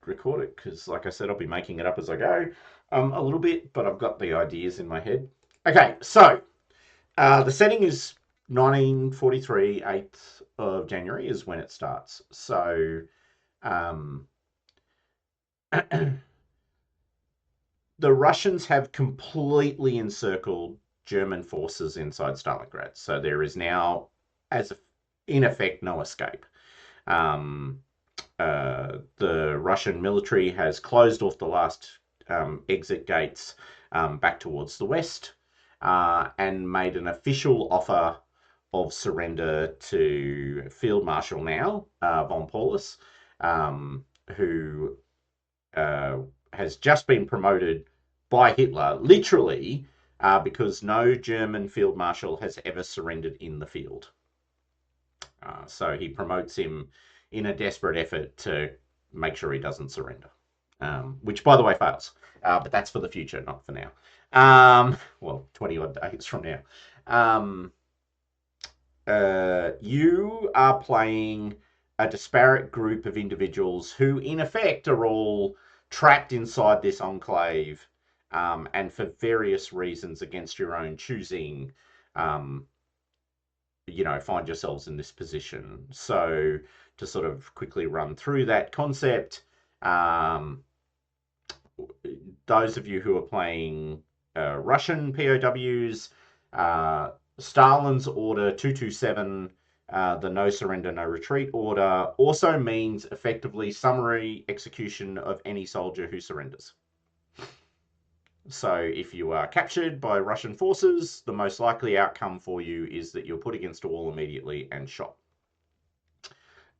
record it because, like I said, I'll be making it up as I go a little bit, but I've got the ideas in my head. Okay, so the setting is 1943, 8th of January is when it starts. So um, the Russians have completely encircled German forces inside Stalingrad. So there is now, as in effect, no escape. Um, the Russian military has closed off the last exit gates back towards the west and made an official offer of surrender to Field Marshal now, von Paulus, who uh, has just been promoted by Hitler, literally, because no German field marshal has ever surrendered in the field. So he promotes him in a desperate effort to make sure he doesn't surrender, which, by the way, fails. But that's for the future, not for now. Well, 20 odd days from now. You are playing a disparate group of individuals who, in effect, are all trapped inside this enclave and for various reasons against your own choosing, um, find yourselves in this position. So, to sort of quickly run through that concept, um, those of you who are playing Russian POWs, Stalin's Order 227, the no surrender, no retreat order, also means effectively summary execution of any soldier who surrenders. So if you are captured by Russian forces, the most likely outcome for you is that you're put against a wall immediately and shot.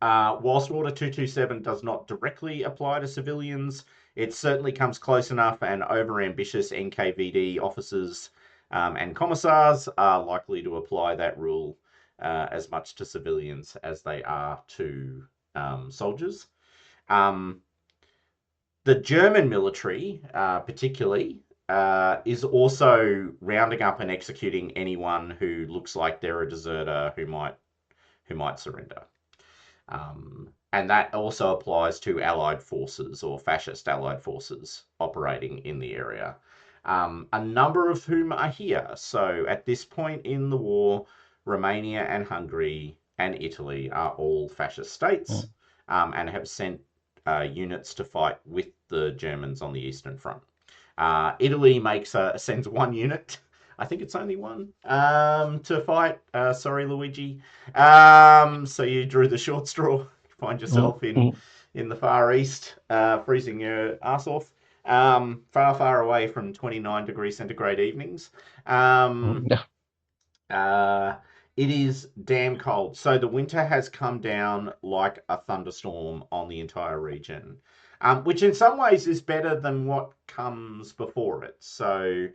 Whilst Order 227 does not directly apply to civilians, it certainly comes close enough, and overambitious NKVD officers and commissars are likely to apply that rule as much to civilians as they are to soldiers. The German military, particularly, is also rounding up and executing anyone who looks like they're a deserter who might surrender. And that also applies to Allied forces or fascist Allied forces operating in the area, a number of whom are here. So at this point in the war, Romania and Hungary and Italy are all fascist states and have sent units to fight with the Germans on the Eastern Front. Italy sends one unit. I think it's only one to fight. Sorry, Luigi. So you drew the short straw. You find yourself in the Far East, freezing your ass off. Far away from 29 degrees centigrade evenings. It is damn cold. So the winter has come down like a thunderstorm on the entire region, which in some ways is better than what comes before it. So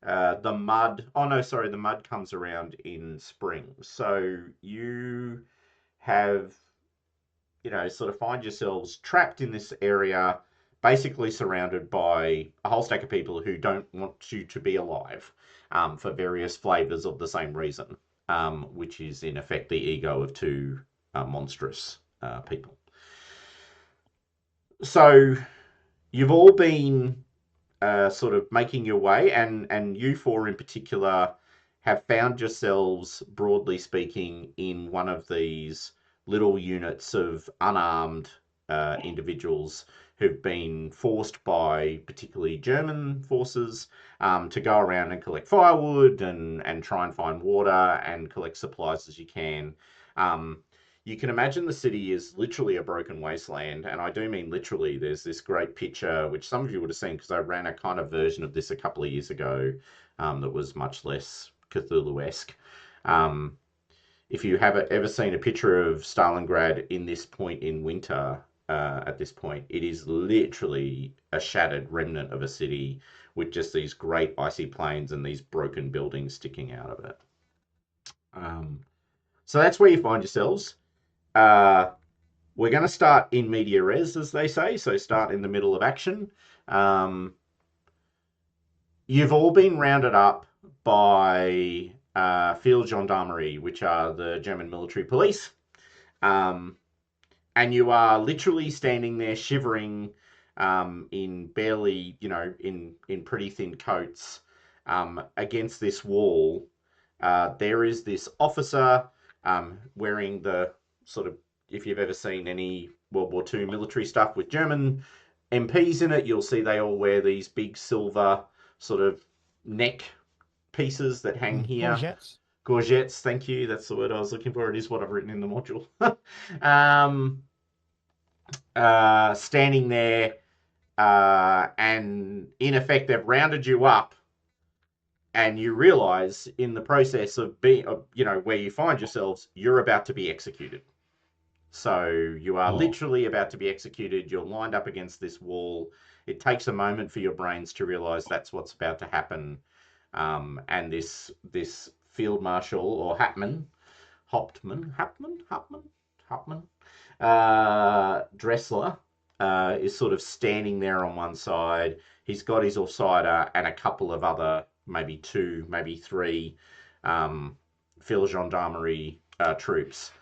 the mud, oh no, sorry, the mud comes around in spring. So you have, sort of find yourselves trapped in this area, basically surrounded by a whole stack of people who don't want you to be alive for various flavors of the same reason, which is in effect the ego of two monstrous people. So you've all been sort of making your way, and you four in particular have found yourselves, broadly speaking, in one of these little units of unarmed individuals who've been forced by particularly German forces to go around and collect firewood and try and find water and collect supplies as you can. You can imagine the city is literally a broken wasteland, and I do mean literally. There's this great picture, which some of you would have seen because I ran a kind of version of this a couple of years ago that was much less Cthulhu-esque. If you have ever seen a picture of Stalingrad in this point in winter, at this point, it is literally a shattered remnant of a city with just these great icy plains and these broken buildings sticking out of it. So that's where you find yourselves. We're going to start in media res, as they say, so start in the middle of action. You've all been rounded up by field gendarmerie, which are the German military police. And you are literally standing there shivering in barely, in pretty thin coats, against this wall. There is this officer wearing the sort of, if you've ever seen any World War II military stuff with German MPs in it, you'll see they all wear these big silver sort of neck pieces that hang here. Courgettes. Gorgets, thank you. That's the word I was looking for. It is what I've written in the module. um, Standing there, and in effect, they've rounded you up, and you realize in the process of being, where you find yourselves, you're about to be executed. So you are Oh. literally about to be executed. You're lined up against this wall. It takes a moment for your brains to realize that's what's about to happen. And this field marshal or Hauptmann, Dressler, is sort of standing there on one side. He's got his Aussider and a couple of other, maybe two, maybe three, field gendarmerie troops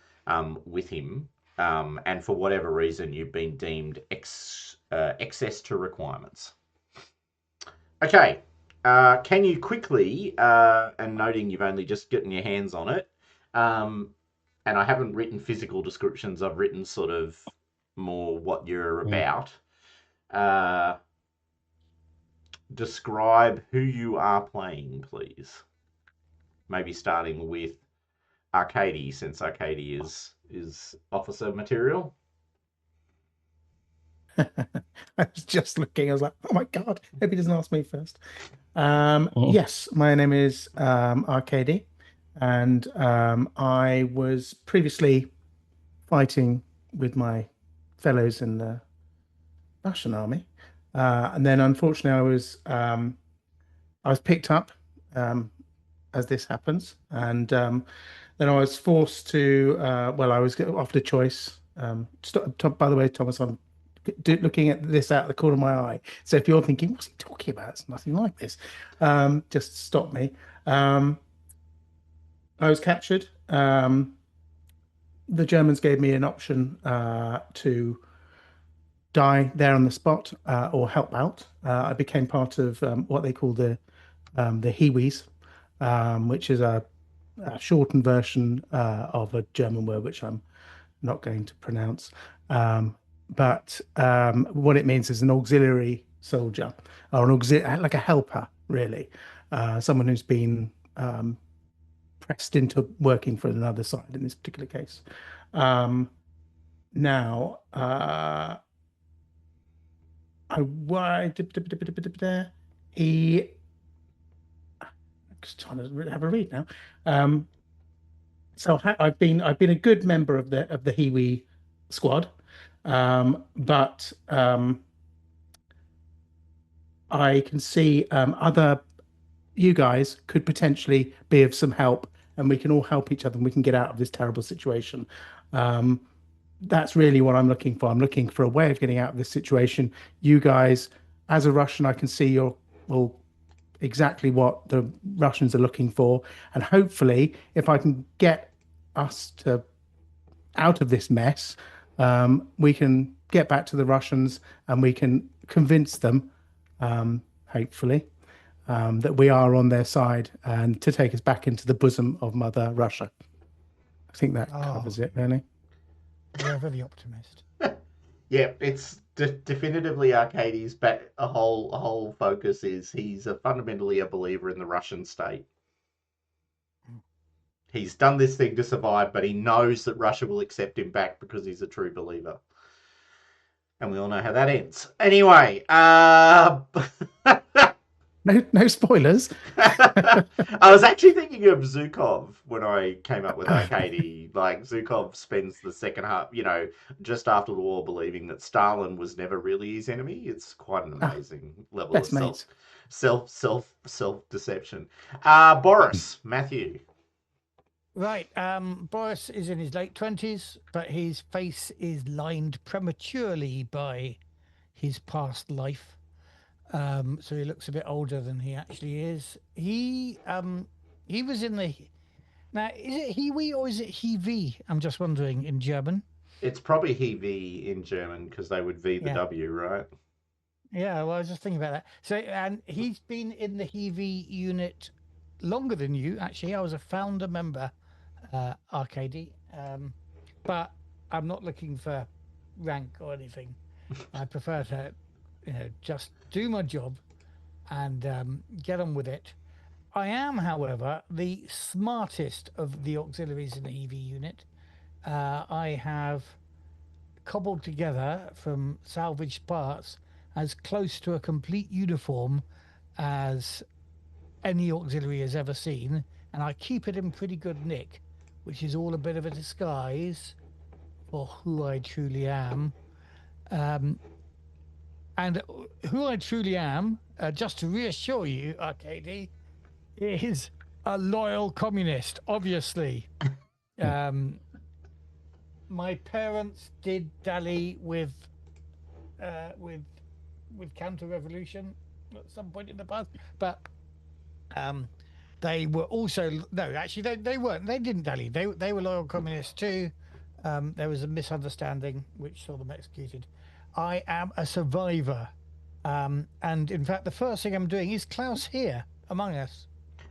with him. And for whatever reason, you've been deemed excess to requirements. Okay. Can you quickly, and noting you've only just gotten your hands on it, and I haven't written physical descriptions, I've written sort of more what you're about. Describe who you are playing, please. Maybe starting with Arcady, since Arcady is officer material. I was just looking. I was like, oh my God, hope he doesn't ask me first. Yes, my name is Arcady, and I was previously fighting with my fellows in the Russian army, and then unfortunately I was picked up as this happens, and then I was forced to. Well, I was offered a choice. By the way, Thomas, I'm looking at this out of the corner of my eye. So if you're thinking, what's he talking about? It's nothing like this. Just stop me. I was captured. The Germans gave me an option to die there on the spot or help out. I became part of what they call the Hiwis, which is a shortened version of a German word, which I'm not going to pronounce. But what it means is an auxiliary soldier or like a helper, really, someone who's been pressed into working for another side in this particular case. Now, he. I'm just trying to have a read now. So I've been a good member of the Hiwi squad, but I can see other you guys could potentially be of some help, and we can all help each other, and we can get out of this terrible situation. That's really what I'm looking for. I'm looking for a way of getting out of this situation. You guys, as a Russian, I can see you're well exactly what the Russians are looking for, and hopefully, if I can get us to out of this mess, we can get back to the Russians and we can convince them, hopefully, that we are on their side and to take us back into the bosom of Mother Russia. I think that covers it, really. You're ever the optimist. Yeah, it's definitively Arcady's a whole focus is he's fundamentally a believer in the Russian state. He's done this thing to survive, but he knows that Russia will accept him back because he's a true believer. And we all know how that ends. Anyway, No spoilers. I was actually thinking of Zhukov when I came up with Arcady. Like, Zhukov spends the second half, just after the war, believing that Stalin was never really his enemy. It's quite an amazing level of self deception. Boris, Matthew. Right. Boris is in his late 20s, but his face is lined prematurely by his past life. So he looks a bit older than he actually is. He was in the... Now, is it Hiwi or is it Hivi? I'm just wondering in German. It's probably he V in German because they would V the W, right? Yeah, well, I was just thinking about that. So, and he's been in the HEV unit longer than you. Actually, I was a founder member, Arcady, but I'm not looking for rank or anything. I prefer to, just do my job and get on with it. I am, however, the smartest of the auxiliaries in the EV unit. I have cobbled together from salvaged parts as close to a complete uniform as any auxiliary has ever seen, and I keep it in pretty good nick, which is all a bit of a disguise for who I truly am. Um, and who I truly am, just to reassure you, Arcady, is a loyal communist, obviously. Um, my parents did dally uh, with with counter revolution at some point in the past, but um, they were also no, actually they weren't. They didn't dally. They were loyal communists too. There was a misunderstanding which saw them executed. I am a survivor, and in fact, the first thing I'm doing is Klaus here among us.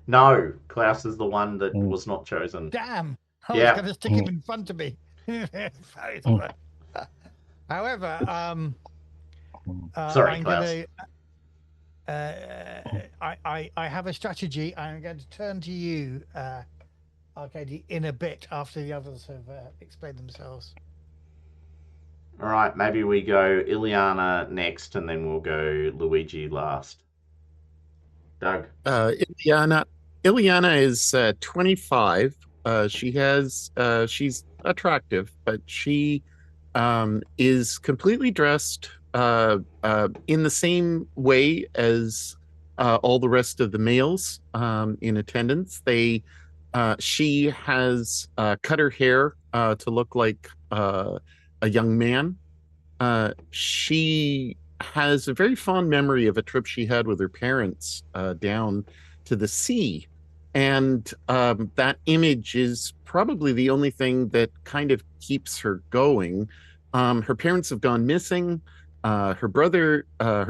No, Klaus is the one that Mm, was not chosen. Damn, I was Yeah. going to stick him mm, in front of me. mm, However, mm, Sorry, I'm going Klaus. to. mm. I have a strategy. I'm going to turn to you, Arcady, in a bit after the others have explained themselves. All right, maybe we go Ileana next, and then we'll go Luigi last. Doug. Ileana, Ileana is 25. She's attractive, but she is completely dressed in the same way as all the rest of the males in attendance. She has cut her hair to look like a young man. She has a very fond memory of a trip she had with her parents down to the sea. And that image is probably the only thing that kind of keeps her going. Her parents have gone missing. Her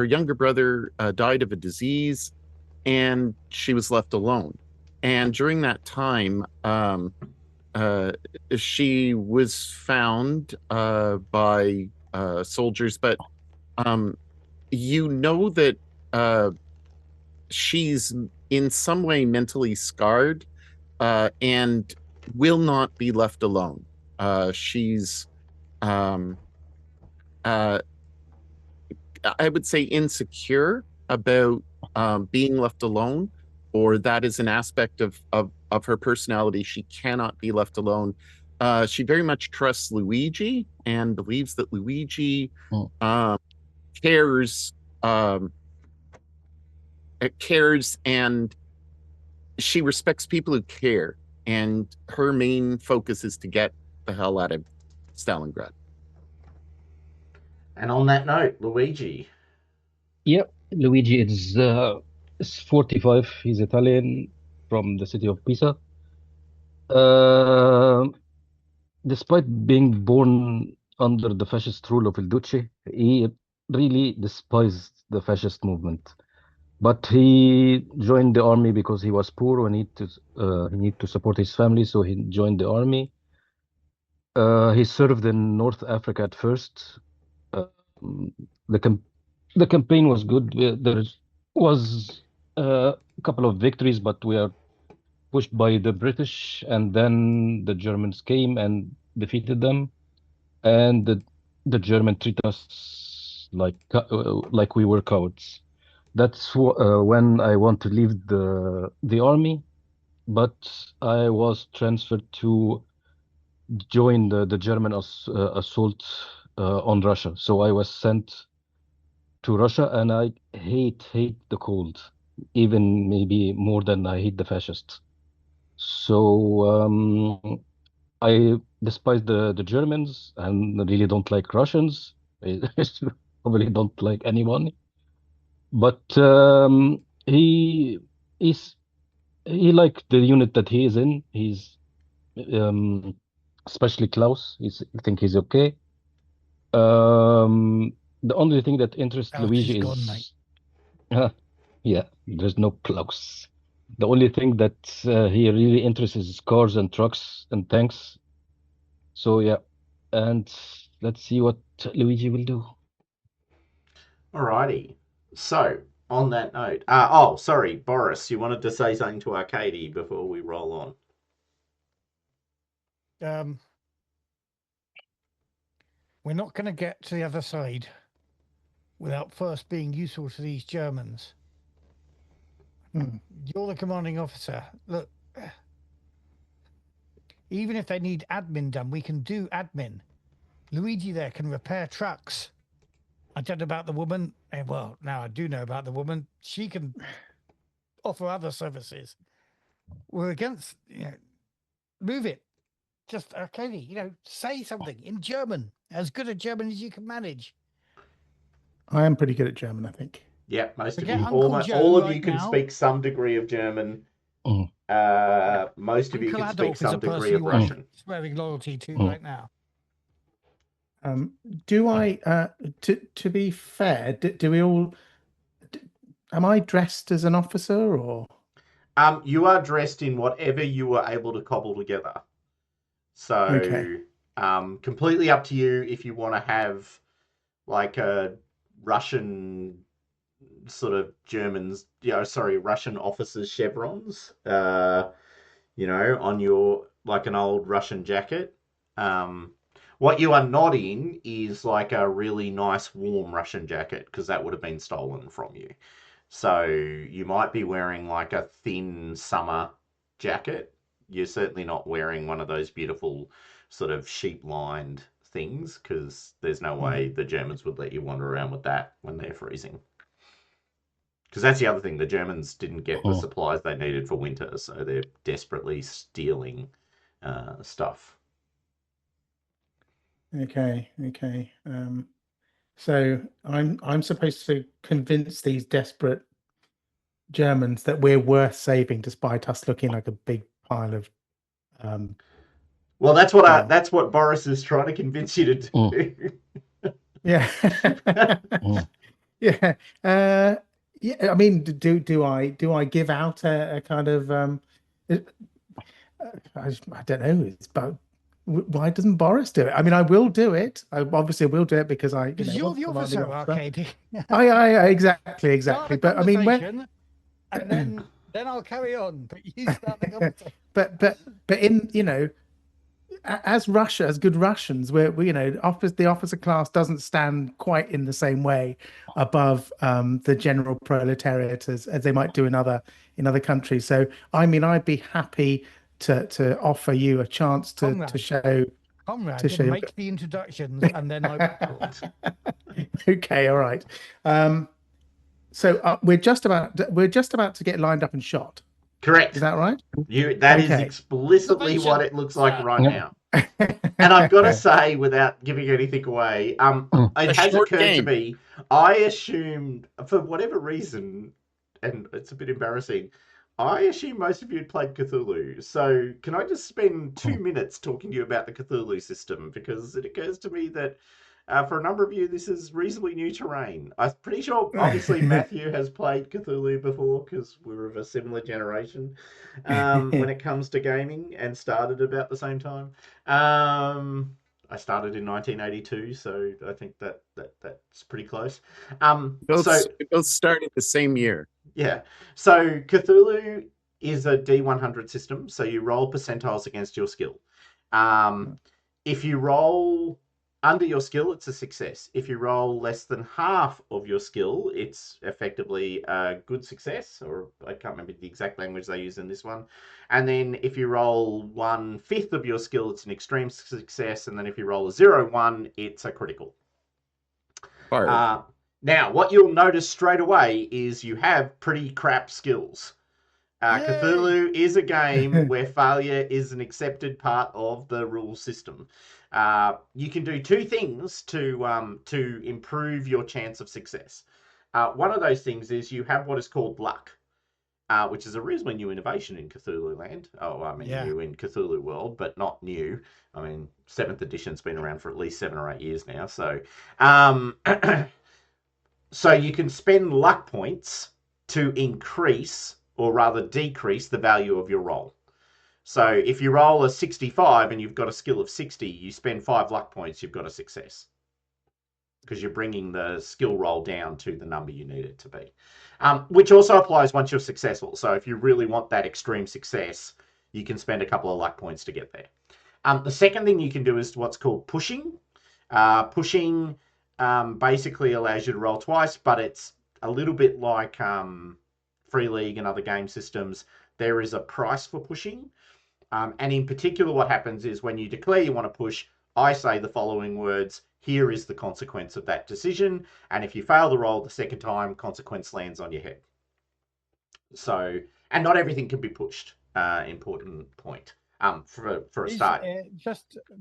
younger brother, died of a disease, and she was left alone. And during that time, uh, she was found by soldiers, but um, you know that she's in some way mentally scarred and will not be left alone. She's, um, uh, I would say, insecure about being left alone, or that is an aspect of her personality. She cannot be left alone. She very much trusts Luigi and believes that Luigi Hmm. um, cares um, cares, and she respects people who care. And her main focus is to get the hell out of Stalingrad. And on that note, Luigi. Yeah, Luigi is 45. He's Italian from the city of Pisa. Uh, Despite being born under the fascist rule of Il Duce, he really despised the fascist movement. But he joined the army because he was poor and he need to support his family, so he joined the army. He served in North Africa at first. Um, the cam the campaign was good. There was a couple of victories, but we are pushed by the British, and then the Germans came and defeated them, and the German treat us like we were cowards. When I want to leave the army, but I was transferred to join the German assault on Russia. So I was sent to Russia, and I hate the cold, even maybe more than I hate the fascists. So I despise the Germans and really don't like Russians. I probably don't like anyone. But he's he like the unit that he is in. He's um, especially Klaus. I think he's okay. Um, The only thing that interests Alex is Luigi gone, mate. is, yeah, there's no POWs. The only thing that he really interests is cars and trucks and tanks. So yeah, and let's see what Luigi will do. Alrighty. So, on that note, sorry, Boris, you wanted to say something to Arcady before we roll on. We're not going to get to the other side without first being useful to these Germans. You're the commanding officer. Look, even if they need admin done, we can do admin. Luigi there can repair trucks. I don't know about the woman. Well, now I do know about the woman. She can offer other services. We're against, move it. Just, okay, say something in German, as good a German as you can manage. I am pretty good at German, I think. Yeah, most of Forget you, Uncle all Joe of you right can now. speak some degree of German. Most of you Uncle can speak Adolf is some a person degree of you are Russian. swearing loyalty to right now. Do I, to be fair, do we all, am I dressed as an officer or? You are dressed in whatever you were able to cobble together. So, Okay. Completely up to you if you want to have like a Russian sort of Russian officers' chevrons, on your, like an old Russian jacket. What you are not in is like a really nice warm Russian jacket, because that would have been stolen from you. So you might be wearing like a thin summer jacket. You're certainly not wearing one of those beautiful sort of sheep-lined things, because there's no way the Germans would let you wander around with that when they're freezing. Because that's the other thing, the Germans didn't get the supplies they needed for winter, so they're desperately stealing stuff. Okay. So I'm supposed to convince these desperate Germans that we're worth saving, despite us looking like a big pile of. Well, that's what Boris is trying to convince you to do. Yeah. Yeah. Yeah. I mean, do I give out a kind of I don't know. It's about why doesn't Boris do it? I mean, I will do it. I obviously will do it because Because you're the officer, Arcady. I exactly. But I mean, and then I'll carry on. But you start the conversation. but in as Russia, as good Russians, we the officer class doesn't stand quite in the same way above the general proletariat as they might do in other countries. So I mean, I'd be happy to offer you a chance to show. Comrade, show make the introductions, and then I will. Okay, all right. So we're just about to get lined up and shot. Correct. Is that right? That is explicitly what it looks like right now. And I've got to say, without giving anything away, it has occurred to me, I assumed, for whatever reason, and it's a bit embarrassing, I assume most of you had played Cthulhu. So can I just spend 2 minutes talking to you about the Cthulhu system? Because it occurs to me that for a number of you, this is reasonably new terrain. I'm pretty sure, obviously, Matthew has played Cthulhu before, because we're of a similar generation when it comes to gaming, and started about the same time. I started in 1982, so I think that's pretty close. We both started the same year. Yeah. So Cthulhu is a D100 system, so you roll percentiles against your skill. If you roll under your skill, it's a success. If you roll less than half of your skill, it's effectively a good success, or I can't remember the exact language they use in this one. And then if you roll 1/5 of your skill, it's an extreme success. And then if you roll a 0/1, it's a critical. Now, what you'll notice straight away is you have pretty crap skills. Cthulhu is a game where failure is an accepted part of the rule system. You can do 2 things to improve your chance of success. One of those things is you have what is called luck. which is a reasonably new innovation in Cthulhu land. Oh, I mean, Yeah. new in Cthulhu world, but not new. I mean, 7th edition's been around for at least 7 or 8 years now. So, so you can spend luck points to increase, or rather decrease, the value of your roll. So if you roll a 65 and you've got a skill of 60, you spend 5 luck points, you've got a success. Because you're bringing the skill roll down to the number you need it to be. Which also applies once you're successful. So if you really want that extreme success, you can spend a couple of luck points to get there. The second thing you can do is what's called pushing. Pushing basically allows you to roll twice, but it's a little bit like Free League and other game systems. There is a price for pushing. And in particular, what happens is when you declare you want to push, I say the following words: here is the consequence of that decision. And if you fail the roll the second time, consequence lands on your head. So, and not everything can be pushed. Important point. For a start.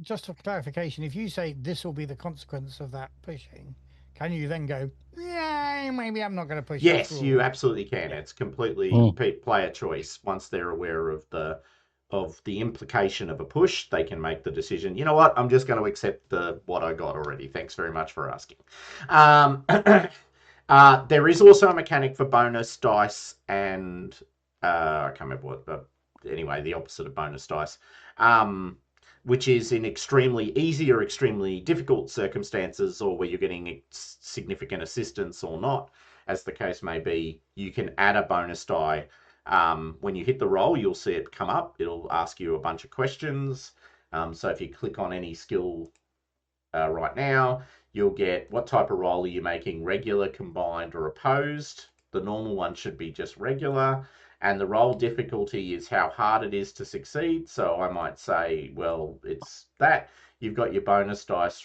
Just for clarification, if you say this will be the consequence of that pushing, can you then go, yeah, maybe I'm not going to push? Yes, you absolutely can. Yeah. It's completely player choice. Once they're aware of the implication of a push, they can make the decision. You know what? I'm just going to accept what I got already. Thanks very much for asking. There is also a mechanic for bonus dice and I can't remember what. Anyway, the opposite of bonus dice, which is in extremely easy or extremely difficult circumstances, or where you're getting significant assistance or not, as the case may be. You can add a bonus die. When you hit the roll, you'll see it come up. It'll ask you a bunch of questions. So if you click on any skill right now, you'll get what type of roll are you making: regular, combined, or opposed. The normal one should be just regular. And the roll difficulty is how hard it is to succeed. So I might say, well, it's that. You've got your bonus dice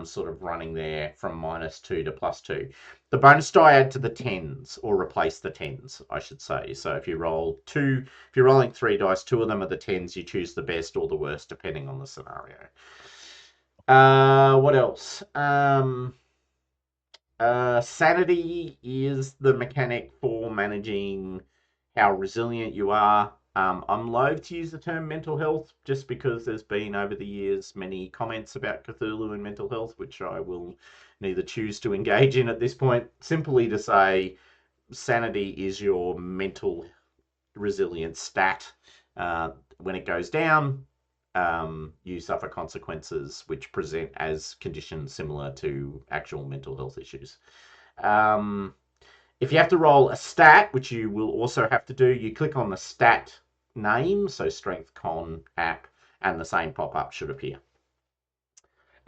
sort of running there from -2 to +2. The bonus die add to the 10s, or replace the 10s, I should say. So if you're rolling 3 dice, 2 of them are the 10s, you choose the best or the worst, depending on the scenario. What else? Sanity is the mechanic for managing how resilient you are. I'm loath to use the term mental health, just because there's been over the years many comments about Cthulhu and mental health, which I will neither choose to engage in at this point. Simply to say, sanity is your mental resilience stat. When it goes down, you suffer consequences which present as conditions similar to actual mental health issues. If you have to roll a stat, which you will also have to do, you click on the stat name, so strength, con, app, and the same pop-up should appear.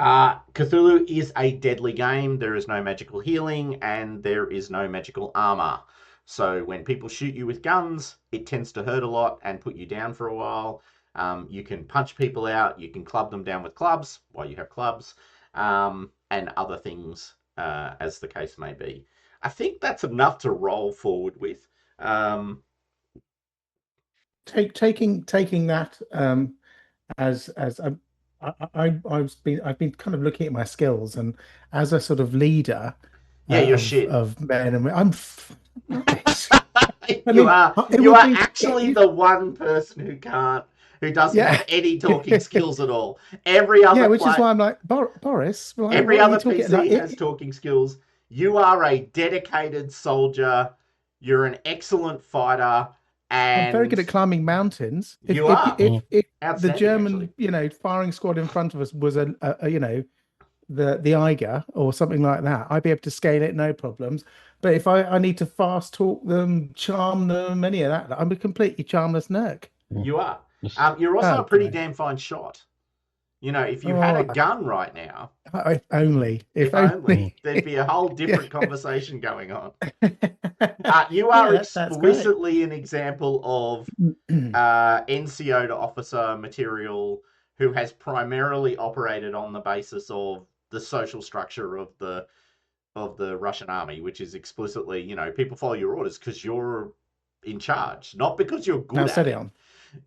Cthulhu is a deadly game. There is no magical healing, and there is no magical armor. So when people shoot you with guns, it tends to hurt a lot and put you down for a while. You can punch people out, you can club them down with clubs, while you have clubs, and other things, as the case may be. I think that's enough to roll forward with. Taking that as I've been kind of looking at my skills, and as a sort of leader, you're shit of men and women, you are actually the one person who doesn't have any talking skills at all. Every other which is why I'm like, Boris. Every other PC has talking skills. You are a dedicated soldier. You're an excellent fighher. And I'm very good at climbing mountains. If the German, firing squad in front of us was the Eiger or something like that, I'd be able to scale it, no problems. But if I need to fast talk them, charm them, any of that, I'm a completely charmless nerk. You are. You're also a pretty damn fine shot. If you had a gun right now, if only, there'd be a whole different conversation going on. You are explicitly an example of NCO to officer material who has primarily operated on the basis of the social structure of the Russian army, which is explicitly, people follow your orders because you're in charge, not because you're good at it.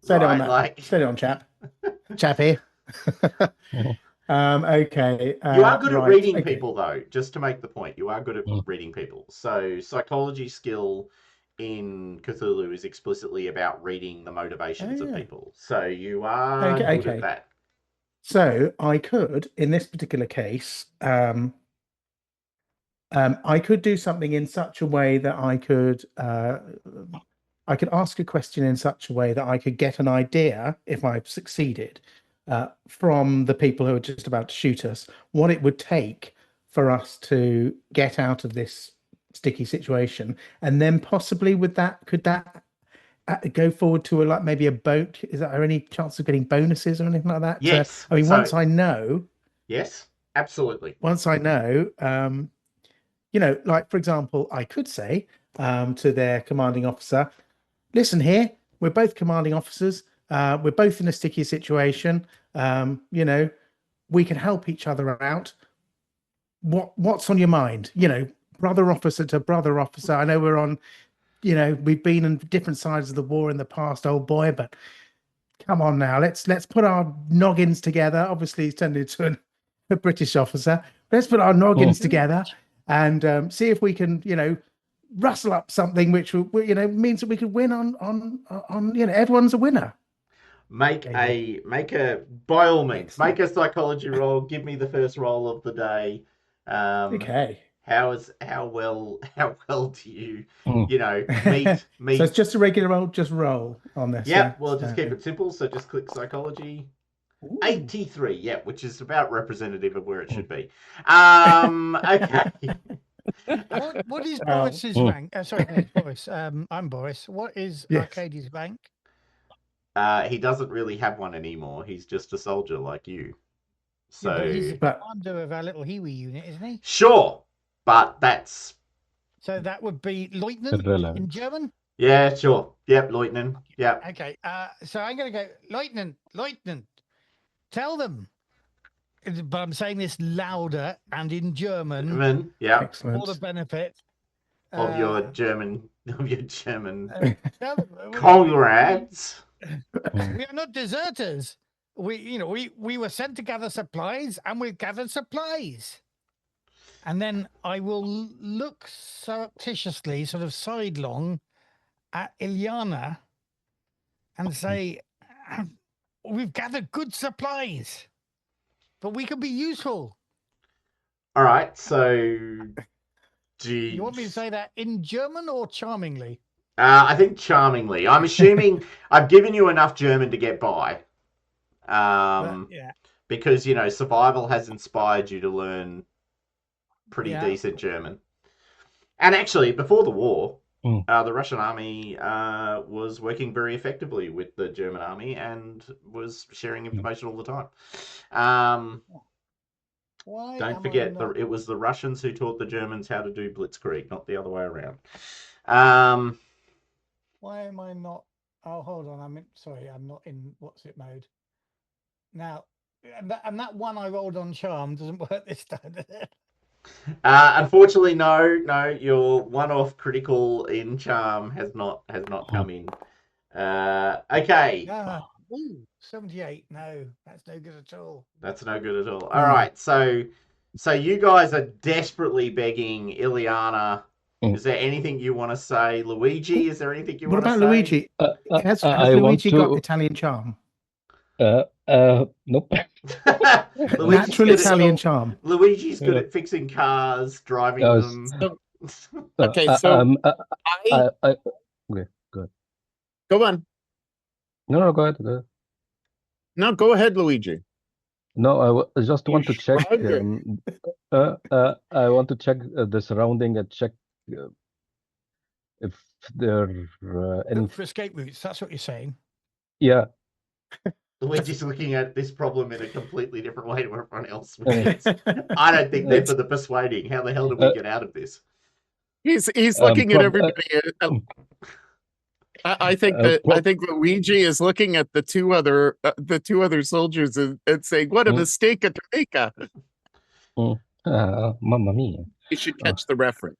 Steady on, chap. Chappy. Okay. You are good at reading people, though, just to make the point. You are good at reading people. So psychology skill in Cthulhu is explicitly about reading the motivations of yeah. people. So you are Okay, good okay. at that. So I could, in this particular case, I could do something in such a way that I could ask a question in such a way that I could get an idea, if I've succeeded, from the people who are just about to shoot us, what it would take for us to get out of this sticky situation, and then possibly could that go forward to like maybe a boat? Is there any chance of getting bonuses or anything like that? Yes. I mean, So once absolutely. I know, like for example, I could say to their commanding officer, listen here, we're both commanding officers. We're both in a sticky situation. We can help each other out. What's on your mind? Brother officer to brother officer. I know we've been on different sides of the war in the past, old boy, but come on now, let's put our noggins together. Obviously, he's turned into a British officer. Let's put our noggins together and see if we can, rustle up something which means that we could win on everyone's a winner. Make a by all means make a psychology roll. Give me the first roll of the day. Okay. How well do you meet? So it's just a regular roll, just roll on this. Yep, Yeah. well, just keep it simple. So just click psychology. Ooh. 83, yeah, which is about representative of where it should be. Okay. What is Boris's rank? Sorry, no, it's Boris. I'm Boris. What is Arcadie's rank? He doesn't really have one anymore. He's just a soldier like you. So, but he's the commander of our little Hiwi unit, isn't he? Sure, but that's... So that would be Leutnant in German? Yeah, sure. Yep, Leutnant. Yep. Okay, so I'm going to go, Leutnant, tell them. But I'm saying this louder and in German. Yeah. Excellent. For the benefit of your German comrades. We are not deserters. We were sent to gather supplies, and we've gathered supplies. And then I will look surreptitiously, sort of sidelong, at Ilyana and say, we've gathered good supplies, but we can be useful. All right, so you want me to say that in German or charmingly? I think charmingly. I'm assuming I've given you enough German to get by. Because, survival has inspired you to learn pretty decent German. And actually, before the war, the Russian army was working very effectively with the German army and was sharing information all the time. Don't forget, it was the Russians who taught the Germans how to do blitzkrieg, not the other way around. Why am I not? Oh, hold on. I'm not in what's it mode. Now, and that one I rolled on charm doesn't work this time, does it? Unfortunately, no. Your one-off critical in charm has not come in. Okay. Ooh, 78. No, that's no good at all. That's no good at all. All right, so you guys are desperately begging Ilyana. Is there anything you want to say, Luigi? Is there anything you want to say? What about Luigi? Has Luigi got Italian charm? Nope. Natural Italian charm. Luigi's good at fixing cars, driving them. Okay, so okay, go ahead. Go on. No, go ahead. No, go ahead, Luigi. No, I just want to check. I want to check the surrounding and check if there are any. Look for escape routes. That's what you're saying. Yeah. Luigi's looking at this problem in a completely different way to everyone else. I don't think they're for the persuading. How the hell do we get out of this? He's looking at everybody. I think Luigi is looking at the two other soldiers and saying, "What a mistake, Atrika." Mamma mia! You should catch the reference.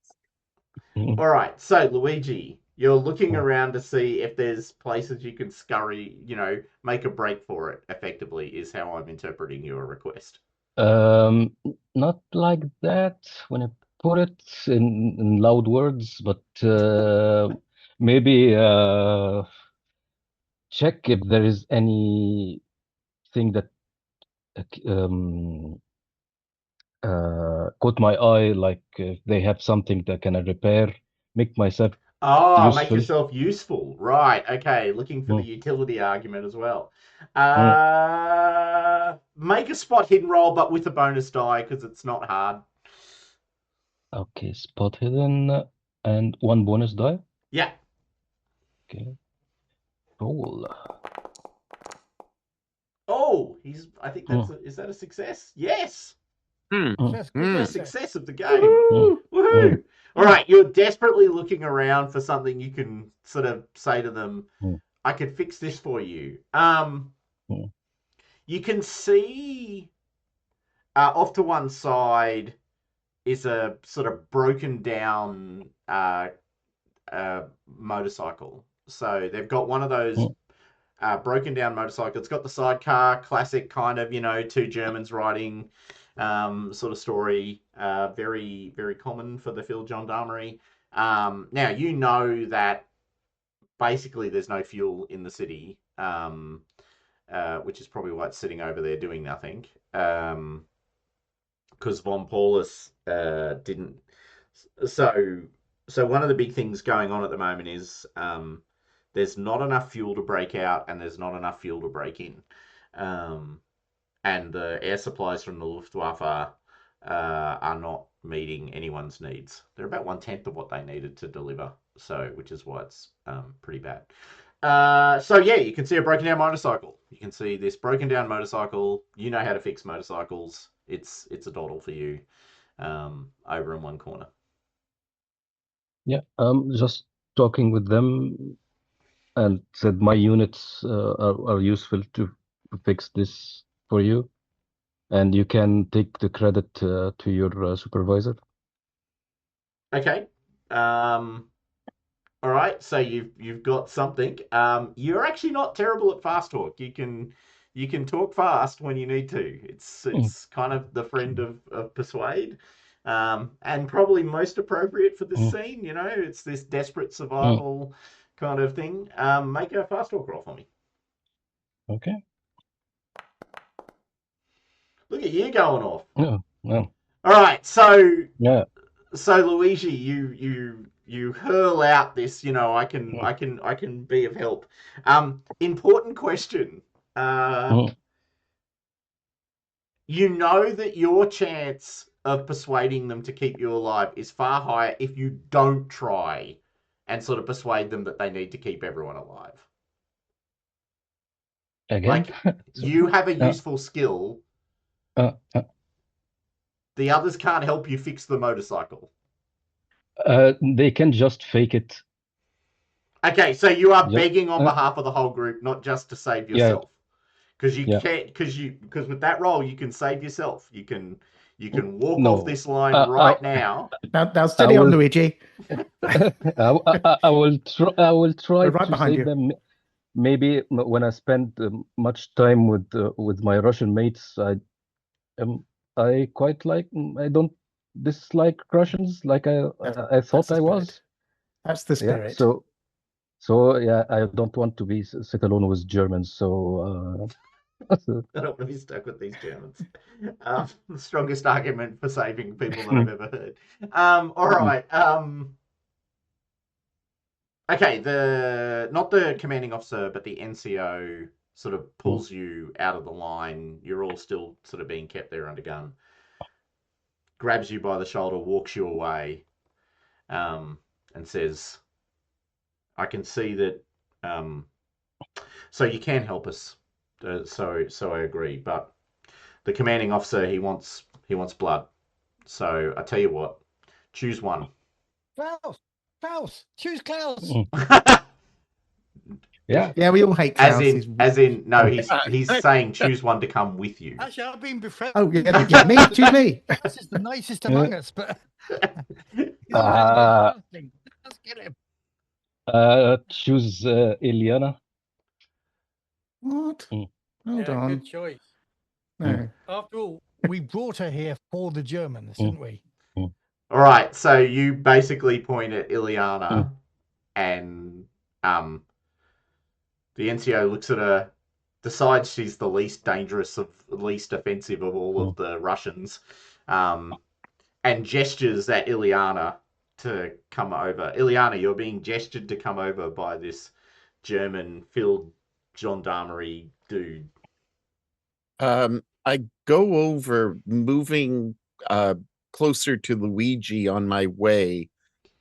All right, so Luigi, you're looking around to see if there's places you can scurry, make a break for it effectively, is how I'm interpreting your request. Not like that when I put it in loud words, but maybe check if there is anything that caught my eye, like if they have something that can repair, make myself Oh, make useful. yourself useful. Right. Okay. Looking for the Mm. utility argument as well. Mm. Make a spot hidden roll, but with a bonus die because it's not hard. Okay, spot hidden and one bonus die. Yeah. Okay, roll. Oh, I think that's. Mm. Is that a success? Yes. That's good First success. success of the game. Woo! Woohoo! All right, you're desperately looking around for something you can sort of say to them. Mm. I could fix this for you. Mm. You can see off to one side is a sort of broken down motorcycle. So they've got one of those broken down motorcycle. It's got the sidecar, classic kind of, two Germans riding sort of story. Very, very common for the field gendarmerie. Now, you know that basically there's no fuel in the city, which is probably why it's sitting over there doing nothing. Because Von Paulus didn't. So one of the big things going on at the moment is there's not enough fuel to break out, and there's not enough fuel to break in. And the air supplies from the Luftwaffe are not meeting anyone's needs. They're about 1/10 of what they needed to deliver, which is why it's pretty bad. So yeah, you can see a broken down motorcycle. You can see this broken down motorcycle. You know how to fix motorcycles. It's a doddle for you over in one corner. Yeah, just talking with them and said my units are useful to fix this for you, and you can take the credit to your supervisor. Okay. All right. So you've got something. You're actually not terrible at fast talk. You can talk fast when you need to. It's kind of the friend of persuade. And probably most appropriate for this scene. It's this desperate survival kind of thing. Make a fast talk roll for me. Okay. Look at you going off. Yeah. Well, All right. So yeah. Luigi, you hurl out this. I can be of help. Important question. You know that your chance of persuading them to keep you alive is far higher if you don't try and sort of persuade them that they need to keep everyone alive. Again. You have a useful skill. The others can't help you fix the motorcycle. They can just fake it. Okay, so you are begging on behalf of the whole group, not just to save yourself. Because you can't. Because with that role, you can save yourself. You can walk off this line right now. Now steady on, Luigi. I will try We're right to behind save you. them. Maybe when I spend much time with my Russian mates, I quite like. I don't dislike Russians like I thought I was. That's the spirit. Yeah, so yeah, I don't want to be sit alone with Germans. So I don't want to be stuck with these Germans. The strongest argument for saving people that I've ever heard. All right. Okay. Not the commanding officer, but the NCO sort of pulls you out of the line. You're all still sort of being kept there under gun. Grabs you by the shoulder, walks you away, and says, "I can see that. So you can help us. So I agree, but the commanding officer he wants blood. So I tell you what, choose one." Klaus, choose Klaus. Yeah, we all hate Klaus. No, he's saying choose one to come with you. Actually, I've been befriended. Oh yeah, me, choose me. This is the nicest among us, but let's get him. Choose Iliana. What? Hold on. Good choice. No. After all, we brought her here for the Germans, didn't we? All right, so you basically point at Ileana and the NCO looks at her, decides she's the least dangerous least offensive of all of the Russians, and gestures at Ileana to come over. Ileana, you're being gestured to come over by this German field gendarmerie dude. I go over, moving closer to Luigi on my way,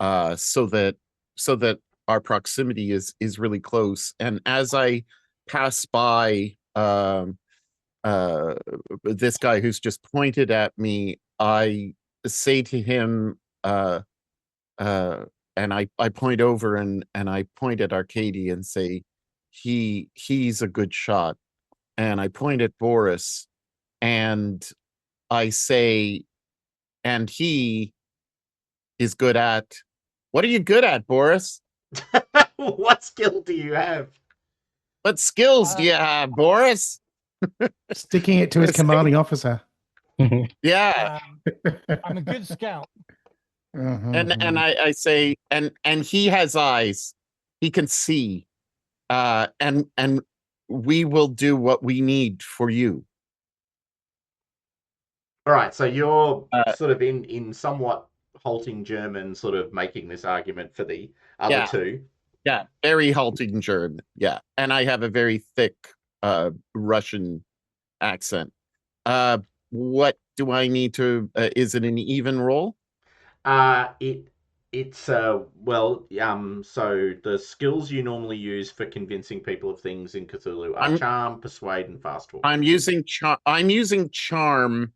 so that our proximity is really close. And as I pass by this guy who's just pointed at me, I say to him, and I point over and I point at Arcady and say, he's a good shot. And I point at Boris and I say, and he is good at, what are you good at, Boris? What skill do you have? What skills do you have, Boris? Sticking it to his commanding officer. Yeah. I'm a good scout. And I say, and he has eyes. He can see. And we will do what we need for you. All right, so you're sort of in somewhat halting German, sort of making this argument for the other two. Yeah, very halting German. Yeah, and I have a very thick Russian accent. What do I need to? Is it an even roll? It's well, so the skills you normally use for convincing people of things in Cthulhu are charm, persuade, and fast talk. I'm using charm.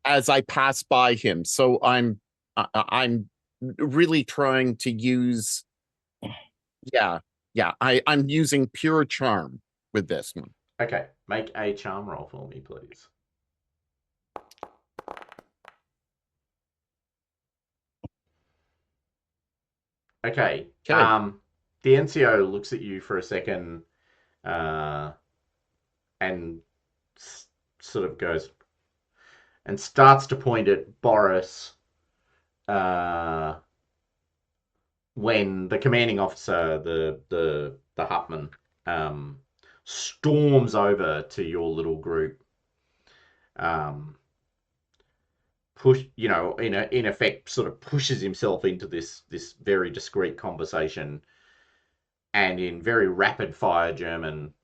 As I pass by him, so I'm really trying to use. I'm using pure charm with this one. Okay, make a charm roll for me, please. Okay. The NCO looks at you for a second, and sort of goes and starts to point at Boris. When the commanding officer, the Hutman, storms over to your little group, in effect, sort of pushes himself into this very discreet conversation, and in very rapid fire German,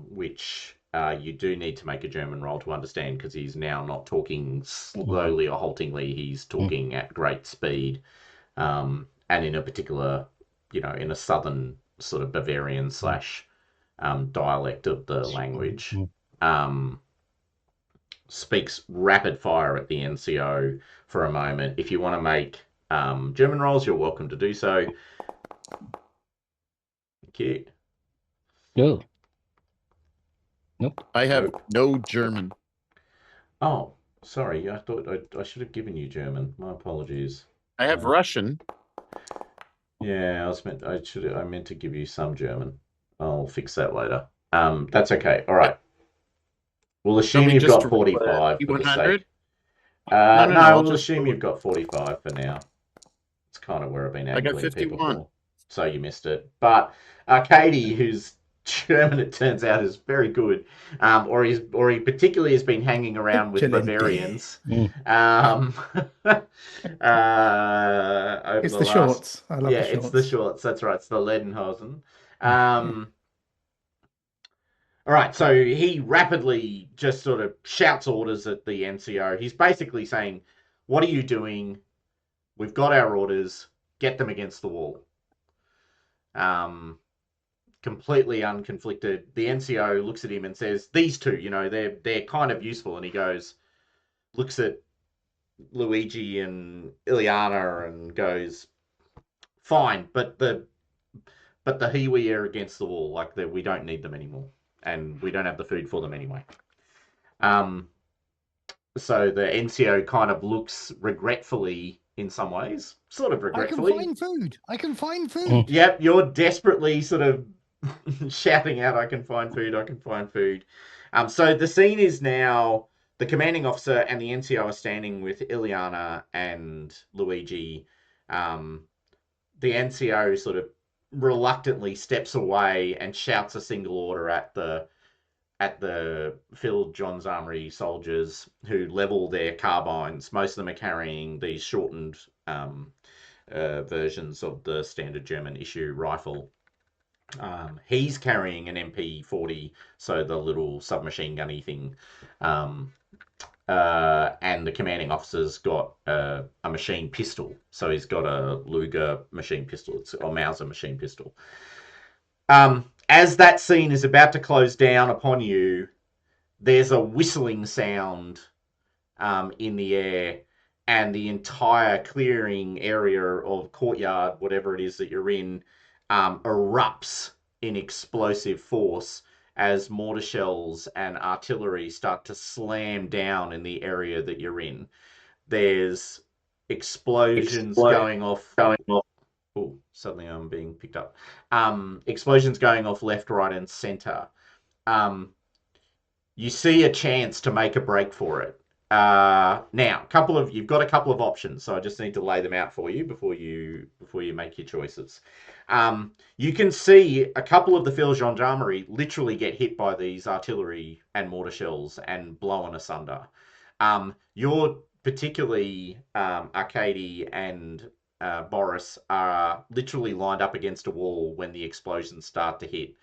which you do need to make a German roll to understand, because he's now not talking slowly or haltingly; he's talking at great speed. And in a particular, in a southern sort of Bavarian / dialect of the language, speaks rapid fire at the NCO for a moment. If you want to make German rolls, you're welcome to do so. Thank you. No. Nope. I have no German. Oh, sorry. I thought I should have given you German. My apologies. I have Russian. Yeah, I meant to give you some German. I'll fix that later. That's okay. All right. We'll assume you've got 45 for the sake. No, we'll assume you've got 45 for now. It's kind of where I've been angling people for. So you missed it. But Katie, whose German, it turns out, is very good, or he particularly has been hanging around with Bavarians. It's the shorts. I love the shorts. It's the shorts. That's right. It's the Lederhosen. All right, so he rapidly just sort of shouts orders at the NCO. He's basically saying, "What are you doing? We've got our orders. Get them against the wall." Completely unconflicted. The NCO looks at him and says, "These two, they're kind of useful." And he looks at Luigi and Ileana and goes, "Fine, but the Hiwi are against the wall. Like, we don't need them anymore, and we don't have the food for them anyway." So the NCO kind of looks regretfully, in some ways, sort of regretfully. I can find food. Yep, you're desperately sort of shouting out, "I can find food, I can find food." So the scene is now the commanding officer and the NCO are standing with Ileana and Luigi. the NCO sort of reluctantly steps away and shouts a single order at the Phil John's Armory soldiers, who level their carbines. Most of them are carrying these shortened versions of the standard German issue rifle. He's carrying an MP40, so the little submachine gunny thing. And the commanding officer's got a machine pistol. So he's got a Luger machine pistol, or Mauser machine pistol. As that scene is about to close down upon you, there's a whistling sound in the air, and the entire clearing area of courtyard, whatever it is that you're in, erupts in explosive force as mortar shells and artillery start to slam down in the area that you're in. There's explosions going off. Oh, suddenly I'm being picked up. Explosions going off left, right, and center. You see a chance to make a break for it. Now, you've got a couple of options, so I just need to lay them out for you before you make your choices. You can see a couple of the Phil Gendarmerie literally get hit by these artillery and mortar shells and blown asunder. You're particularly Arcady and Boris are literally lined up against a wall when the explosions start to hit.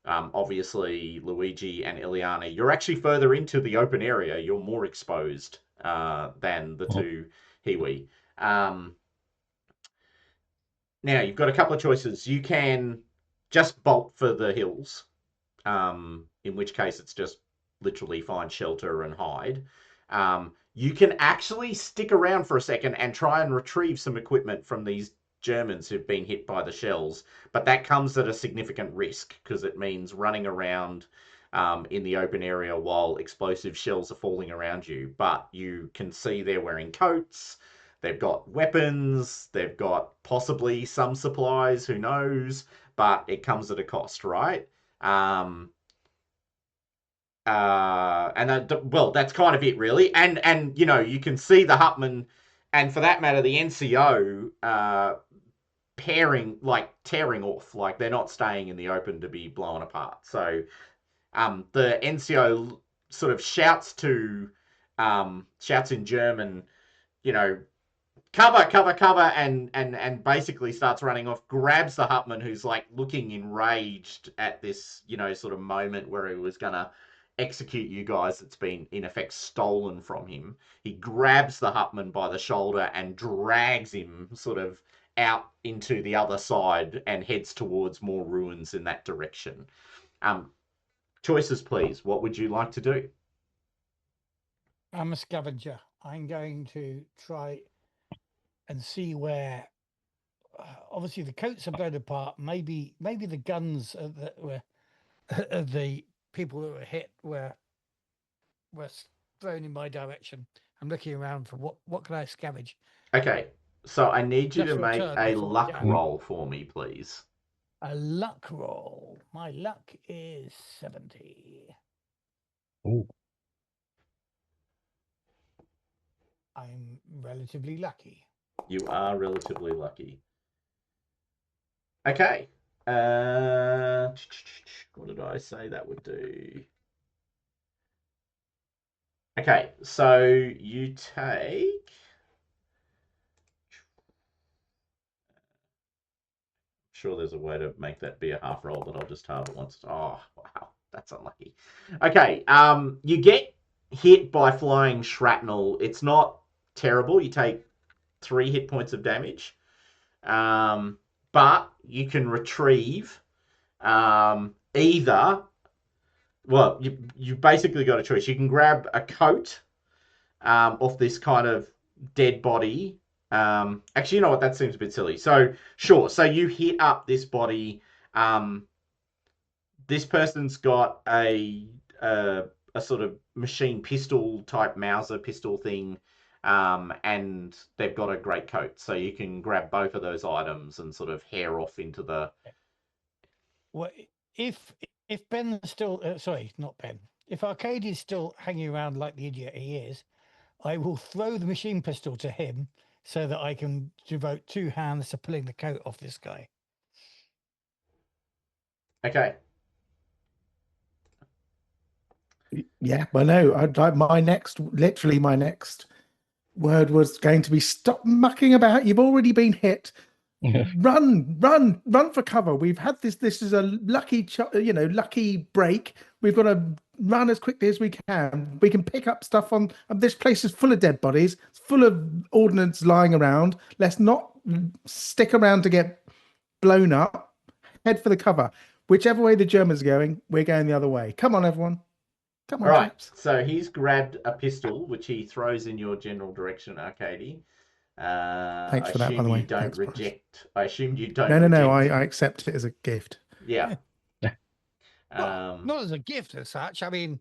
Obviously, Luigi and Ileana, you're actually further into the open area. You're more exposed than the two Hiwi. Now, you've got a couple of choices. You can just bolt for the hills, in which case it's just literally find shelter and hide. You can actually stick around for a second and try and retrieve some equipment from these Germans who've been hit by the shells, but that comes at a significant risk because it means running around in the open area while explosive shells are falling around you. But you can see they're wearing coats, they've got weapons, they've got possibly some supplies, who knows, but it comes at a cost, right? And that's kind of it, really. And you can see the Hutman, and for that matter, the NCO tearing off, like they're not staying in the open to be blown apart. So the NCO sort of shouts in German, cover, and basically starts running off, grabs the Hutman, who's like looking enraged at this, sort of moment where he was gonna execute you guys that's been in effect stolen from him. He grabs the Hutman by the shoulder and drags him sort of out into the other side and heads towards more ruins in that direction. Choices, please. What would you like to do? I'm a scavenger. I'm going to try and see where. Obviously, the coats are blown apart. Maybe the guns that were the people that were hit were thrown in my direction. I'm looking around for what can I scavenge. Okay, so I need you Just to make return a before luck we go. roll for me, please. A luck roll. My luck is 70. Ooh. I'm relatively lucky. You are relatively lucky. Okay. What did I say that would do? Okay, so you take... Sure, there's a way to make that be a half roll, but I'll just halve it once. Oh, wow, that's unlucky. Okay, you get hit by flying shrapnel. It's not terrible. You take 3 hit points of damage, but you can retrieve either. Well, you've basically got a choice. You can grab a coat off this kind of dead body. Actually, you know what? That seems a bit silly. So, sure. So you hit up this body. This person's got a sort of machine pistol type Mauser pistol thing, and they've got a great coat. So you can grab both of those items and sort of hair off into the. Well, if Ben's still sorry, not Ben. If Arcade is still hanging around like the idiot he is, I will throw the machine pistol to him, so that I can devote 2 hands to pulling the coat off this guy. Okay. Yeah, well, no, my next word was going to be stop mucking about. You've already been hit. Run for cover. We've had this. This is a lucky break. We've got to run as quickly as we can. We can pick up stuff on. This place is full of dead bodies. It's full of ordnance lying around. Let's not stick around to get blown up. Head for the cover. Whichever way the Germans are going, we're going the other way. Come on, everyone. Come on, All right. chaps. So he's grabbed a pistol, which he throws in your general direction, Arcady. Thanks for that, by the way. Thanks, Boris. I assumed you don't. No. I accept it as a gift. Yeah. Well, not as a gift as such. I mean,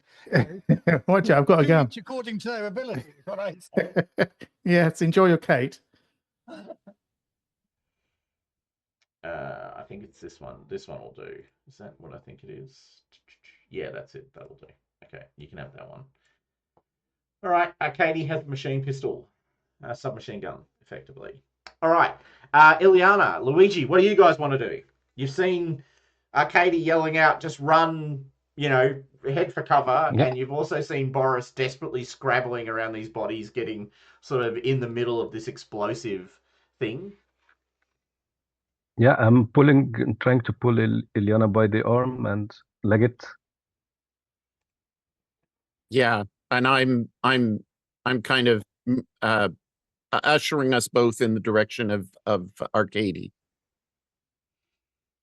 watch out! I've got a gun. According to their ability. What I say. Yes, enjoy your Kate. I think it's this one. This one will do. Is that what I think it is? Yeah, that's it. That'll do. Okay, you can have that one. All right, Katie has a machine pistol, a submachine gun, effectively. All right, Ileana, Luigi, what do you guys want to do? You've seen Katie yelling out, just run, head for cover, Yeah. and you've also seen Boris desperately scrabbling around these bodies, getting sort of in the middle of this explosive thing. Yeah, I'm trying to pull Ileana by the arm and leg it. Yeah, and I'm kind of ushering us both in the direction of Arcady.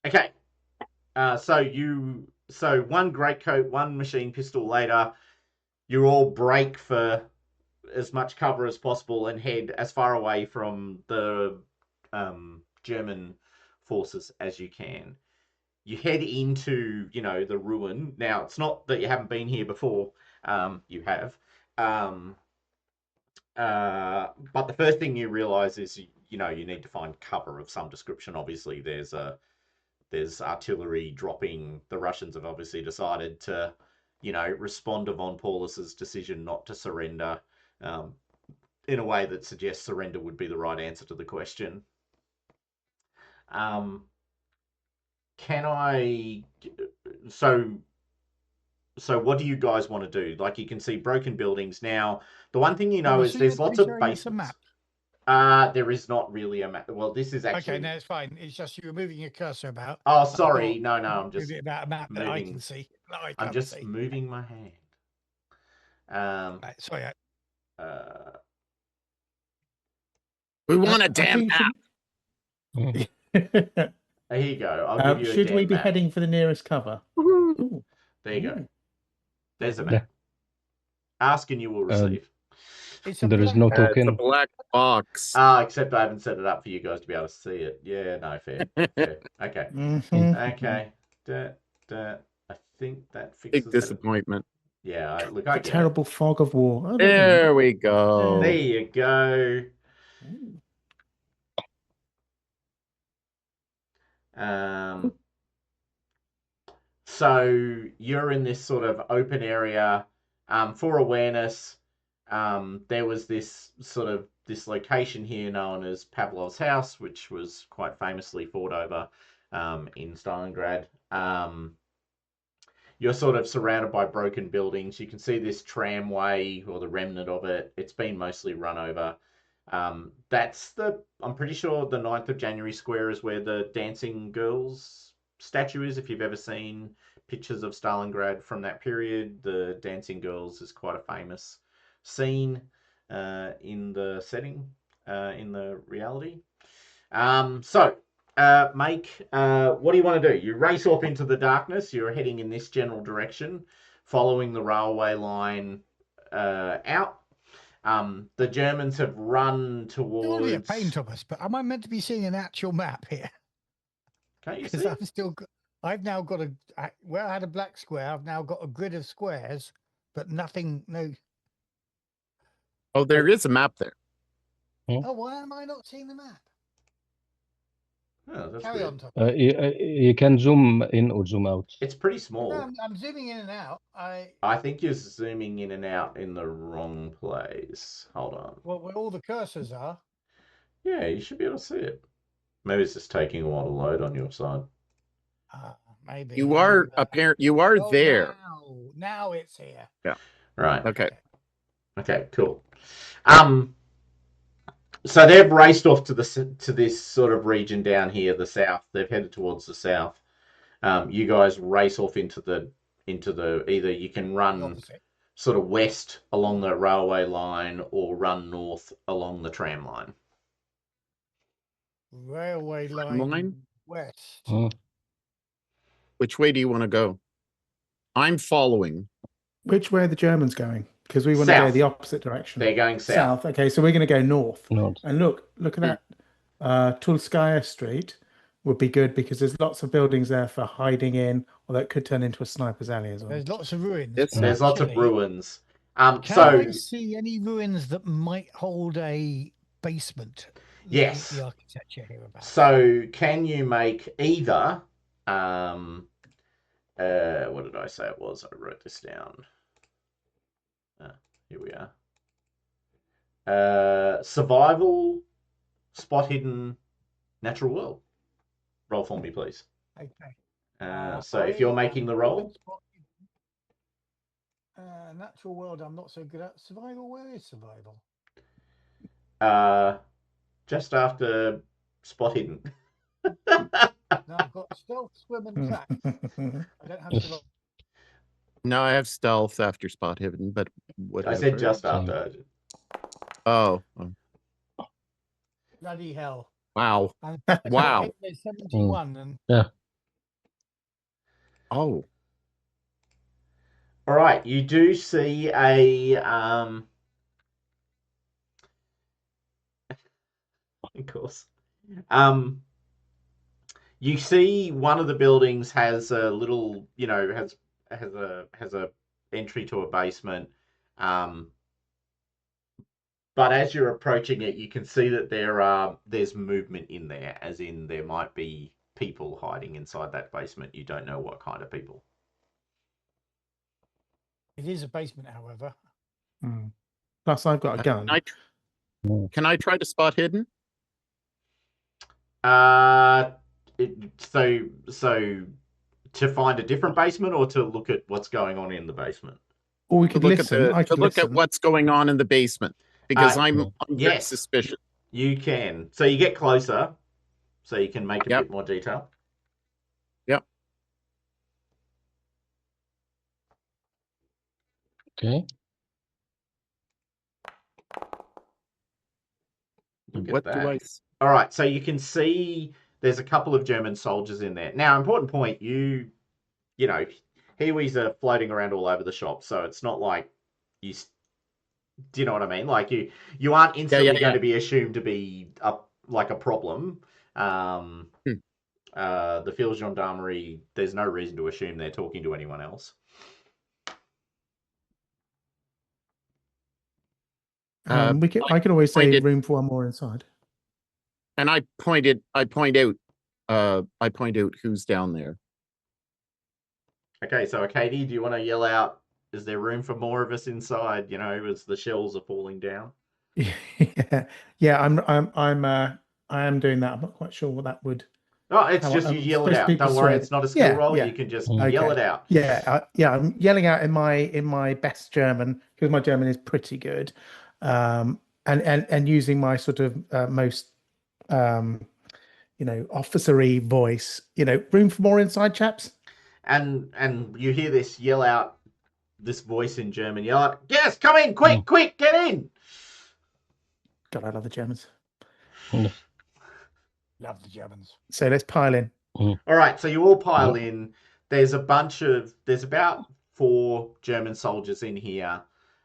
Okay. So one greatcoat, one machine pistol later, you all break for as much cover as possible and head as far away from the German forces as you can. You head into, the ruin. Now, it's not that you haven't been here before. You have. But the first thing you realize is, you need to find cover of some description. Obviously, there's artillery dropping. The Russians have obviously decided to, respond to von Paulus's decision not to surrender in a way that suggests surrender would be the right answer to the question. So what do you guys want to do? Like, you can see broken buildings. Now, the one thing is there's lots of basements. There is not really a map. Well, this is actually... Okay, no, it's fine. It's just you were moving your cursor about. Oh, sorry. No, I'm just... about a map that I can see. I'm just moving my hand. Right, sorry. We want a damn map. Here you go. I'll give you a should we be map. heading for the nearest cover? Ooh. There you go. There's a map. Ask and you will receive. There is no token. It's a black box. Except I haven't set it up for you guys to be able to see it. Yeah, no, fair. Fair. Okay. Okay. I think that fixes Big disappointment. Yeah, look, a terrible fog of war. There we go. There you go. So you're in this sort of open area. For awareness, there was this location here known as Pavlov's house, which was quite famously fought over in Stalingrad. You're sort of surrounded by broken buildings. You can see this tramway or the remnant of it. It's been mostly run over. I'm pretty sure the 9th of January square is where the dancing girls statue is. If you've ever seen pictures of Stalingrad from that period, the dancing girls is quite a famous scene in the setting, in the reality. Mike, what do you want to do? You race off into the darkness. You're heading in this general direction, following the railway line out. The Germans have run towards... It's only a paint, Thomas, but am I meant to be seeing an actual map here? Can't you see? I've now got where I had a black square, I've now got a grid of squares, but nothing, no... Oh, there is a map there. Oh, why am I not seeing the map? Oh, that's Carry weird. on, Tom. You can zoom in or zoom out. It's pretty small. No, I'm zooming in and out. I think you're zooming in and out in the wrong place. Hold on. Well, where all the cursors are. Yeah, you should be able to see it. Maybe it's just taking a while to load on your side. Maybe. You are Oh, there. now it's here. Yeah. Right. Okay. Okay, cool. So they've raced off to this sort of region down here, the south. They've headed towards the south. You guys race off into the either you can The run opposite. sort of west along the railway line or run north along the tram line. Railway line west. Mm. Which way do you want to go? I'm following. Which way are the Germans going? Because we want to go South. the opposite direction. They're going south. South. Okay, so we're going to go north. North. And look at that. Tulskaya Street would be good because there's lots of buildings there for hiding in, although it could turn into a sniper's alley as well. There's lots of ruins. There's lots of Actually, ruins. Can So I see any ruins that might hold a basement? Yes. The architecture here about. So can you make either what did I say it was? I wrote this down. Here we are. Survival, spot hidden, natural world. Roll for me, please. Okay. So if you're making the roll, natural world, I'm not so good at. Survival, where is survival? just after spot hidden. No, I've got stealth, swim, and track. I don't have survival. No, I have stealth after spot hidden, but what I said just after. Oh. Bloody hell. Wow. Wow. 71 and Yeah. Oh. All right, you do see a of course. You see one of the buildings has a little, has a entry to a basement. But as you're approaching it, you can see that there's movement in there, as in there might be people hiding inside that basement. You don't know what kind of people. it is a basement, however. Plus, I've got a gun. Can I try to spot hidden? So to find a different basement or to look at what's going on in the basement? Or we could listen. I could look listen. at what's going on in the basement because I'm yes, suspicious. You can. So you get closer, so you can make a bit more detail. Yep. Okay. What do I? All right, so you can see there's a couple of German soldiers in there. Now, important point, you know, Hiwis are floating around all over the shop, so it's not like do you know what I mean? Like you aren't instantly going to be assumed to be a problem. The field gendarmerie, there's no reason to assume they're talking to anyone else. I can always say room for one more inside. And I point out who's down there. Okay, so Katie, do you want to yell out, is there room for more of us inside, as the shells are falling down? Yeah, I am doing that. I'm not quite sure what that would. Oh, it's just you yell it out. Don't worry, it's not a skill roll. You can just yell it out. Yeah, I'm yelling out in my best German because my German is pretty good, and using my sort of most officery voice. Room for more inside, chaps. And you hear this yell out, this voice in German yell out, yes, come in, quick, get in. God, I love the Germans. Love the Germans. So let's pile in. All right, so you all pile in. There's about 4 German soldiers in here.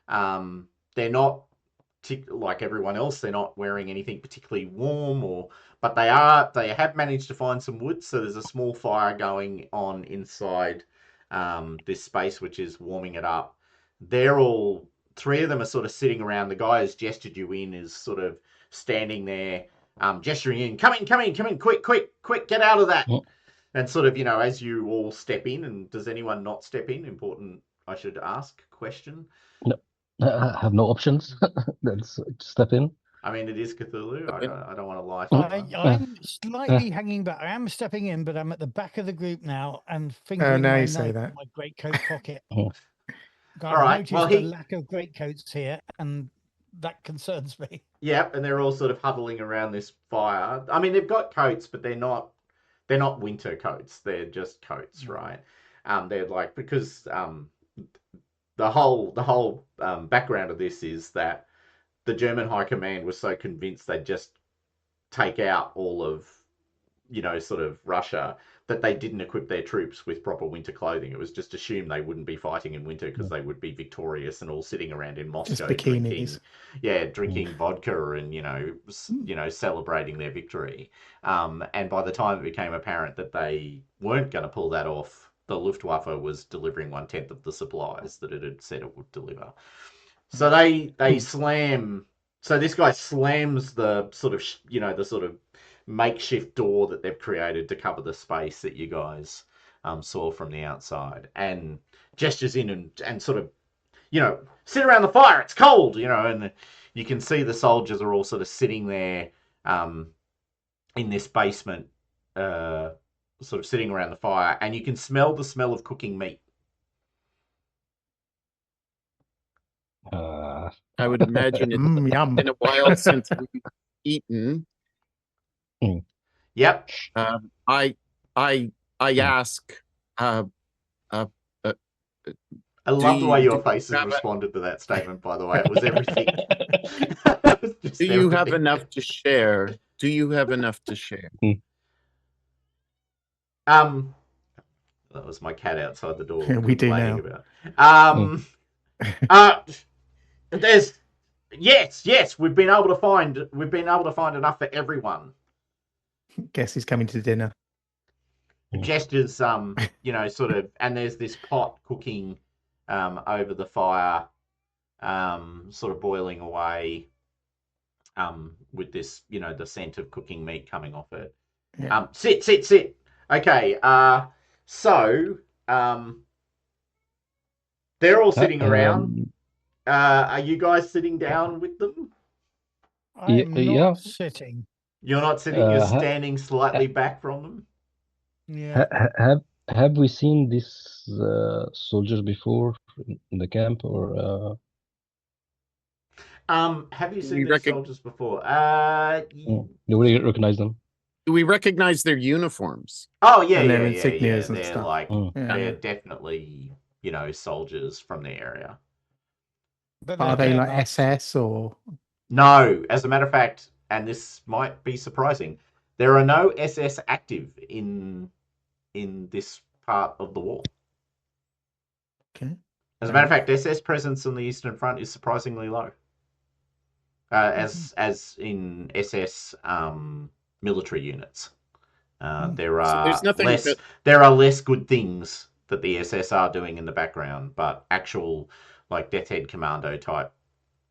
They're not like everyone else. They're not wearing anything particularly warm, but they have managed to find some wood. So there's a small fire going on inside this space, which is warming it up. 3 of them are sort of sitting around. The guy who's gestured you in is sort of standing there, gesturing in, come in, quick, get out of that. And sort of, as you all step in, and does anyone not step in? Important, I should ask, question. No, I have no options. Let's step in. I mean, it is Cthulhu. I don't want to lie to you. I'm slightly hanging back. I am stepping in, but I'm at the back of the group now and fingering now my you say knife that. in my greatcoat pocket. Oh. I've All right, noticed well, the lack of greatcoats here, and that concerns me. Yep, and they're all sort of huddling around this fire. I mean, they've got coats, but they're not winter coats. They're just coats, right? They're like because the whole background of this is that the German High Command was so convinced they'd just take out all of sort of Russia that they didn't equip their troops with proper winter clothing. It was just assumed they wouldn't be fighting in winter because they would be victorious and all sitting around in Moscow bikinis. drinking vodka and celebrating their victory. And by the time it became apparent that they weren't going to pull that off, the Luftwaffe was delivering 1/10 of the supplies that it had said it would deliver. So they slam. So this guy slams the sort of makeshift door that they've created to cover the space that you guys saw from the outside, and gestures in and sort of sit around the fire. It's cold, and you can see the soldiers are all sort of sitting there in this basement, sort of sitting around the fire, and you can smell the smell of cooking meat. I would imagine it's Yum. been a while since we've eaten. Yep. I ask. I love the way your faces have responded to that statement. By the way, it was everything. Do you have enough to share? Do you have enough to share? That was my cat outside the door. Yeah, we do complaining now. About. There's yes. We've been able to find enough for everyone. Guess he's coming to dinner. Gestures, sort of, and there's this pot cooking over the fire, sort of boiling away, with this, the scent of cooking meat coming off it. Yeah. Sit. Okay, so, they're all sitting around. Are you guys sitting down with them? I'm not yeah. sitting. You're not sitting, you're standing slightly back from them? Yeah. Have we seen these soldiers before in the camp, or have you seen these soldiers before? do we recognize them? Do we recognize their uniforms? Oh yeah, And their yeah. insignias and They're stuff. like Yeah. they're definitely soldiers from the area. But Are they they're like not. SS or? No, as a matter of fact, and this might be surprising, there are no SS active in this part of the war. Okay. As a matter of fact, SS presence on the Eastern Front is surprisingly low. As in SS military units, there So are there's nothing less. There are less good things that the SS are doing in the background, but actual like Death Head Commando type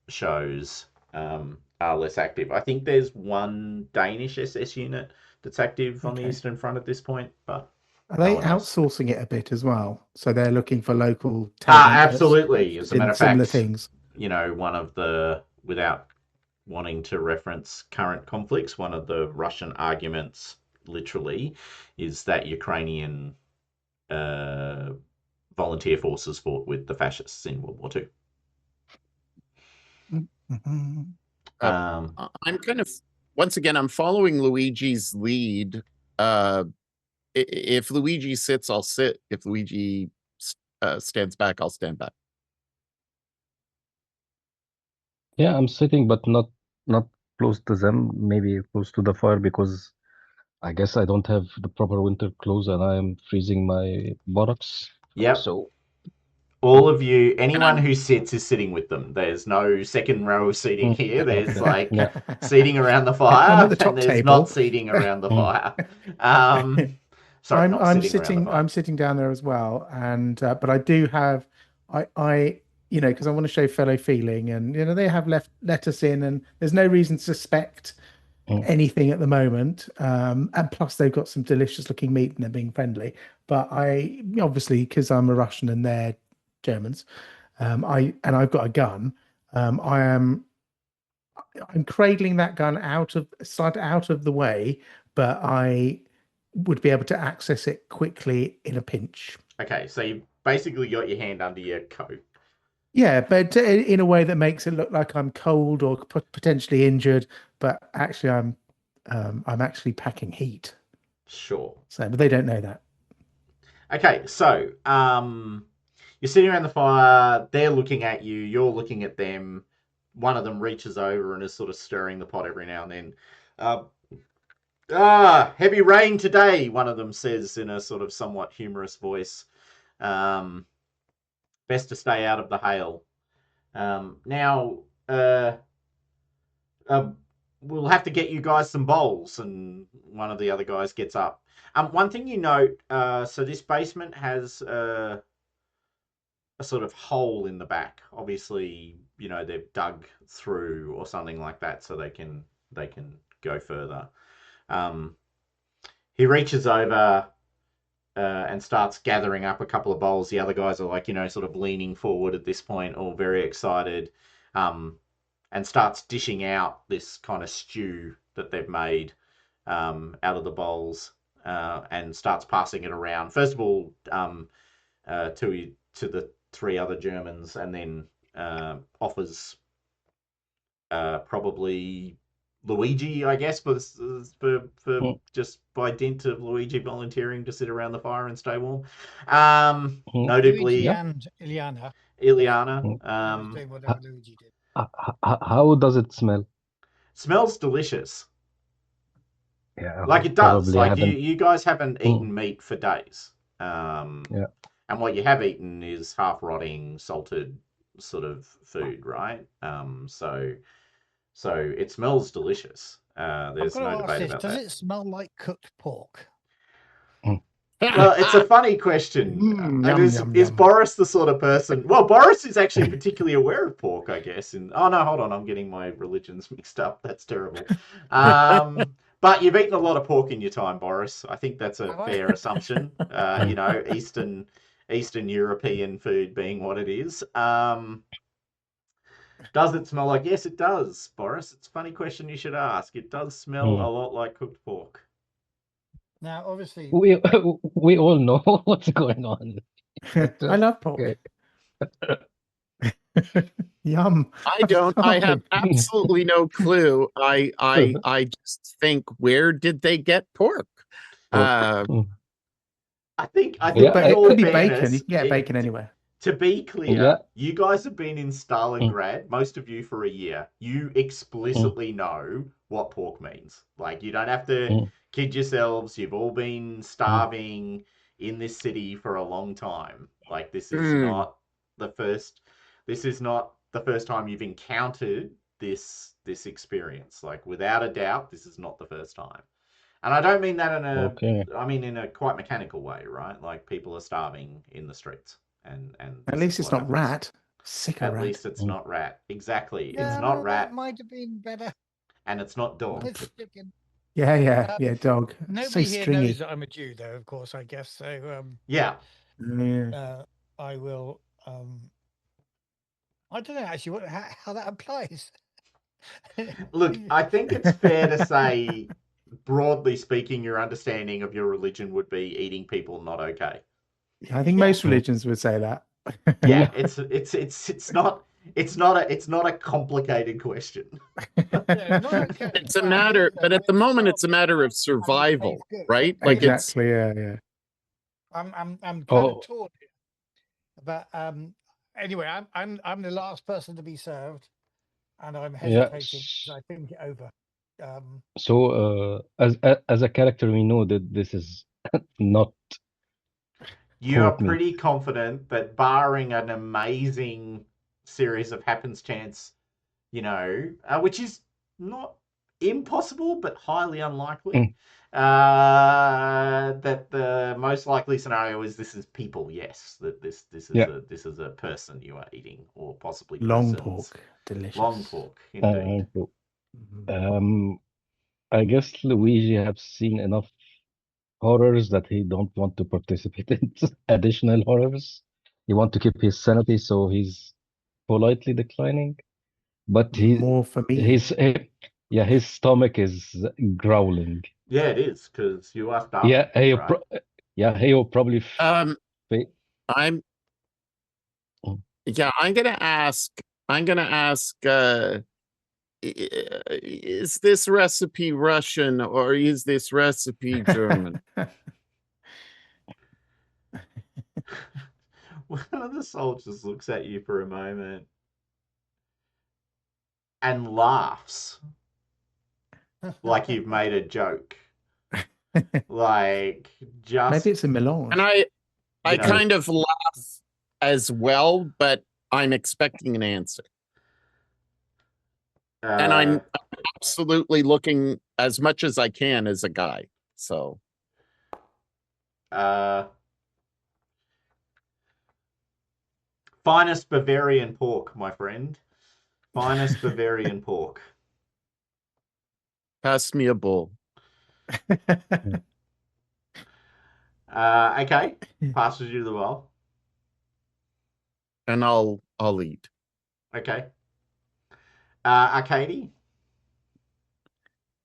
shows are less active. I think there's one Danish SS unit that's active on the Eastern Front at this point, but are they one else. outsourcing it a bit as well? So they're looking for local talent. Absolutely. As a matter of fact, similar things. One of the, without wanting to reference current conflicts, one of the Russian arguments, literally, is that Ukrainian volunteer forces fought with the fascists in World War II. Mm-hmm. I'm kind of, once again, I'm following Luigi's lead. If Luigi sits, I'll sit. If Luigi stands back, I'll stand back. Yeah, I'm sitting, but not close to them. Maybe close to the fire, because I guess I don't have the proper winter clothes and I am freezing my buttocks. Yep. So all of you, anyone who sits is sitting with them. There's no second row of seating here. There's seating around the fire, I'm at the top and there's table. not seating around the fire. Sorry, I'm sitting down there as well, and but I do have I because I want to show fellow feeling, and they have let us in, and there's no reason to suspect anything at the moment. And plus they've got some delicious looking meat and they're being friendly. But I obviously, because I'm a Russian and they're Germans, I've got a gun. I'm cradling that gun out of the way, but I would be able to access it quickly in a pinch. Okay, so you've basically got your hand under your coat. Yeah, but in a way that makes it look like I'm cold or potentially injured, but actually I'm actually packing heat. Sure. So, but they don't know that. Okay, so you're sitting around the fire. They're looking at you. You're looking at them. One of them reaches over and is sort of stirring the pot every now and then. Heavy rain today, one of them says in a sort of somewhat humorous voice. Best to stay out of the hail. Now, we'll have to get you guys some bowls. And one of the other guys gets up. One thing you note, so this basement has a sort of hole in the back. Obviously, they've dug through or something like that so they can go further. He reaches over and starts gathering up a couple of bowls. The other guys are like, sort of leaning forward at this point, all very excited, and starts dishing out this kind of stew that they've made out of the bowls, and starts passing it around. First of all, to the three other Germans, and then offers probably Luigi, I guess, for just by dint of Luigi volunteering to sit around the fire and stay warm. Notably, Luigi and Iliana. Iliana. Whatever Luigi did. How does it smell? Smells delicious. Yeah, Like it does. probably Like haven't. you guys haven't eaten meat for days. Yeah. And what you have eaten is half rotting, salted sort of food, right? So it smells delicious. There's I've got no to ask debate this, about does that. it smell like cooked pork? Well, it's a funny question. Yum, is yum, is yum. Boris the sort of person? Well, Boris is actually particularly aware of pork, I guess. Oh no, hold on, I'm getting my religions mixed up. That's terrible. But you've eaten a lot of pork in your time, Boris. I think that's a Have I? fair assumption. Eastern European food being what it is. Does it smell like? Yes, it does, Boris. It's a funny question you should ask. It does smell a lot like cooked pork. Now, obviously, We all know what's going on. I love pork. Yum. I don't. I have absolutely no clue. I just think, where did they get pork? I think Yeah, in it all could be fairness, bacon. You can get bacon anywhere. To be clear, Yeah. you guys have been in Stalingrad, most of you, for a year. You explicitly know what pork means. Like, you don't have to kid yourselves. You've all been starving in this city for a long time. Like, this is not the first time you've encountered this experience. Like, without a doubt, this is not the first time. And I don't mean that in a quite mechanical way, right? Like, people are starving in the streets. And At least it's not rat. Sick of At rat. least it's not rat. Exactly. yeah, It's not no, rat, that might have been better. and it's not dog. It's chicken. Yeah, dog. Nobody So here stringy. knows that I'm a Jew, though. Of course, I guess so. Yeah. I will. I don't know actually how that applies. Look, I think it's fair to say, broadly speaking, your understanding of your religion would be eating people not okay. Yeah, I think most religions would say that. Yeah, it's not a complicated question. It's a matter, but at the moment, it's a matter of survival, right? Like exactly. Yeah. I'm kind of torn here. But anyway, I'm the last person to be served, and I'm hesitating because I think it over. So, as a character, we know that this is not. You are pretty confident that, barring an amazing series of happenstance, which is not impossible but highly unlikely, that the most likely scenario is this is people. Yes, that this is a person you are eating, or possibly long persons. pork, delicious. Long pork, indeed. I guess Luigi has seen enough horrors that he don't want to participate in additional horrors. He want to keep his sanity, so he's politely declining. but More for me. his stomach is growling. Yeah, it is, because you are starving, Yeah, he right? he will probably fa- I'm Mm. yeah, I'm gonna ask is this recipe Russian or is this recipe German? One of the soldiers looks at you for a moment and laughs like you've made a joke. Like, just, Maybe it's a melange. And I you know, kind of laugh as well, but I'm expecting an answer. And I'm absolutely looking as much as I can as a guy. So finest Bavarian pork, my friend. Finest Bavarian pork. pass me a bowl. Okay. Passes you the bowl. And I'll eat. Okay. Arcady?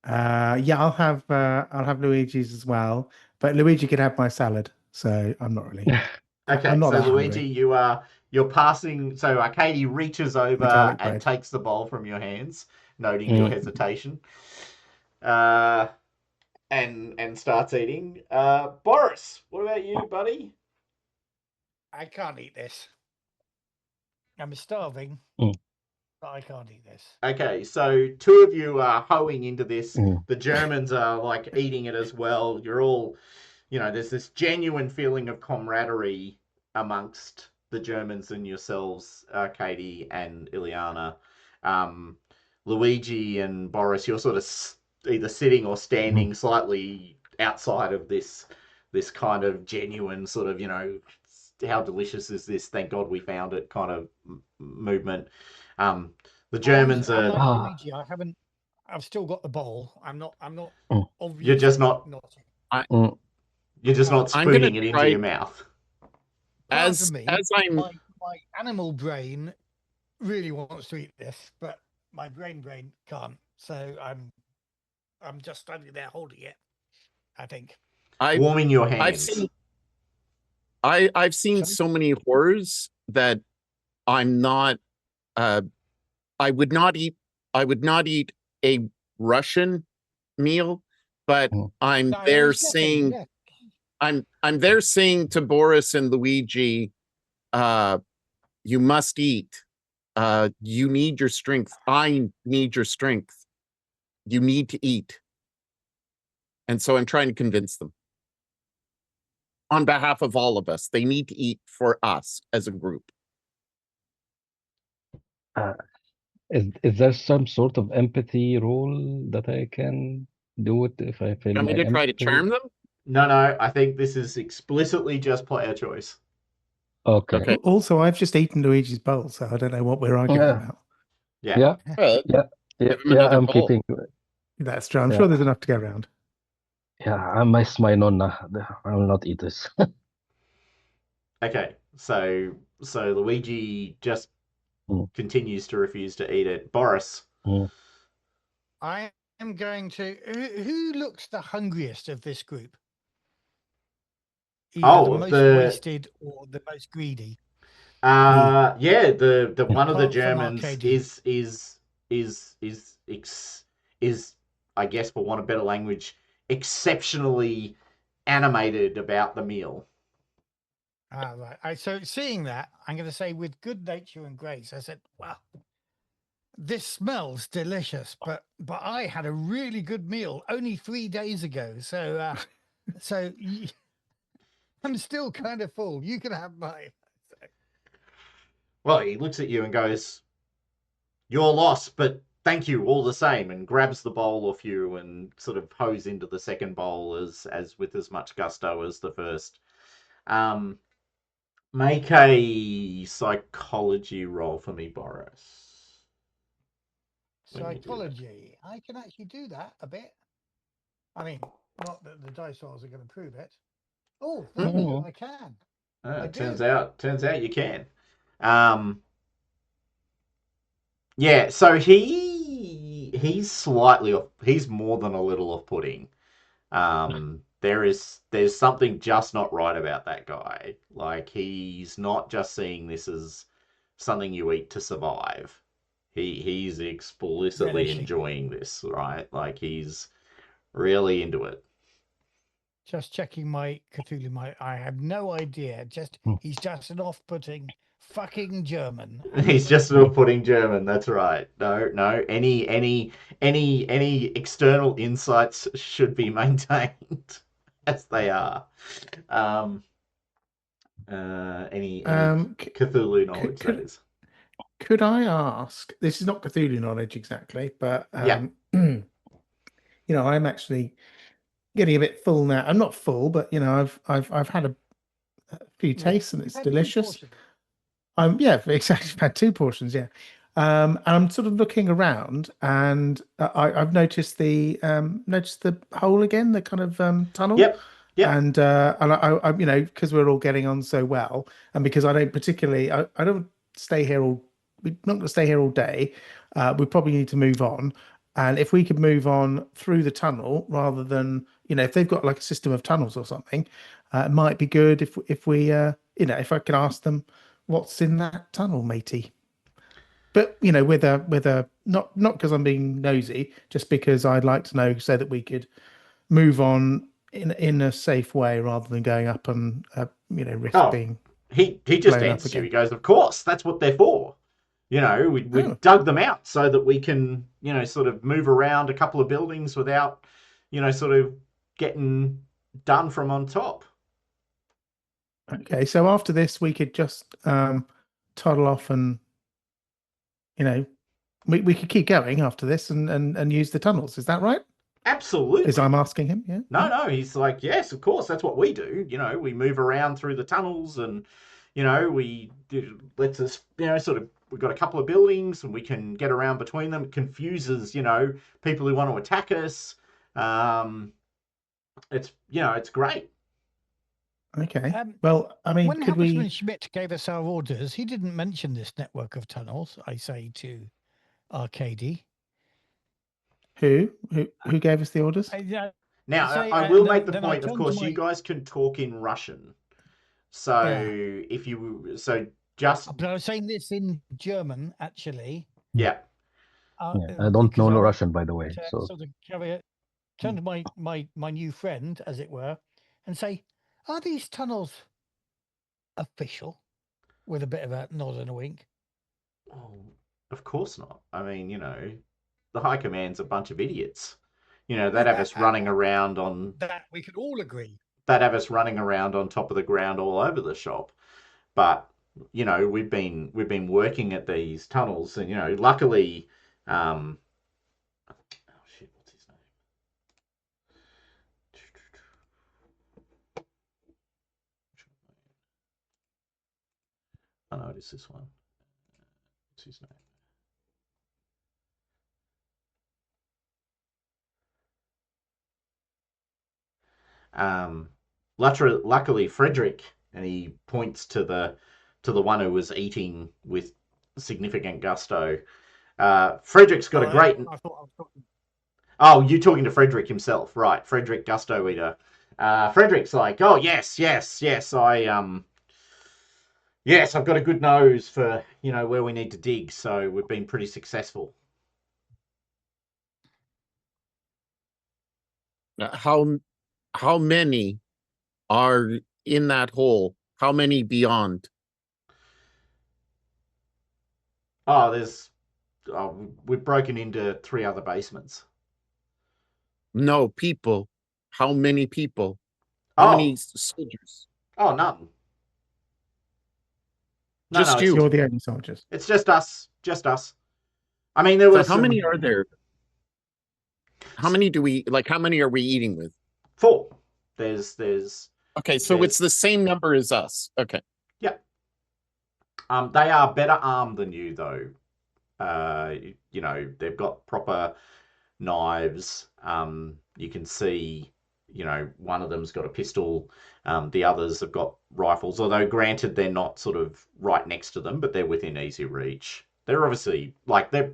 Yeah, I'll have Luigi's as well, but Luigi can have my salad, so I'm not really. Okay, I'm not so that Luigi, hungry. you're passing. So Arcady reaches over Garlic and bread. takes the bowl from your hands, noting your hesitation, and starts eating. Boris, what about you, buddy? I can't eat this. I'm starving, Mm. but I can't eat this. Okay, so two of you are hoeing into this. Mm. The Germans are like eating it as well. You're all, there's this genuine feeling of camaraderie amongst the Germans and yourselves, Katie and Ileana. Um, Luigi and Boris, you're sort of either sitting or standing slightly outside of this kind of genuine sort of, how delicious is this? Thank God we found it kind of movement. The Germans I'm are. like Ah. Luigi. I've still got the bowl. I'm not Mm. obviously You're just not. Mm. You're just not I'm gonna spooning it into try your mouth. Part as of me, I'm my animal brain really wants to eat this, but my brain can't. So I'm just standing there holding it. I think. Warming your I've hands. seen I've seen Sorry? so many horrors that I'm not I would not eat a Russian meal, but Mm. I'm No, I there was guessing, saying yeah. I'm there saying to Boris and Luigi, you must eat. You need your strength. I need your strength. You need to eat. And so I'm trying to convince them. On behalf of all of us, they need to eat for us as a group. Is there some sort of empathy role that I can do it if I feel Want me my to try to empathy? charm them? No, I think this is explicitly just player choice. Okay. Okay. Also, I've just eaten Luigi's bowl, so I don't know what we're arguing Yeah. about. Yeah. Yeah. Well, Yeah. give him another I'm bowl. keeping. That's true. I'm Yeah. sure there's enough to go around. Yeah, I miss my nonna. I will not eat this. Okay. So Luigi just Mm. continues to refuse to eat it. Boris. Mm. I am going to. Who looks the hungriest of this group? Either the most wasted or the most greedy. Yeah, the one of the Apart from Germans Arcady. is I guess, for want of better language, exceptionally animated about the meal. Right. So seeing that, I'm going to say with good nature and grace, I said, "Wow, this smells delicious, but I had a really good meal only 3 days ago, so I'm still kind of full. You can have mine." Well, he looks at you and goes, "Your loss, but thank you all the same," and grabs the bowl off you and sort of hoes into the second bowl as with as much gusto as the first. Make a psychology roll for me, Boris. When you do that. Psychology. I can actually do that a bit. I mean, not that the dice rolls are going to prove it. Oh, thank you. I can. I Turns do. out you can. Um, Yeah, so he's slightly off. He's more than a little off-putting. There's something just not right about that guy. Like he's not just seeing this as something you eat to survive. He's explicitly relishing. enjoying this, right? Like he's really into it. Just checking my Cthulhu. I have no idea. Hmm. He's just an off-putting fucking German. He's just an off-putting German. That's right. No, no. Any external insights should be maintained as they are. Um, any Cthulhu knowledge that is. Could I ask? This is not Cthulhu knowledge exactly, but Yeah. I'm actually getting a bit full now. I'm not full, but I've had a few tastes and it's Had two delicious. portions. Yeah, exactly. I've had 2 portions, yeah. And I'm sort of looking around, and I've noticed the hole again, the kind of tunnel. Yep. Yep. And I because we're all getting on so well, and because I don't particularly, I don't stay here all. We're not going to stay here all day. We probably need to move on. And if we could move on through the tunnel rather than, if they've got like a system of tunnels or something, it might be good if we, if I could ask them what's in that tunnel, matey. But with a not because I'm being nosy, just because I'd like to know so that we could move on in a safe way rather than going up and risk Oh, being he just blown up answers you. He again. goes, "Of course, that's what they're for." We Oh, dug them out so that we can, sort of move around a couple of buildings without, sort of getting done from on top. okay. So after this, we could just toddle off and we could keep going after this and use the tunnels. Is that right? As Absolutely. I'm asking him, yeah. No, he's like, yes, of course, that's what we do. We move around through the tunnels and, we lets us, sort of, we've got a couple of buildings and we can get around between them. It confuses, people who want to attack us. It's great. Okay. Well, I mean, When could we? Habsman Schmidt gave us our orders, he didn't mention this network of tunnels. I say to Arcady. Who gave us the orders? Now, say, I will then- make the then I point, of turned to course, you my- guys can talk in Russian. So if you, so just, But I was saying this in German, actually. yeah, Yeah, I don't know because I Russian, by the way. to So sort of turn to my new friend, as it were, and say, "Are these tunnels official?" With a bit of a nod and a wink. oh, of course not. I mean, the High Command's a bunch of idiots. They'd have us running around on That we could all agree. they'd have us running around on top of the ground all over the shop. But we've been working at these tunnels, and luckily, oh shit, what's his name? I know it is this one. What's his name? Luckily, Frederick, and he points to the one who was eating with significant gusto. Frederick's got a great. I thought I was talking. Oh, you're talking to Frederick himself, right? Frederick Gusto Eater. Frederick's like, oh yes, yes, yes. Yes, I've got a good nose for where we need to dig. So we've been pretty successful. How many are in that hole? How many beyond? Oh, we've broken into 3 other basements. No, people. How many people? How Oh, many soldiers? oh, none. No, Just you. You're the only soldiers. It's just us. Just us. I mean, there So was how many are there? How many how many are we eating with? 4. There's Okay, so There's- it's the same number as us. Okay. yeah. They are better armed than you though. They've got proper knives. You can see, one of them's got a pistol. The others have got rifles. Although, granted, they're not sort of right next to them, but they're within easy reach. They're obviously like they're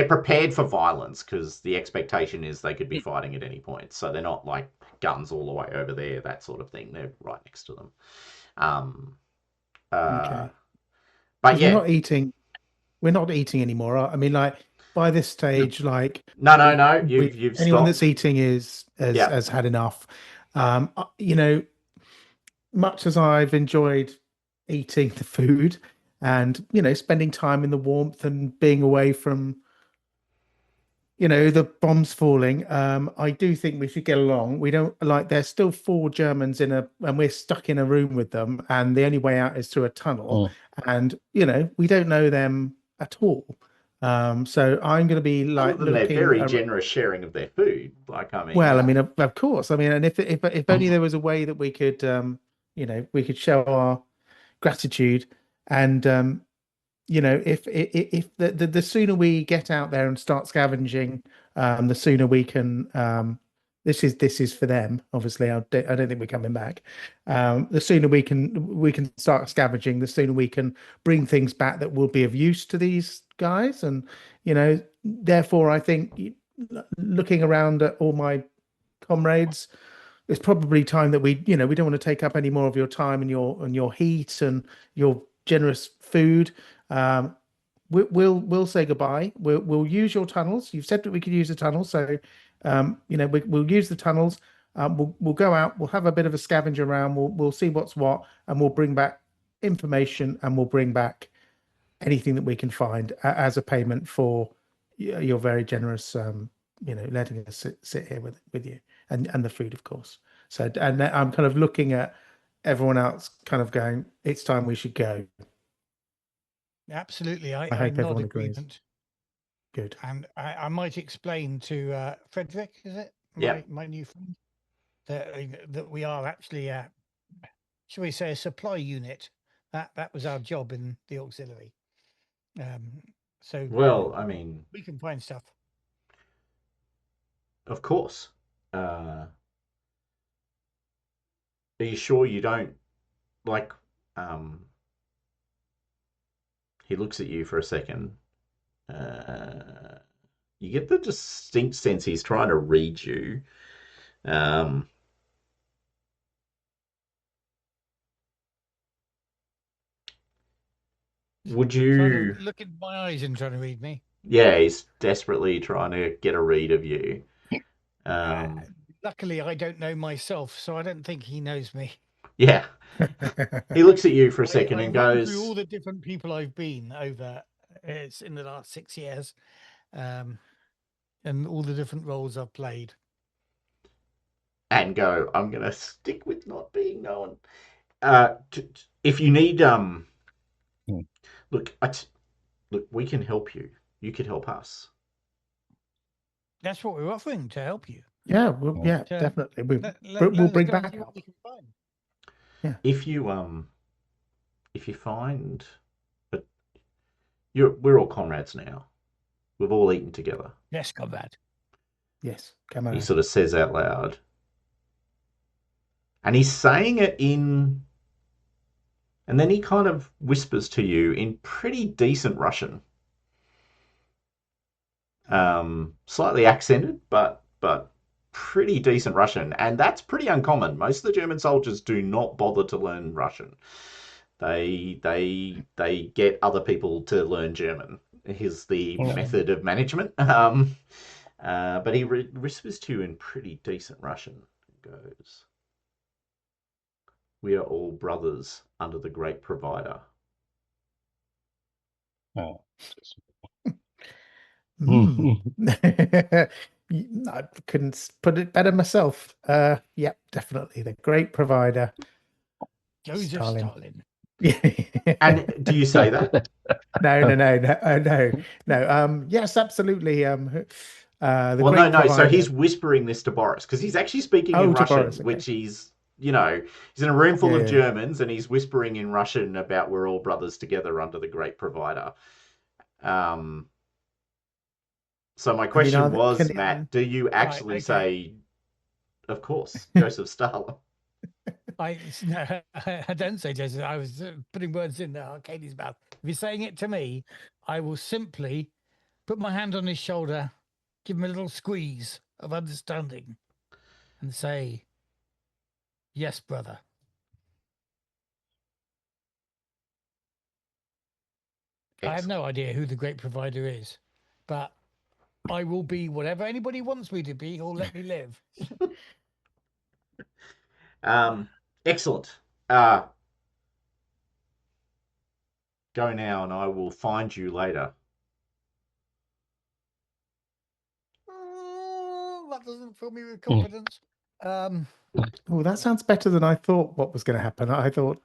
prepared for violence because the expectation is they could be fighting at any point. So they're not like guns all the way over there, that sort of thing. They're right next to them. Um, uh, Okay. but Because we're yeah, not eating. We're not eating anymore. I mean, like by this stage, like no, we you've anyone that's stopped. eating is Yeah, has had enough. You know, much as I've enjoyed eating the food and spending time in the warmth and being away from the bombs falling, I do think we should get along. We don't like there's still four Germans and we're stuck in a room with them, and the only way out is through a tunnel, and we don't know them at all. So I'm going to be other like than their looking. very generous sharing of their food. Like, I mean, Well, I mean, of course. I mean, and if only there was a way that we could, we could show our gratitude, and if the sooner we get out there and start scavenging, the sooner we can. This is for them. Obviously, I don't think we're coming back. The sooner we can start scavenging, the sooner we can bring things back that will be of use to these guys, and therefore, I think looking around at all my comrades, it's probably time that we don't want to take up any more of your time and your heat and your generous food. Um, we'll say goodbye. We'll use your tunnels. You've said that we could use the tunnels, so we'll use the tunnels. We'll go out. We'll have a bit of a scavenger around. We'll see what's what, and we'll bring back information, and we'll bring back anything that we can find as a payment for your very generous, letting us sit here with you and the food, of course. So, and I'm kind of looking at everyone else, kind of going, it's time we should go. Absolutely, I I hope nod everyone agrees. agreement. Good. And I might explain to Frederick, is it? Yeah. My new friend, that we are actually, shall we say, a supply unit. That was our job in the auxiliary. So well, I mean, we can find stuff. of course. Are you sure you don't like? He looks at you for a second. You get the distinct sense he's trying to read you. Um, would Trying to you? look in my eyes and trying to read me. Yeah, he's desperately trying to get a read of you. Luckily, I don't know myself, so I don't think he knows me. Yeah. He looks at you for a second I and ran through goes, all the different people I've been over. It's in the last 6 years, and all the different roles I've played. and go, I'm gonna stick with not being known. If you need, look, look, we can help you. You could help us. That's what we're offering to help you. Yeah, yeah, So definitely. let We'll us bring go and back see what help. we can find. If you find, but we're all comrades now. We've all eaten together. Yes, comrade. Yes, come He on. sort of says out loud, and he's saying it in, and then he kind of whispers to you in pretty decent Russian. Slightly accented, but pretty decent Russian, and that's pretty uncommon. Most of the German soldiers do not bother to learn Russian. They get other people to learn German. Here's the method of management. But he whispers to you in pretty decent Russian. Goes, "We are all brothers under the great provider." Oh. I couldn't put it better myself. Yep, definitely the great provider, Joseph Stalin. Yeah. And do you say that? No. Yes, absolutely. The Well, great no. So provider. he's whispering this to Boris because he's actually speaking in to Russian, Boris, okay. which he's he's in a room full Yeah, of yeah. Germans and he's whispering in Russian about we're all brothers together under the great provider. So my question was, Matt, do you actually say, of course, Joseph Stalin? No, I don't say Jason. I was putting words in Katie's mouth. If you're saying it to me, I will simply put my hand on his shoulder, give him a little squeeze of understanding, and say, "Yes, brother." I have no idea who the great provider is, but I will be whatever anybody wants me to be or let me live. Excellent. Go now, and I will find you later. That doesn't fill me with confidence. Oh, that sounds better than I thought. What was going to happen? I thought.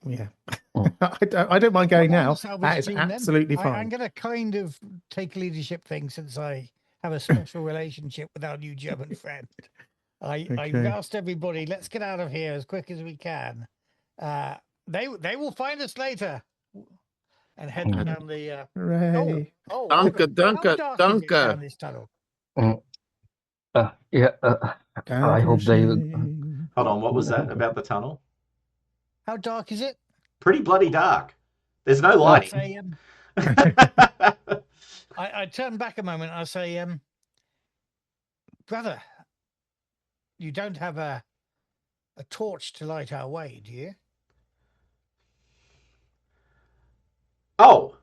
Yeah. I don't mind going now. That is absolutely fine. I'm going to kind of take leadership thing since I have a special relationship with our new German friend. I asked everybody, let's get out of here as quick as we can. They will find us later. And head down the. Hooray! Danke. Down this tunnel. I hope they. Hold on, what was that about the tunnel? How dark is it? Pretty bloody dark. There's no lighting. I turn back a moment. I say, brother, you don't have a torch to light our way, do you? Oh,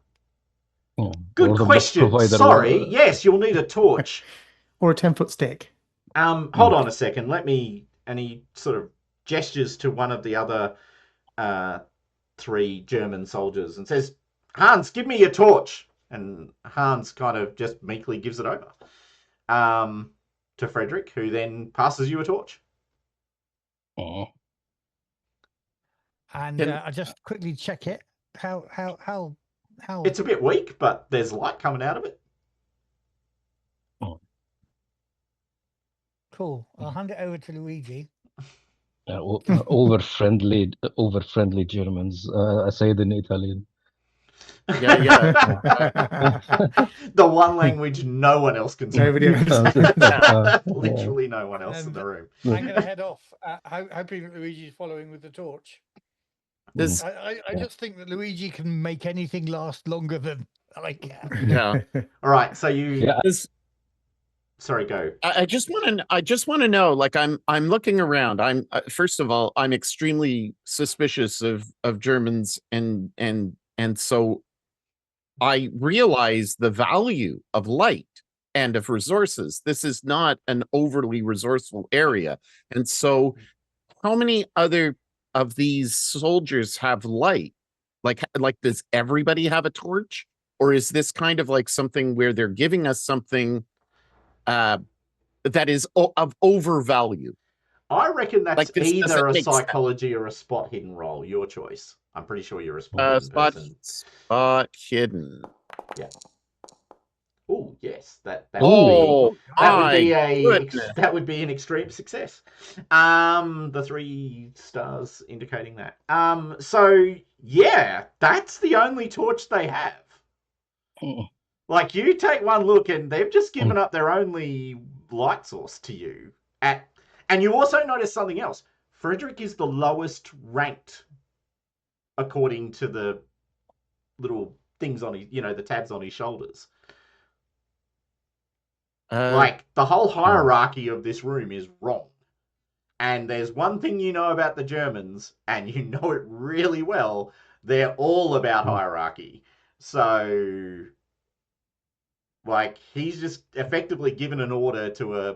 good question. Sorry. Yes, you'll need a torch. Or a 10-foot stick. Hold on a second. Let me... And he sort of gestures to one of the other 3 German soldiers and says, Hans, give me your torch. And Hans kind of just meekly gives it over to Frederick, who then passes you a torch. And I just quickly check it. How? It's a bit weak, but there's light coming out of it. Cool. I'll hand it over to Luigi. Over friendly Germans. I say it in Italian. Yeah. The one language no one else can say. Nobody understands. Literally no one else in the room. I'm going to head off, hoping that Luigi's following with the torch. I just think that Luigi can make anything last longer than I can. Yeah. All right. So you. Yeah. Sorry, go. I just want to know. Like, I'm looking around. I'm first of all, I'm extremely suspicious of Germans, and so I realize the value of light and of resources. This is not an overly resourceful area, and so how many other of these soldiers have light? Like does everybody have a torch, or is this kind of like something where they're giving us something that is of overvalue? I reckon that's like this, either a psychology or a spot hidden roll. Your choice. I'm pretty sure you're a spot hidden person. Spot hidden. Yeah. Oh yes, that would be an extreme success. The 3 stars indicating that. So yeah, that's the only torch they have. Like, you take one look and they've just given up their only light source to you. And you also notice something else. Frederick is the lowest ranked according to the little things on his, the tabs on his shoulders. Like, the whole hierarchy of this room is wrong. And there's one thing you know about the Germans, and you know it really well. They're all about hierarchy. So, like, he's just effectively given an order to a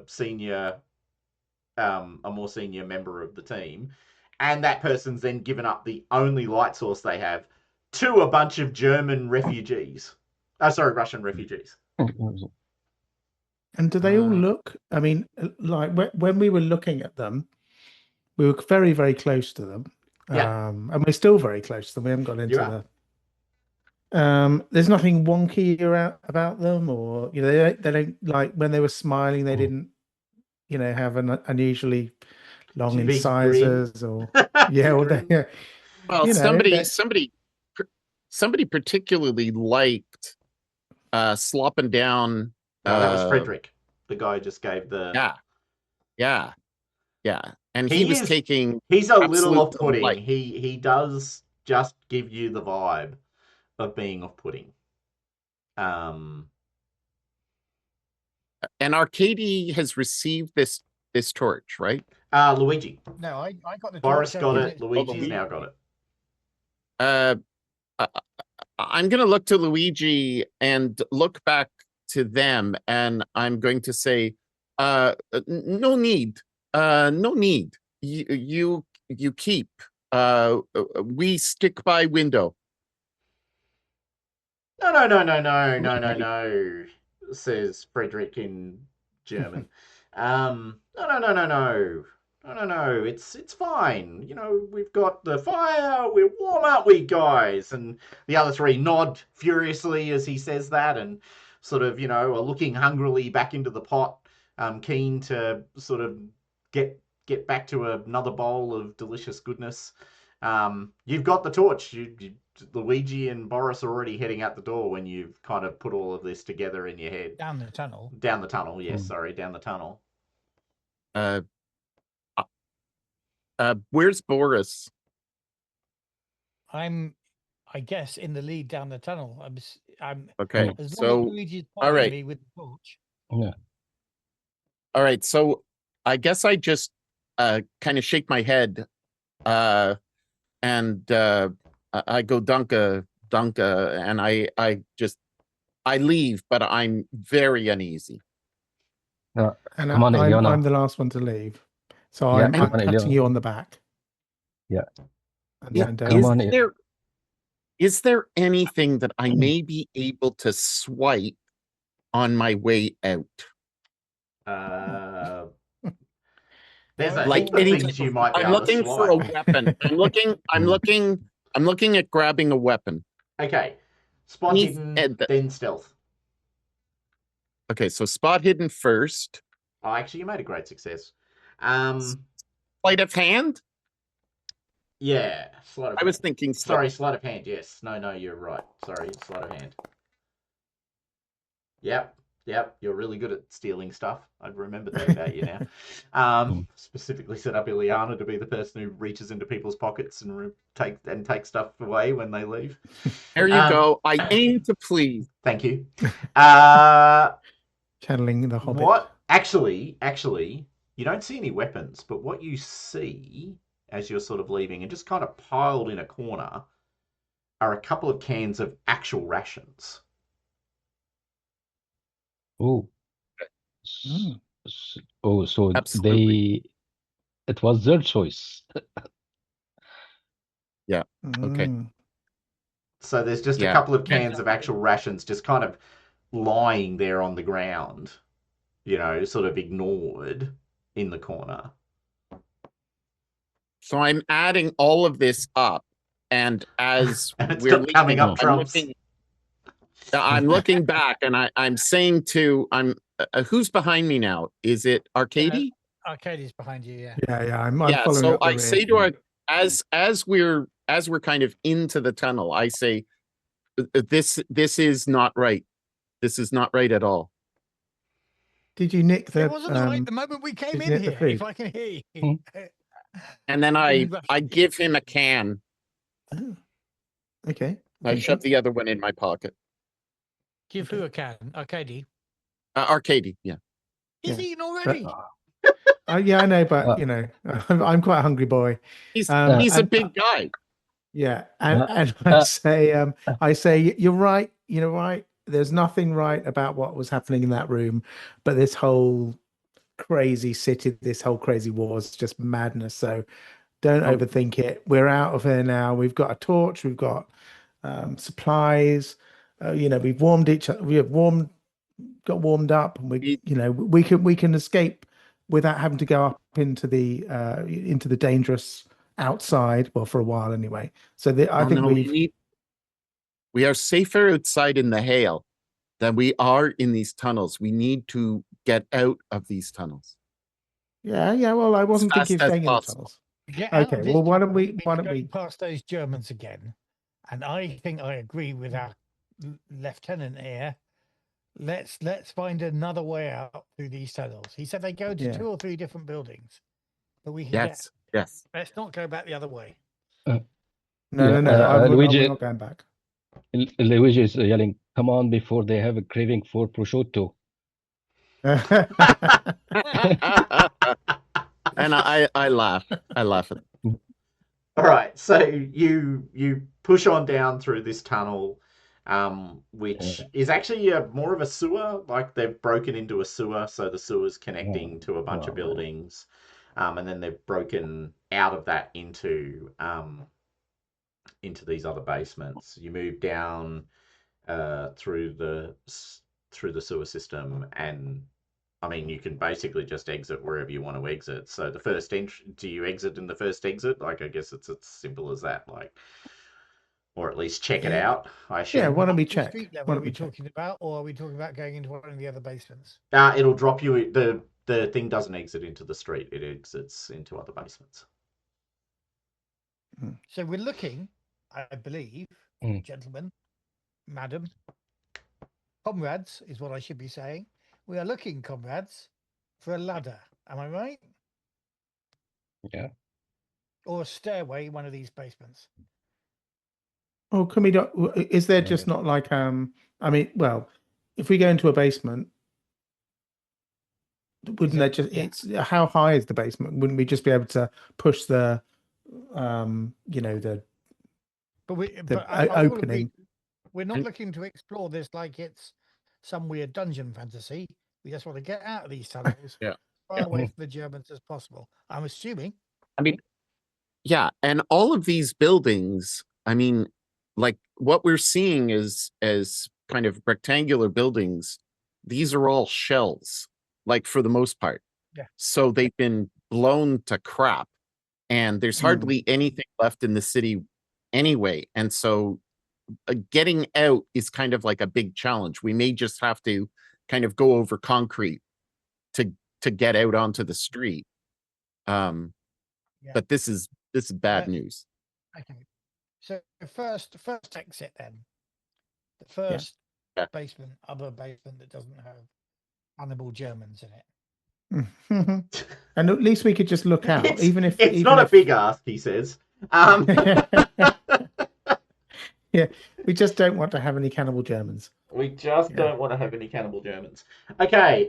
more senior member of the team, and that person's then given up the only light source they have to a bunch of Russian refugees. And do they all look? I mean, like when we were looking at them, we were very, very close to them. Yeah. And we're still very close to them. We haven't got into there's nothing wonky about them, or they don't, like, when they were smiling, they didn't have an unusually long incisors or well, somebody particularly liked slopping down. No, that was Frederick, the guy who just gave the... Yeah. And he was is. taking He's a little absolute off-putting. delight. He does just give you the vibe of being off-putting. And Arcady has received this torch, right? Luigi. No, I got the Boris torch. got I've given it. to Luigi's Luigi. now got it. Uh, I'm going to look to Luigi and look back to them, and I'm going to say, no need, no need. You keep. We stick by window. No, says Frederick in German. No. It's fine. You know, we've got the fire. We're warm, aren't we, guys? And the other three nod furiously as he says that, and sort of, you know, are looking hungrily back into the pot, keen to sort of get back to another bowl of delicious goodness. You've got the torch. Luigi and Boris are already heading out the door when you've kind of put all of this together in your head. Down the tunnel. Down the tunnel, yes, sorry, down the tunnel. Where's Boris? I guess, in the lead down the tunnel. I'm Okay, as long so as Luigi's all right. me with the torch. Yeah. All right, so I guess I just kind of shake my head, and I go dunka, and I leave, but I'm very uneasy. And Come on, Ileana. I'm the last one to leave, so Yeah, I'm come on, patting Ileana. you on the back. Yeah. And Come on, Is there anything that I may be able to swipe on my way out? There's a Like heap of anything. things you might be I'm able looking to for a swipe. weapon. I'm looking at grabbing a weapon. Okay, spot hidden, then stealth. Okay, so spot hidden first. Oh, actually, you made a great success. Sleight of hand? Yeah, sleight of hand. I was thinking stealth. Sorry, sleight of hand, yes. No, you're right. Sorry, sleight of hand. Yep, you're really good at stealing stuff. I've remembered that about you now. Specifically set up Ileana to be the person who reaches into people's pockets and take stuff away when they leave. There you go. I aim to please. Thank you. Channeling the Hobbit. What? Actually, you don't see any weapons, but what you see as you're sort of leaving and just kind of piled in a corner are a couple of cans of actual rations. Oh. So Absolutely. it was their choice. Yeah. Okay. So there's just a couple of cans of actual rations just kind of lying there on the ground, you know, sort of ignored in the corner. So I'm adding all of this up, and as and we're coming leaving, up trumps. I'm looking back, and I'm saying to who's behind me now? Is it Arcady? Arcady's behind you, yeah. Yeah. I'm Yeah. following So up the I rear. say to her, as we're kind of into the tunnel, I say, this is not right. This is not right at all. Did you nick the? It wasn't right the moment we came in here. If I can hear you. And then I give him a can. Oh. Okay. I shove the other one in my pocket. Give who a can? Arcady. Arcady, yeah. He's eaten already. Yeah, I know, but you know, I'm quite a hungry boy. He's a big guy. Yeah, and I say, you're right. You know, right. There's nothing right about what was happening in that room, but this whole crazy city, this whole crazy war is just madness. So don't overthink it. We're out of here now. We've got a torch. We've got supplies. You know, we've warmed each other. We have got warmed up, and we can escape without having to go up into the dangerous outside. Well, for a while anyway. So I think we are safer outside in the hail than we are in these tunnels. We need to get out of these tunnels. Yeah. Well, I wasn't thinking of staying in the tunnels. Okay. Well, why don't we past those Germans again? And I think I agree with our lieutenant here. Let's find another way out through these tunnels. He said they go to 2 or 3 different buildings. but we can Yes, yes. Let's not go back the other way. No, Yeah, we're Luigi, not going back. Luigi is yelling, "Come on!" before they have a craving for prosciutto. And I laugh. I laugh at them. All right, so you push on down through this tunnel, which is actually more of a sewer. Like they've broken into a sewer, so the sewer's connecting to a bunch of buildings, and then they've broken out of that into these other basements. You move down through the sewer system, and I mean, you can basically just exit wherever you want to exit. So the first entry, do you exit in the first exit? Like, I guess it's as simple as that. Like, or at least check it out. I assume. Yeah, why don't we The check? street Why level are don't we we check? talking about, or are we talking about going into one of the other basements? It'll drop you. The thing doesn't exit into the street. It exits into other basements. So we're looking, I believe, Mm. gentlemen, madam, comrades is what I should be saying. We are looking, comrades, for a ladder. Am I right? Yeah. Or a stairway in one of these basements. Oh, can we not? Is there just not like I mean, well, if we go into a basement, wouldn't there just? Yeah. It's how high is the basement? Wouldn't we just be able to push the, you know, the I will opening? agree, we're not looking to explore this like it's some weird dungeon fantasy. We just want to get out of these tunnels, Yeah. far away from the Germans as possible. I'm assuming. I mean, yeah, and all of these buildings, I mean, like what we're seeing is as kind of rectangular buildings. These are all shells, like for the most part. Yeah. So they've been blown to crap, and there's hardly anything left in the city anyway. And so getting out is kind of like a big challenge. We may just have to kind of go over concrete to get out onto the street. But this is bad news. Okay. So the first exit then. The first basement, other basement that doesn't have cannibal Germans in it. And at least we could just look out, It's even if not a big ask, he says. Yeah, we just don't want to have any cannibal Germans. We just don't want to have any cannibal Germans. Okay,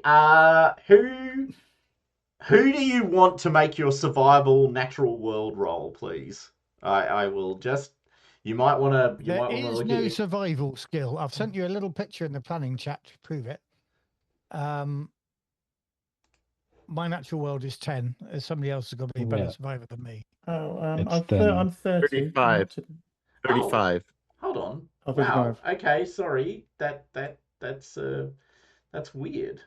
who do you want to make your survival natural world roll, please? I will just. You might want to. There is no survival skill. I've sent you a little picture in the planning chat to prove it. My natural world is 10. Somebody else has got to be a better survivor than me. Oh, It's I'm 30. 35. 35. Hold on. Oh, Wow. 35. Okay, sorry. That's weird.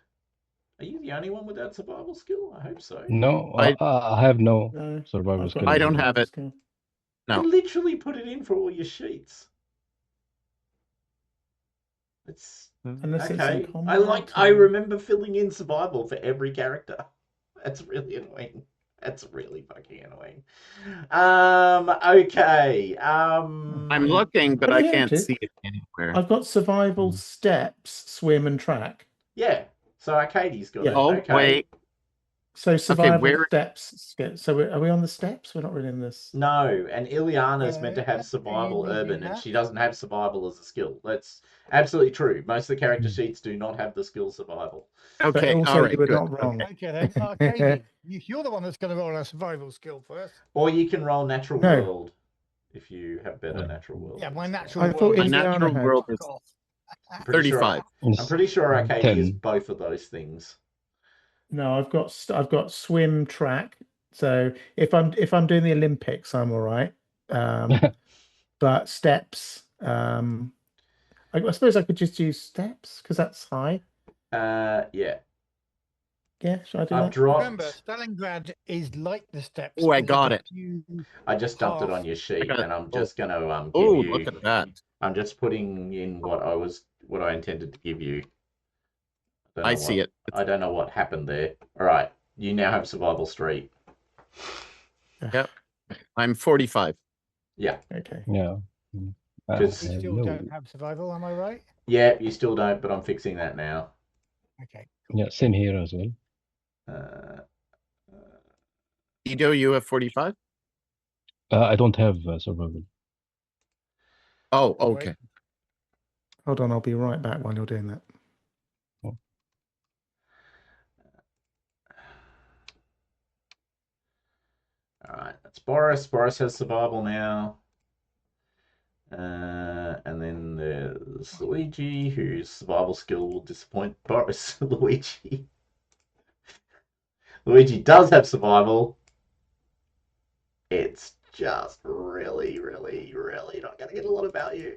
Are you the only one without survival skill? I hope so. No, I have no No, survival I've got skill. I no don't have survival it. skill. No. You literally put it in for all your sheets. It's Unless it's okay. in combat. I remember filling in survival for every character. That's really annoying. That's really fucking annoying. Okay. I'm looking, but Oh, I yeah, can't it is. see it anywhere. I've got survival, steps, swim, and track. Yeah. So Arcadie's got it. Oh, Okay. wait. So survival, where- steps. So are we on the steps? We're not really in this. No, and Ileana's meant to have survival urban, and she doesn't have survival as a skill. That's absolutely true. Most of the character sheets do not have the skill survival. But Okay, also, all right, you were good. not wrong. Okay, then. Arcady, you're the one that's going to roll a survival skill first. Or you can roll natural No. world if you have better natural world. Yeah, my natural I world. thought My Indiana natural had. world is I'm pretty sure 35. I'm pretty sure Arcadie is 10. both of those things. No, I've got swim, track. So if I'm doing the Olympics, I'm all right. But steps, I suppose I could just use steps because that's high. Yeah. Yeah, should I do I've that? dropped. Remember, Stalingrad is like the steps. Oh, I and got there's it. a few I just dumped it paths. on your sheet, got it. and I'm just gonna give Oh, you. look at that. I'm just putting in what I intended to give you. I see it. I don't know what happened there. All right, you now have survival street. Yep. I'm 45. Yeah. Okay. Yeah. Just- You still don't have survival, am I right? Yeah, you still don't, but I'm fixing that now. Okay. Yeah, same here as well. Ido, you have 45? I don't have survival. Oh, All okay. right. Hold on, I'll be right back while you're doing that. All right, that's Boris. Boris has survival now. And then there's Luigi, whose survival skill will disappoint Boris. Luigi does have survival. It's just really, really, really not going to get a lot of value.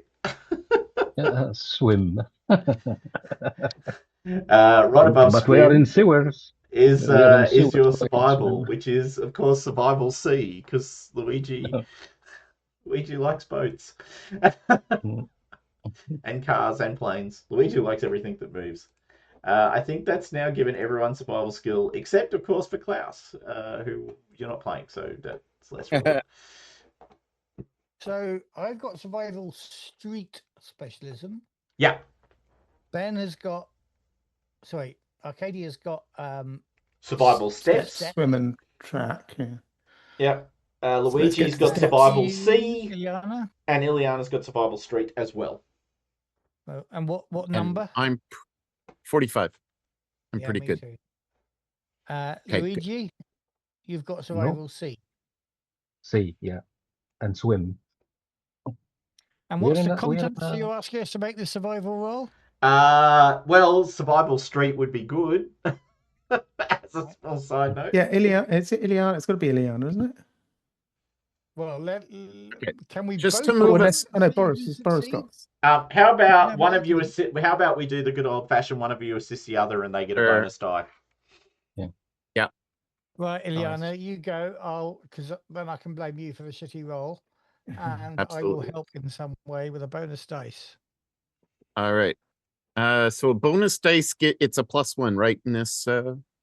Swim. Right above But we are swim in sewers. is We are in your sewers, so I can survival, swim. which is of course survival C, because Luigi likes boats and cars and planes. Luigi likes everything that moves. I think that's now given everyone survival skill, except of course for Klaus, who you're not playing, so that's less relevant. So I've got survival street specialism. Yeah. Ben has got, sorry, Arcadia's got Survival steps. Swim and track. Yeah. Yep. let's Luigi's get got to survival You, C, Ileana. and Ileana's got survival street as well. Oh, and what And number? I'm 45. I'm Yeah, pretty me good. too. Okay, good. Luigi, you've got survival C. Sea, yeah. And swim. And We're what's in the a- we are content in a- you're asking us to make this survival roll? Well, survival street would be good. As a small side note. Yeah, Ileana. Is it Ileana? It's got to be Ileana, isn't it? Well, can we Just both to move Well, it- let's. I know Boris. succeed? Boris got. How about No, one but of you you- assist? How about we do the good old fashioned one of you assist the other, and they get a Sure. bonus die. Right, Ileana, Nice. you go. Because then I can blame you for the shitty roll, and I will Absolutely. help in some way with a bonus dice. All right. So a bonus dice it's a +1, right? In this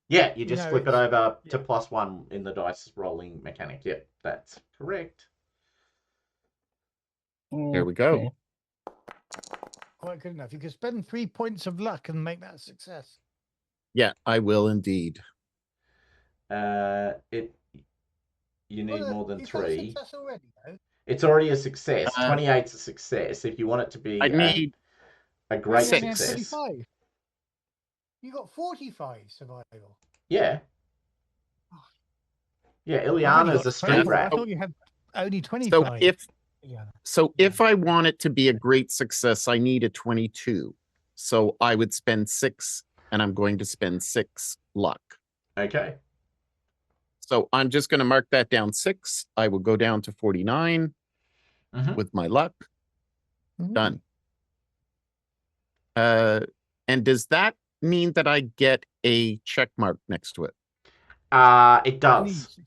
Yeah, you just No, flip it it's- over to yeah. +1 in the dice rolling mechanic. Yep, that's correct. There we go. Okay. Quite good enough. You can spend 3 points of luck and make that a success. Yeah, I will indeed. You need more than You've got a 3. success already, though. It's already a success. Uh, 28's a success. If you want it to be I need a great You only had success, 35. You got 45 survival. yeah. Yeah, I've only Iliana's got a street 25. I rat. thought you had only so 25. if I want it to be a great success, I need a 22. So I would spend 6, and I'm going to spend 6 luck. Okay. So I'm just going to mark that down 6. I will go down to 49 Mhm. with my luck. Mm. Done. And does that mean that I get a check mark next to it? It does.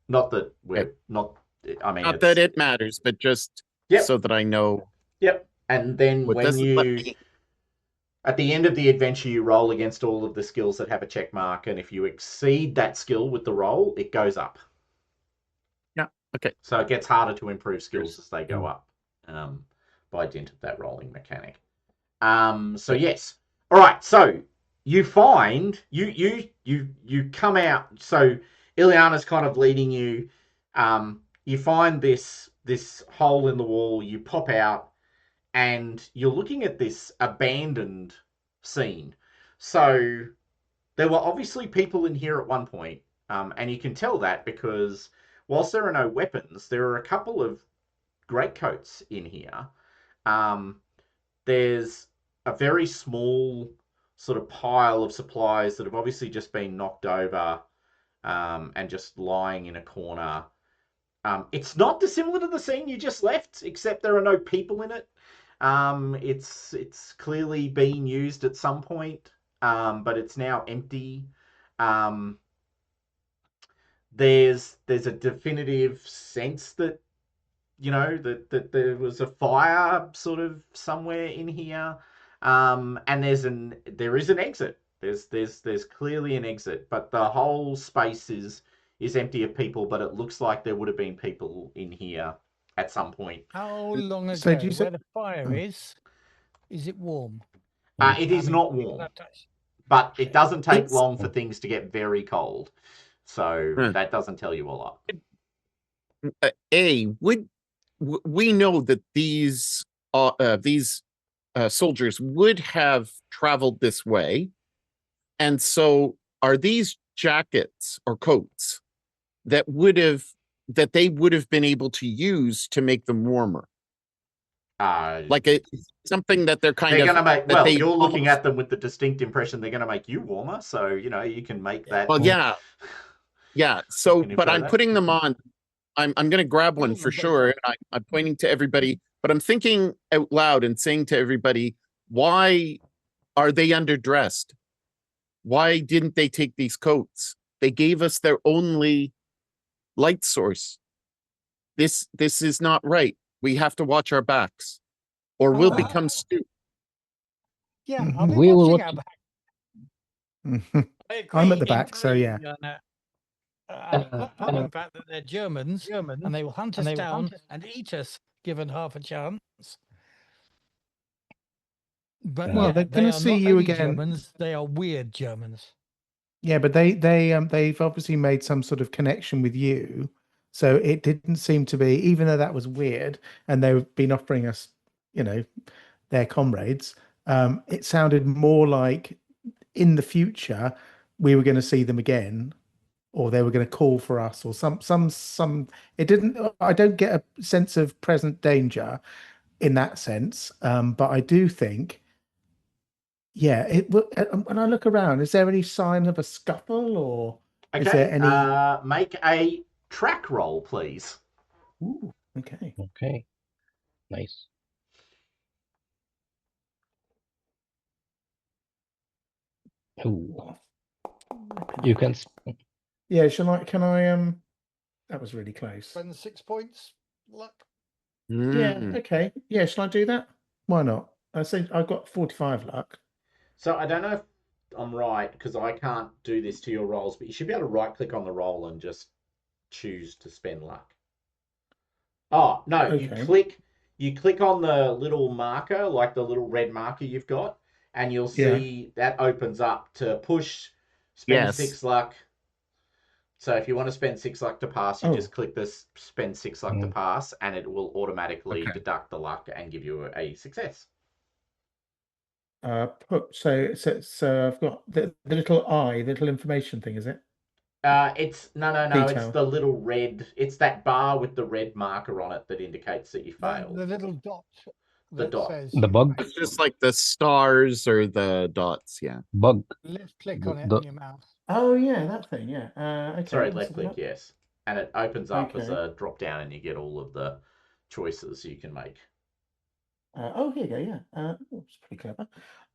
Not that we're Okay. not. I mean, Not that it matters, but just Yep. so that I know. Yep. And then What when doesn't let you, me- at the end of the adventure, you roll against all of the skills that have a check mark, and if you exceed that skill with the roll, it goes up. Yeah. Okay. So it gets harder to improve skills Cheers. as they go Mm. up, by dint of that rolling mechanic. So yes. All right. So you find you come out. So Ileana's kind of leading you. You find this hole in the wall. You pop out, and you're looking at this abandoned scene. So there were obviously people in here at one point, and you can tell that because whilst there are no weapons, there are a couple of greatcoats in here. There's a very small sort of pile of supplies that have obviously just been knocked over, and just lying in a corner. It's not dissimilar to the scene you just left, except there are no people in it. It's clearly been used at some point, but it's now empty. There's a definitive sense that that there was a fire sort of somewhere in here, and there is an exit. There's clearly an exit, but the whole space is empty of people. But it looks like there would have been people in here at some point. How long ago? So do you say- Where the fire is it warm? It is not warm, That touch. but it doesn't take It's- long for things to get very cold. So Huh. that doesn't tell you a lot. We know that these soldiers would have traveled this way, and so are these jackets or coats that they would have been able to use to make them warmer, like something that they're kind They're of going to make, that well, they you're looking at them with the distinct impression they're going to make you warmer. So, you can make that. Well, yeah. So, Can but infer I'm that. putting them on. I'm going to grab one for sure. And I'm pointing to everybody, but I'm thinking out loud and saying to everybody, why are they underdressed? Why didn't they take these coats? They gave us their only light source. This is not right. We have to watch our backs, or we'll become stupid. Yeah, I'll be We will watching watch. our Mhm. I I'm at the agree back, so yeah. entirely, apart from the fact that they're Germans and they will hunt us down and eat us given half a chance. But Well, they're they gonna are see not you only again. Germans, they are weird Germans. Yeah, but they've obviously made some sort of connection with you. So it didn't seem to be, even though that was weird, and they've been offering us, their comrades, it sounded more like in the future we were going to see them again, or they were going to call for us, or some. It didn't. I don't get a sense of present danger in that sense, but I do think. Yeah, when I look around, is there any sign of a scuffle, or is there Okay. any? Make a track roll, please. Ooh, okay. Okay, nice. Ooh, you can. Yeah, shall I? Can I? That was really close. Spend 6 points. Luck. Yeah. Mm. Okay. Yeah. Shall I do that? Why not? I think I've got 45 luck. So I don't know if I'm right because I can't do this to your rolls, but you should be able to right click on the roll and just choose to spend luck. Oh, no, Okay. you click on the little marker, like the little red marker you've got, and you'll Yeah. see that opens up to push, spend Yes. 6 luck. So if you want to spend 6 luck to pass, you Oh. just click this spend 6 luck to pass, and it will automatically Okay. deduct the luck and give you a success. So I've got the little eye, the little information thing, is it? It's no. It's Detail. the little red. It's that bar with the red marker on it that indicates that you failed. The little dot The that dot. says The bug. It's just like the stars or the dots. Yeah. Bug. left click on it The- on your mouse. Oh yeah, that thing. Yeah. Okay. Sorry, let's left have a click, look. yes. And it opens up as Okay. a drop down, and you get all of the choices you can make. Oh, here you go. Yeah. It's pretty clever.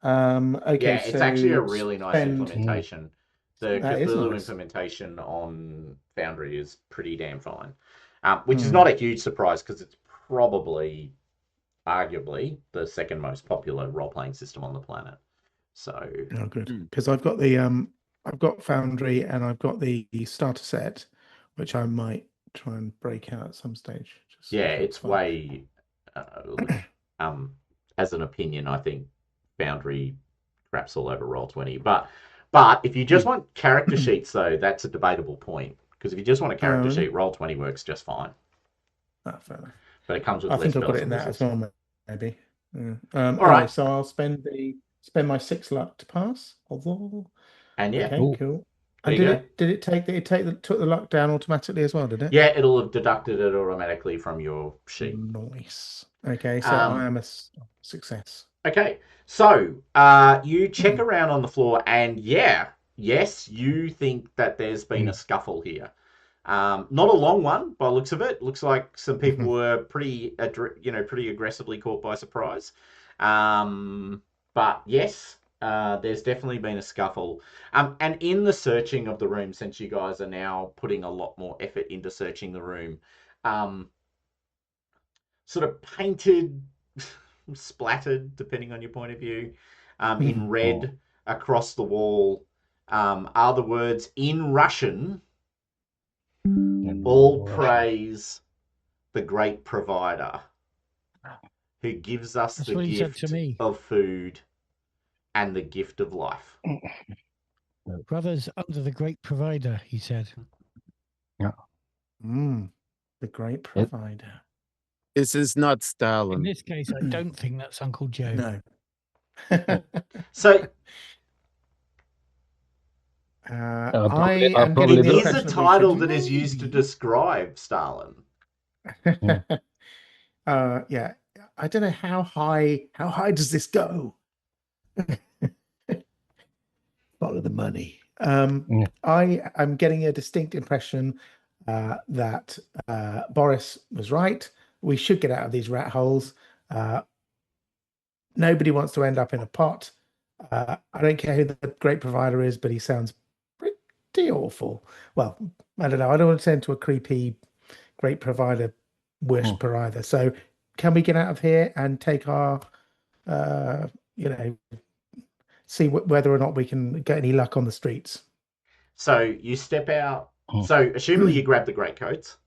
Okay. Yeah, it's actually a So really nice spend. implementation. The That is Cthulhu nice. implementation on Foundry is pretty damn fine, which is Hmm. not a huge surprise because it's probably, arguably, the second most popular role playing system on the planet. So, Oh, good. Mm. Because I've got Foundry and I've got the starter set, which I might try and break out at some stage. Just see yeah, if that's it's fun. way, as an opinion, I think Foundry craps all over Roll20. But if you just want character sheets, though, that's a debatable point. Because if you just want a character really? sheet, Roll20 works just fine. Fair enough. But it comes with I less think I've got bells it in and that as whistles. well, maybe. Yeah. All Okay, right. so I'll spend my 6 luck to pass. Although, And yeah, okay, Ooh. cool. there And you go. did it took the luck down automatically as well? Did it? Yeah, it'll have deducted it automatically from your sheet. Nice. Okay, so I am a success. Okay, so you check around on the floor, and yes, you think that there's been a scuffle here. Not a long one by the looks of it. Looks like some people were pretty aggressively caught by surprise. But yes, there's definitely been a scuffle. And in the searching of the room, since you guys are now putting a lot more effort into searching the room, sort of painted, splattered, depending on your point of view, in red across the wall, are the words in Russian: "All praise the great provider who gives us That's the what he said to gift me. of food and the gift of life." Brothers under the great provider, he said. The great It- provider. This is not In Stalin. this case, I don't think that's Uncle Joe. No. So I am probably getting the the- here's a impression that we title should. that is used to maybe- describe Stalin. Yeah. I don't know how high does this go? Follow the money. Yeah. I am getting a distinct impression that Boris was right. We should get out of these rat holes. Nobody wants to end up in a pot. I don't care who the great provider is, but he sounds pretty awful. Well, I don't know. I don't want to turn into a creepy great provider worshiper either. So can we get out of here and take our, see whether or not we can get any luck on the streets? So you step out. Oh. So assumably you grab the greatcoats,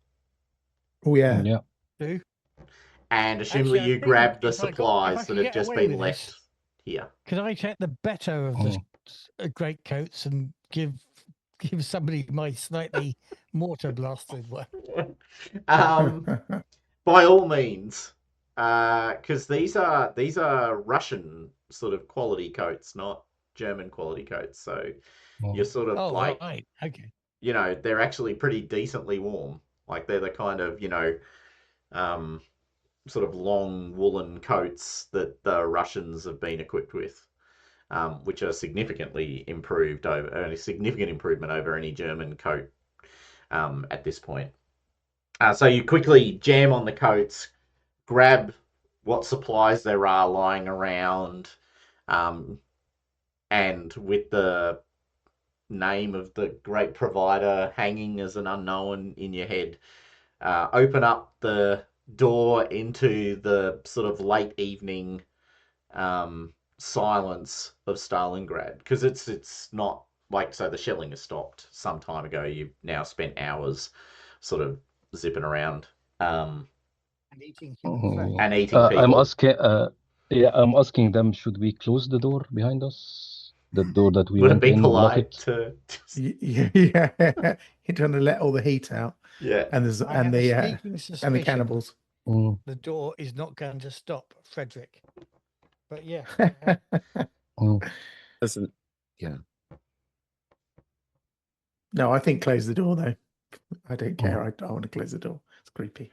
Oh, yeah. Yeah. Do. and assumably Actually, I you think grab the if I supplies could that have get just away been with left this, here. Could I take the better of the great coats and give somebody my slightly mortar blasted one? By all means, because these are Russian sort of quality coats, not German quality coats. So you're sort of Oh, like, right. Okay. they're actually pretty decently warm. Like they're the kind of, sort of long woolen coats that the Russians have been equipped with, which are significantly improved over a significant improvement over any German coat at this point. So you quickly jam on the coats, grab what supplies there are lying around, and with the name of the great provider hanging as an unknown in your head, open up the door into the sort of late evening silence of Stalingrad, because it's not like, so the shelling has stopped some time ago. You've now spent hours sort of zipping around And eating human flesh. and eating I'm people. asking. I'm asking them. Should we close the door behind us? The door that we Would it went be in, lock polite it. to just, Yeah. You're trying to let all the heat out, yeah? and there's I have a sneaking and the suspicion cannibals. the door is not going to stop Frederick. But yeah. Listen, No, I think close the door though. I don't care. I want to close the door. It's creepy.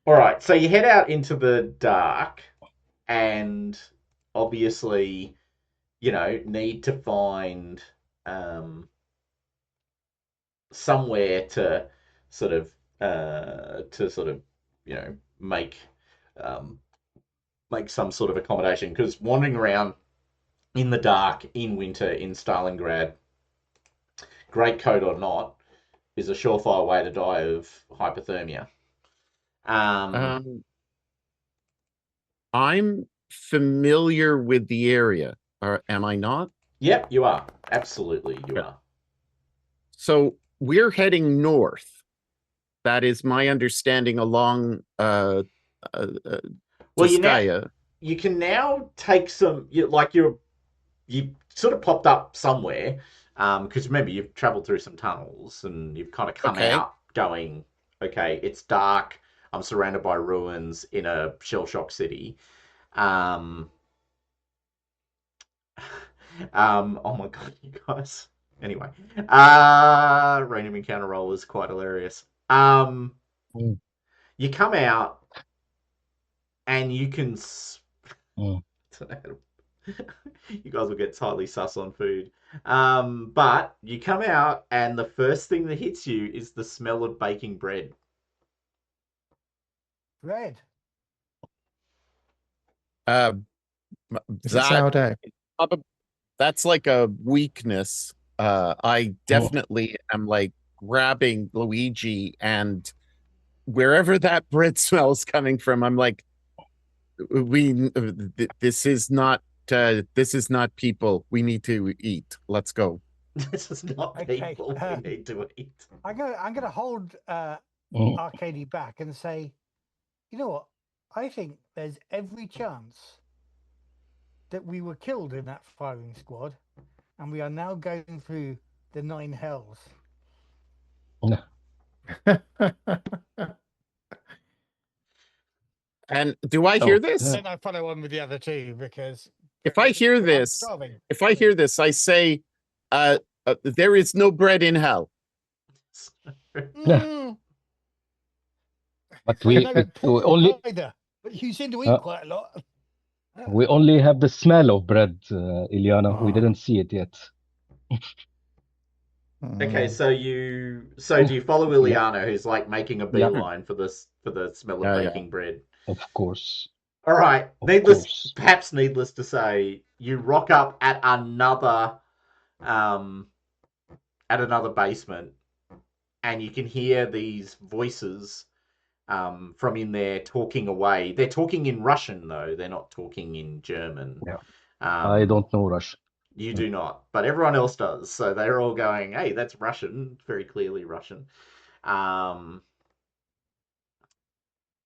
All right, so you head out into the dark, and obviously, need to find somewhere to sort of make make some sort of accommodation, because wandering around in the dark in winter in Stalingrad, greatcoat or not, is a surefire way to die of hypothermia. I'm familiar with the area. Or am I not? Yep, you are. Absolutely, you are. So we're heading north. That is my understanding along Well, Tuskaya. you can now take some, you sort of popped up somewhere, because remember, you've traveled through some tunnels and you've kind of come out going, okay, it's dark, I'm surrounded by ruins in a shell shock city. Oh my god, you guys. Anyway, random encounter roll is quite hilarious. You come out and you can. You guys will get tightly sus on food. But you come out and the first thing that hits you is the smell of baking bread. Bread. Is it sourdough? That's like a weakness. I definitely am like grabbing Luigi, and wherever that bread smell's coming from, I'm like, this is not people. We need to eat. Let's go. This is not people we need to eat. I'm gonna hold Arcady back and say, you know what? I think there's every chance that we were killed in that firing squad, and we are now going through the 9 hells. And do I hear this? Then I follow on with the other two because If I hear I'm this, starving. I say, there is no bread in hell. Mm, But we no pork only either. But you seem to eat quite a lot. we only have the smell of bread, Ilyana. We Oh. didn't see it yet. Okay, so do you follow Yeah. Ileana, who's like making a Yeah. beeline for the smell of Yeah, yeah. baking bread? Of course. All right, Of course. perhaps needless to say, you rock up at another basement, and you can hear these voices from in there talking away. They're talking in Russian though; they're not talking in German. Yeah. I don't know Russian. You do not, but everyone else does. So they're all going, "Hey, that's Russian, very clearly Russian."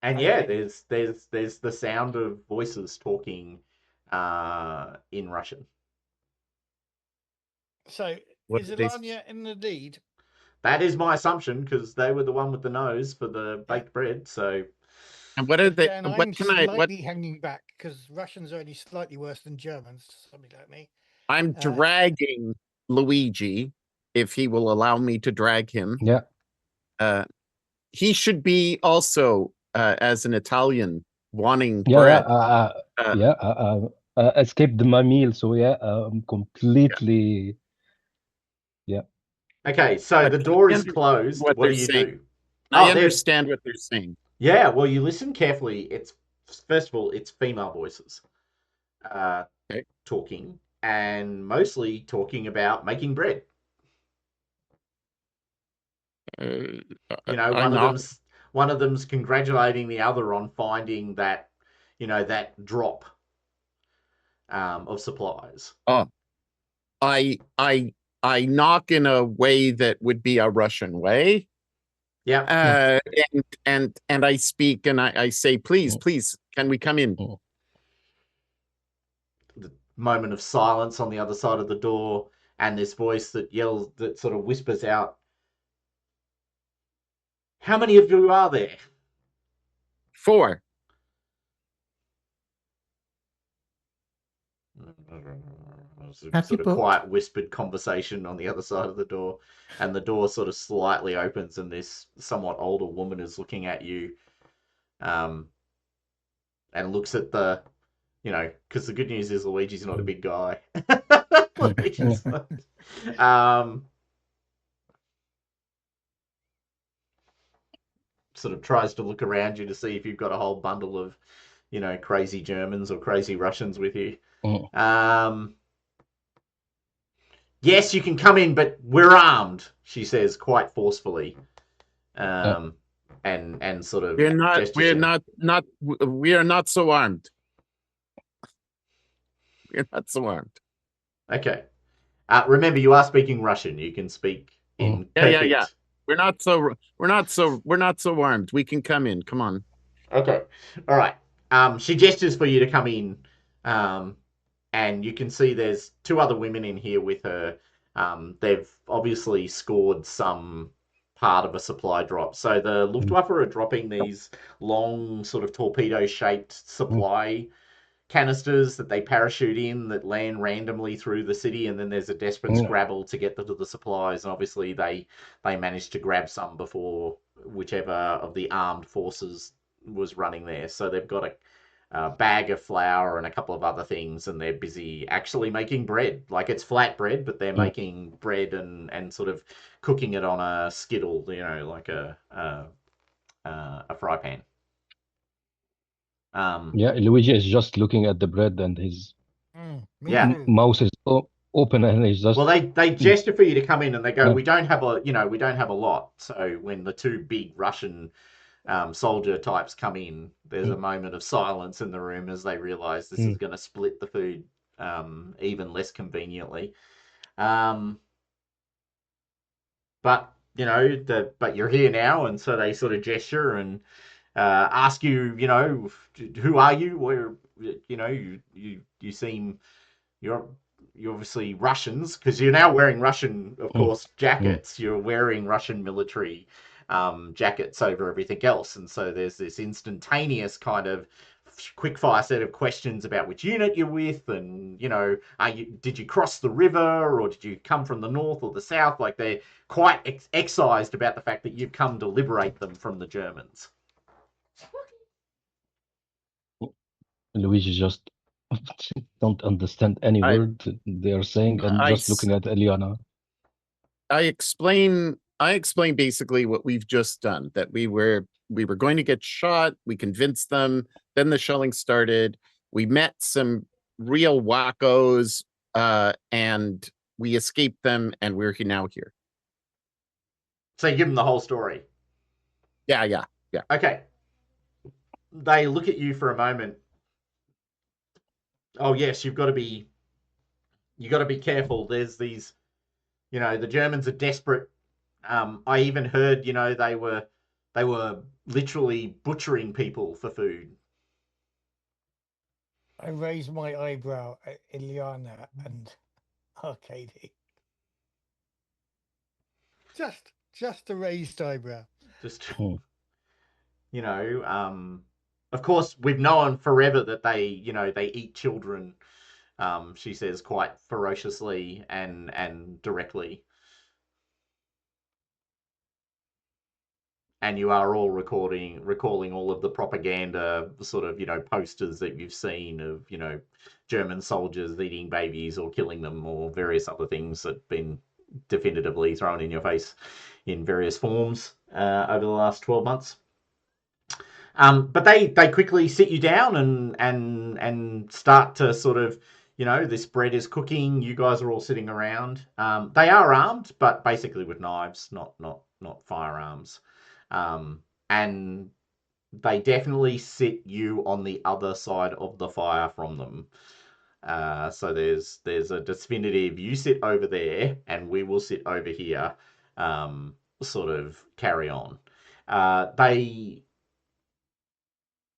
And yeah, Okay. there's the sound of voices talking in Russian. So What is did they Ilania in the lead? That is my assumption because they were the one with the nose for the baked bread. So And what are they? Again, What I'm can I? What slightly hanging back because Russians are only slightly worse than Germans. Somebody like me. I'm dragging Luigi, if he will allow me to drag him. Yeah. He should be also, as an Italian, wanting Yeah. bread. Escaped my meal, so I'm completely. Yeah. okay, so But the door I is understand closed. what What they're do you saying. do? I Oh, there's understand what they're saying. yeah. Well, you listen carefully. It's first of all, it's female voices Okay. talking, and mostly talking about making bread. Uh, You know, I'm not. one of them's congratulating the other on finding that, that drop of supplies. Oh, I knock in a way that would be a Russian way. Yeah. And I speak and I say, please, can we come in? The moment of silence on the other side of the door, and this voice that sort of whispers out, "How many of you are there?" 4. Sort of quiet whispered conversation on the other side of the door, and the door sort of slightly opens, and this somewhat older woman is looking at you, and looks at because the good news is Luigi's not a big guy. Luigi's sort of tries to look around you to see if you've got a whole bundle of, crazy Germans or crazy Russians with you. Yes, you can come in, but we're armed, she says quite forcefully. And sort of we are not so armed. We're not so armed. Okay. Remember, you are speaking Russian. You can speak in perfect. Yeah. We're not so armed. We can come in. Come on. Okay. All right. She gestures for you to come in. And you can see there's 2 other women in here with her. They've obviously scored some part of a supply drop. So the Luftwaffe are dropping these long, sort of torpedo-shaped supply canisters that they parachute in that land randomly through the city, and then there's a desperate scrabble to get to the supplies. And obviously they managed to grab some before whichever of the armed forces was running there. So they've got a bag of flour and a couple of other things, and they're busy actually making bread. Like, it's flat bread, but they're making bread and sort of cooking it on a skittle, like a fry pan. Luigi is just looking at the bread, and his mouth is open, and he's just. Well, they gesture for you to come in, and they go, we don't have a lot. So when the 2 big Russian soldier types come in, there's a moment of silence in the room as they realize this is going to split the food even less conveniently. But but you're here now, and so they sort of gesture and ask you, who are you? Where, you seem, you're you obviously Russians, because you're now wearing Russian, of Mm, course, mm. jackets. You're wearing Russian military jackets over everything else, and so there's this instantaneous kind of quickfire set of questions about which unit you're with, and did you cross the river, or did you come from the north or the south? Like they're quite excised about the fact that you've come to liberate them from the Germans. Luigi just don't understand any I word they are saying and I just looking at Eliana. I explain basically what we've just done, that we were going to get shot, we convinced them, then the shelling started, we met some real wackos, and we escaped them, and we're now here. So you give them the whole story. Yeah. Okay. They look at you for a moment. Oh yes, you got to be careful. There's these, the Germans are desperate. I even heard, they were literally butchering people for food. I raise my eyebrow at Ilyana and Arcady. Just a raised eyebrow. Just, Hmm. of course, we've known forever that they eat children. She says quite ferociously and directly. And you are all recalling all of the propaganda sort of, posters that you've seen of, German soldiers eating babies or killing them or various other things that have been definitively thrown in your face in various forms over the last 12 months. But they quickly sit you down and start to sort of, this bread is cooking. You guys are all sitting around. They are armed, but basically with knives, not firearms. And they definitely sit you on the other side of the fire from them. So there's a definitive, you sit over there and we will sit over here, sort of carry on.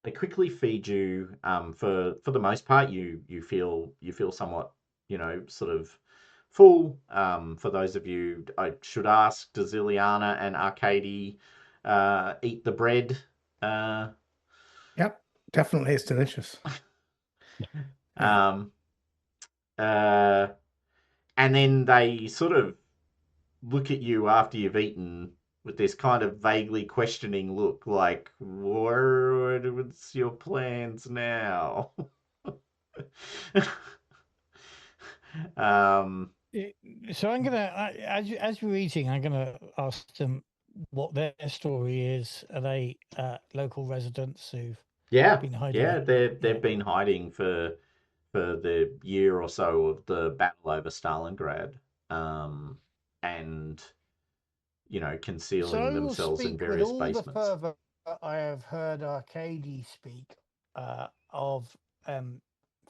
They quickly feed you. For the most part, you feel somewhat, sort of full. For those of you, I should ask, does Liliana and Arcady eat the bread? Yep, definitely, it's delicious. Yeah. Um, uh, and then they sort of look at you after you've eaten with this kind of vaguely questioning look, like, what's your plans now? um, So I'm gonna, as we're eating, I'm gonna ask them what their story is. Are they local residents who've yeah, been hiding yeah, out? they've Yeah. been hiding for the year or so of the battle over Stalingrad, and So concealing I will themselves in speak with various all the basements. fervor I have heard Arcady speak of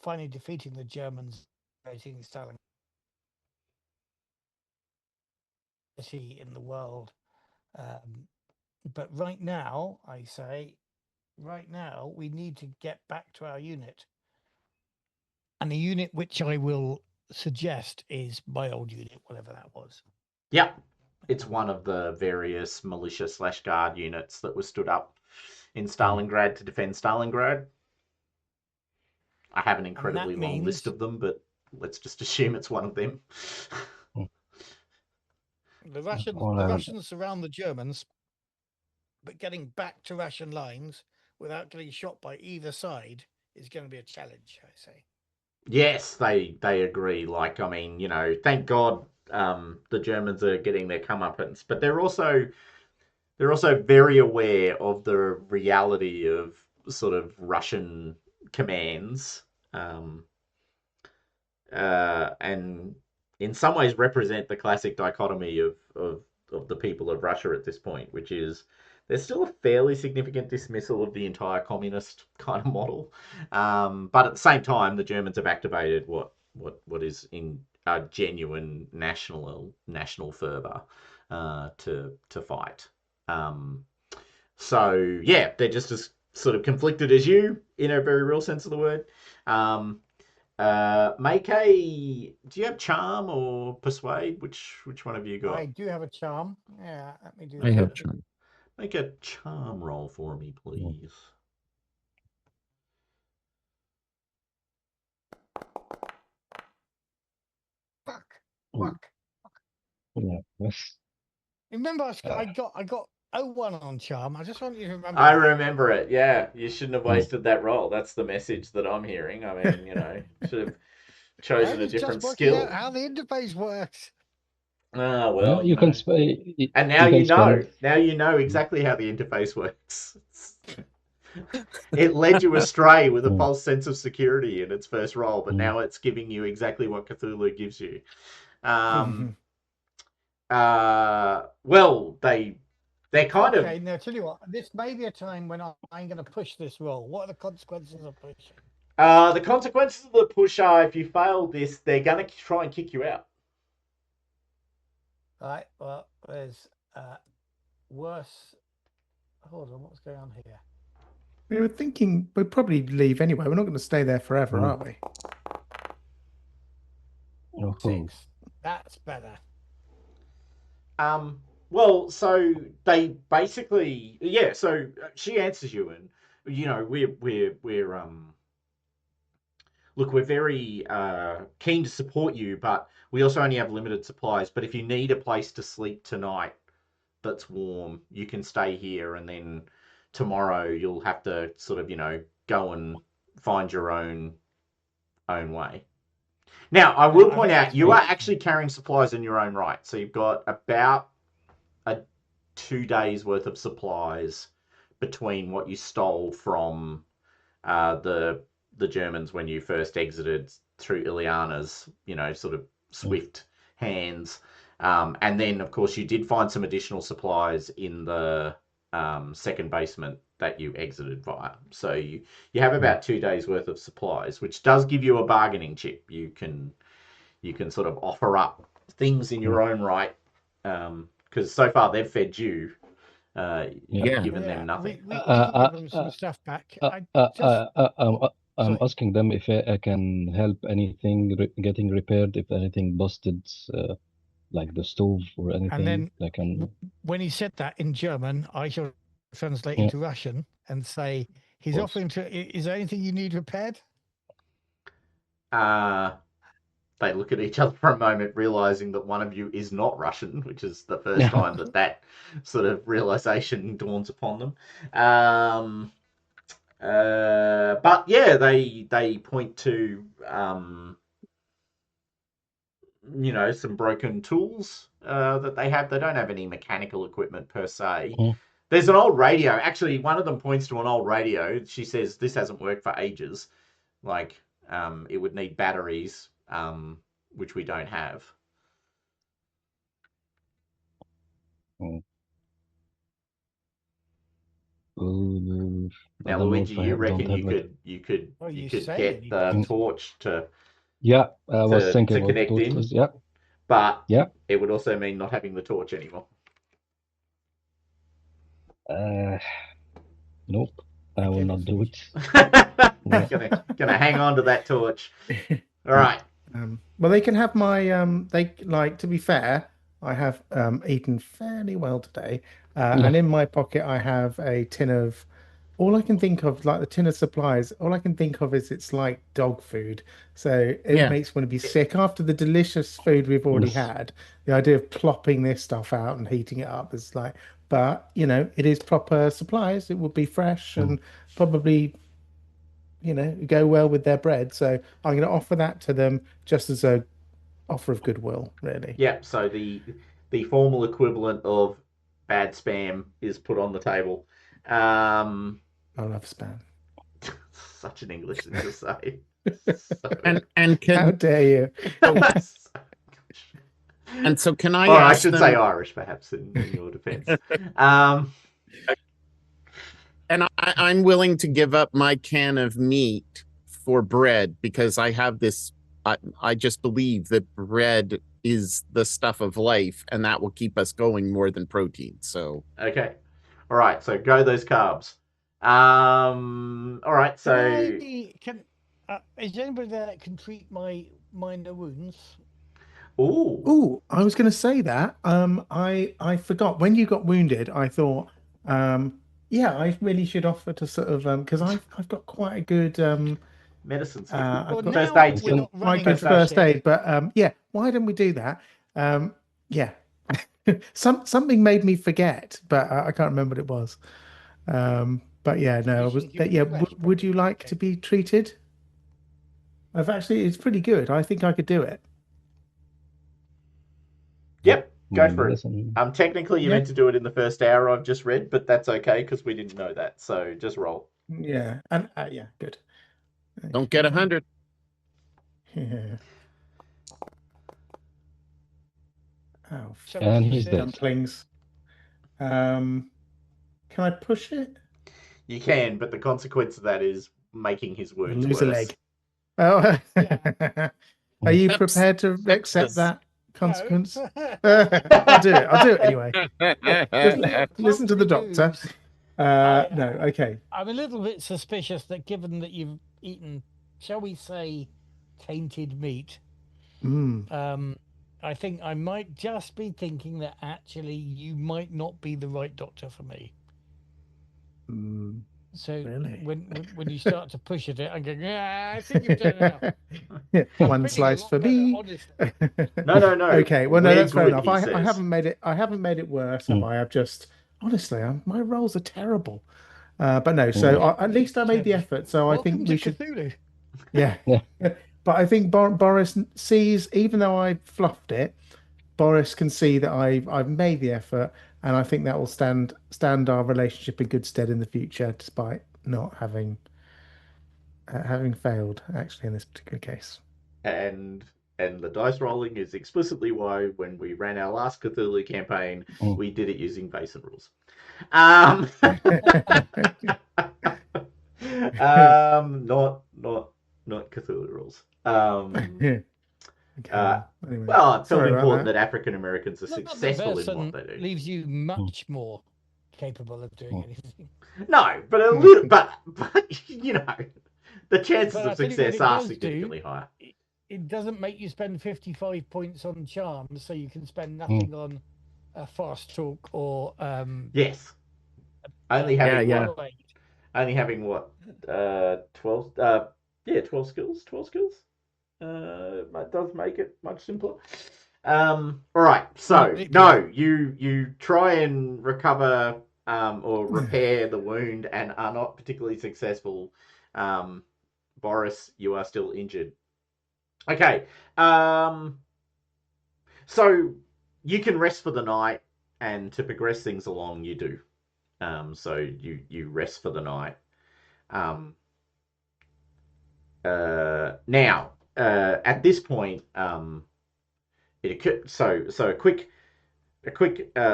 finally defeating the Germans, creating Stalin in the world. But right now, I say, right now, we need to get back to our unit. And the unit which I will suggest is my old unit, whatever that was. Yep, it's one of the various militia slash guard units that was stood up in Stalingrad to defend Stalingrad. I have an And incredibly that long list means of them, but let's just assume it's one of them. All the I Russians surround the Germans, but getting back to Russian lines without getting shot by either side is going to be a challenge, I say. Yes, they agree. Like, I mean, thank God the Germans are getting their comeuppance, but they're also very aware of the reality of sort of Russian commands, um, and in some ways represent the classic dichotomy of the people of Russia at this point, which is there's still a fairly significant dismissal of the entire communist kind of model, but at the same time, the Germans have activated what is in a genuine national fervor to fight. So yeah, they're just as sort of conflicted as you in a very real sense of the word. Um, Make a. Do you have charm or persuade? Which one have you I got? do have a charm. Yeah, let me do I that. have charm. Make a charm roll for me, please. Fuck. Mm. Fuck. Yeah, yes. Remember, I got 01 on charm. I just want you to remember I that. remember it. Yeah, you shouldn't have Mm. wasted that roll. That's the message that I'm hearing. I mean, should have I chosen a was just different working out skill. how the interface works. Ah, Yeah, well, you can And now you can you know. spend. Now you know exactly how the interface works. It led you astray with a Mm, false sense of security in its first roll, but mm, now it's giving you exactly what Cthulhu gives you. Well, they're kind of Okay, now tell you what, this may be a time when I'm going to push this roll. What are the consequences of pushing? the consequences of the push are if you fail this, they're gonna try and kick you out. Right, well, there's worse. Hold on, what's going on here? We were thinking we'd probably leave anyway. We're not going to stay there forever, mm. are we? Oh, 6. That's better. Well, so they basically, yeah. So she answers you, and we're look, we're very keen to support you, but we also only have limited supplies. But if you need a place to sleep tonight that's warm, you can stay here, and then tomorrow you'll have to sort of, go and find your own way. Now, I will I point think out that's you are reasonable. actually carrying supplies in your own right. So you've got about a 2 days worth of supplies between what you stole from the Germans when you first exited through Ileana's, sort of swift hands. And then, of course, you did find some additional supplies in the second basement that you exited via. So you have about 2 days worth of supplies, which does give you a bargaining chip. You can sort of offer up things in your own right, because so far they've fed you. Yeah. You've Yeah. given them nothing. We can give them some stuff back. I'm Sorry. asking them if I can help anything getting repaired, if anything busted, like the stove or And anything. then I can. when he said that in German, I shall translate Yeah, into Russian and say, he's of course. offering to, is there anything you need repaired? They look at each other for a moment, realizing that one of you is not Russian, which is the first time that sort of realization dawns upon them. But yeah, they point to some broken tools that they have. They don't have any mechanical equipment per se. Mhm. There's an old radio. Actually, one of them points to an old radio. She says this hasn't worked for ages. Like, it would need batteries, which we don't have. Mm. Uh, I Now, don't know Luigi, if you don't reckon have you it. could you could Well, you you could say you get need the batteries. torch to Yeah, I was to, thinking to about connect in, torches. Yeah, but yeah. it would also mean not having the torch anymore. Uh, nope, I will Okay, not do it. Yeah. gonna hang on to that torch. All right. Well, they can have my they like to be fair, I have eaten fairly well today. And in my pocket I have a tin of all I can think of, like the tin of supplies, all I can think of is it's like dog food. So it Yeah. makes me want to be sick after the delicious food we've already had. The idea of plopping this stuff out and heating it up is like, but it is proper supplies. It would be fresh and probably go well with their bread. So I'm going to offer that to them just as a offer of goodwill, really. Yeah. So the formal equivalent of bad spam is put on the table. I love spam. Such an English thing to say. And How can dare you? and so can I or I ask should them? say Irish, perhaps, in your defense. And I'm willing to give up my can of meat for bread because I have this. I just believe that bread is the stuff of life, and that will keep us going more than protein. So Okay. All right. So go those carbs. All right. So Is there anybody there that can treat my minor wounds? Ooh. Oh, I was going to say that. I forgot when you got wounded. I thought, yeah, I really should offer to sort of because I've got quite a good Medicine skill. I've got First now aid we're skill. not quite running good through first shit. aid, but yeah, why don't we do that? Yeah, something made me forget, but I can't remember what it was. But yeah, no, I was. Conditions you Yeah, request, would you probably. like to be treated? I've actually, it's pretty good. I think I could do it. Yep, My go for it. medicine. Technically, you Yeah. meant to do it in the first hour I've just read, but that's okay because we didn't know that. So just roll. Yeah, and yeah, good. Don't get 100. Yeah. Oh, And he's 76. dead. dumplings. Can I push it? You can, but the consequence of that is making his You'll wounds lose a worse. leg. Oh, are you Oops. prepared to accept Yes. that consequence? No. I'll do it. I'll do it anyway. Just Can't listen to the doctor. lose. No, okay. I'm a little bit suspicious that given that you've eaten, shall we say, tainted meat, Mm. I think I might just be thinking that actually you might not be the right doctor for me. Mm. So Really? when you start to push at it, I'm going, yeah, I think you've done enough. Yeah, I'm one feeling a slice lot for better, me. honestly. No. Okay, well, no, We're that's fair good, enough. he I says. haven't made it. I haven't made it worse, have Mm. I? I've just honestly, my rolls are terrible. But no, so at least I made the effort. So I Welcome think to we should. Cthulhu. Yeah. Yeah. But I think Boris sees, even though I fluffed it, Boris can see that I've made the effort, and I think that will stand our relationship in good stead in the future, despite not having failed actually in this particular case. And the dice rolling is explicitly why when we ran our last Cthulhu campaign, Mm. we did it using Basin rules. Not Cthulhu rules. Okay. Anyway, Well, it felt sorry about important that. that African Americans are Not that successful in Berson what they do. leaves you much more capable of doing anything. No, but a little, but you know, the chances But of I tell you what success it are does do. significantly higher. It doesn't make you spend 55 points on charms, so you can spend nothing on a fast talk or Yes, only having yeah. what? Only having what? 12. 12 skills. 12 skills. That does make it much simpler. All right. So no, you try and recover or repair the wound and are not particularly successful. Boris, you are still injured. Okay. So you can rest for the night, and to progress things along, you do. So you rest for the night. Now, at this point, it occur- so a quick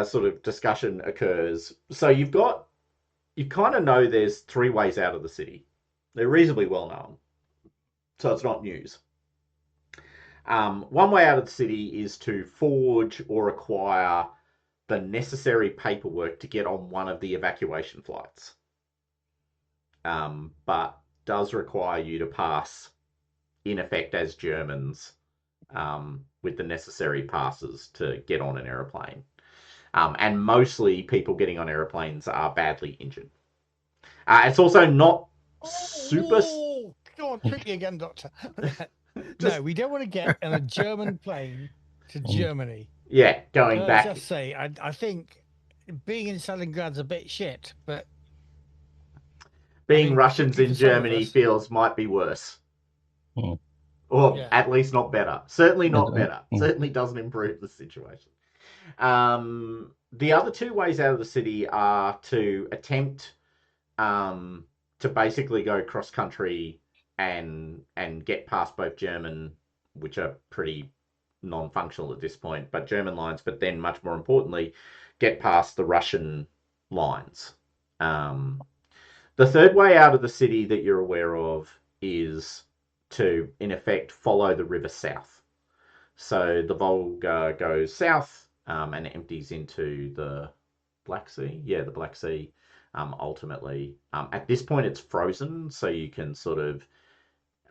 sort of discussion occurs. So you kind of know there's three ways out of the city. They're reasonably well known, so it's not news. One way out of the city is to forge or acquire the necessary paperwork to get on one of the evacuation flights, but does require you to pass, in effect, as Germans, with the necessary passes to get on an aeroplane. And mostly people getting on aeroplanes are badly injured. It's also not super. Oh, go on, trick me again, Doctor. Just, No, we don't want to get on a German plane to Germany. yeah, going Can I back. just say, I think being in Stalingrad's a bit shit, but Being Russians particularly in for some of Germany us. feels might be worse. Mm. Or Yeah. at least not better. Certainly not And, better. Certainly doesn't improve the situation. The other two ways out of the city are to attempt to basically go cross country and get past both German, which are pretty non-functional at this point, but German lines, but then much more importantly, get past the Russian lines. The third way out of the city that you're aware of is to, in effect, follow the river south. So the Volga goes south and empties into the Black Sea. Yeah, the Black Sea. Ultimately, at this point, it's frozen, so you can sort of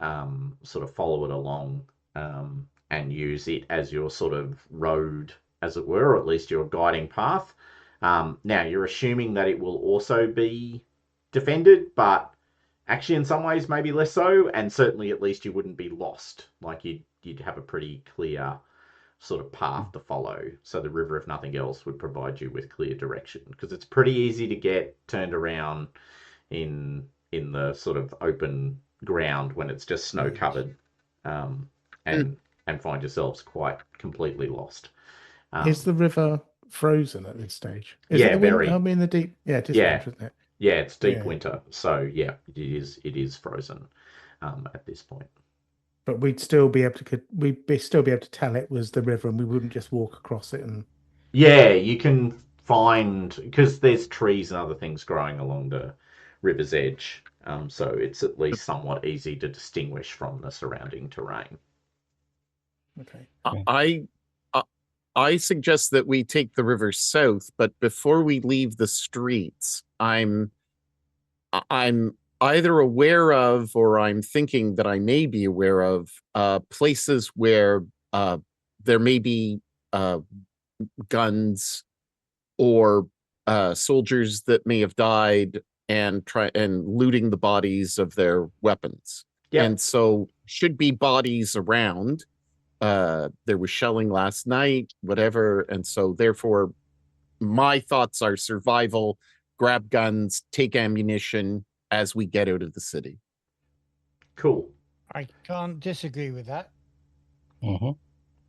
sort of follow it along and use it as your sort of road, as it were, or at least your guiding path. Now, you're assuming that it will also be defended, but actually, in some ways, maybe less so, and certainly at least you wouldn't be lost. Like you'd have a pretty clear sort of path to follow. So the river, if nothing else, would provide you with clear direction because it's pretty easy to get turned around in the sort of open ground when it's just snow covered, and find yourselves quite completely lost. Is the river frozen at this stage? Is Yeah, it the winter? very. I mean, the deep. Yeah, it is Yeah. winter, isn't it? Yeah, it's deep Yeah. winter, so yeah, it is frozen at this point. But we'd still be able to tell it was the river, and we wouldn't just walk across it. And Yeah, you can find because there's trees and other things growing along the river's edge, so it's at least somewhat easy to distinguish from the surrounding terrain. okay, I suggest that we take the river south, but before we leave the streets, I'm either aware of or I'm thinking that I may be aware of places where there may be guns or soldiers that may have died and looting the bodies of their weapons. Yep. And so should be bodies around. There was shelling last night, whatever. And so therefore my thoughts are survival, grab guns, take ammunition as we get out of the city. Cool. I can't disagree with that.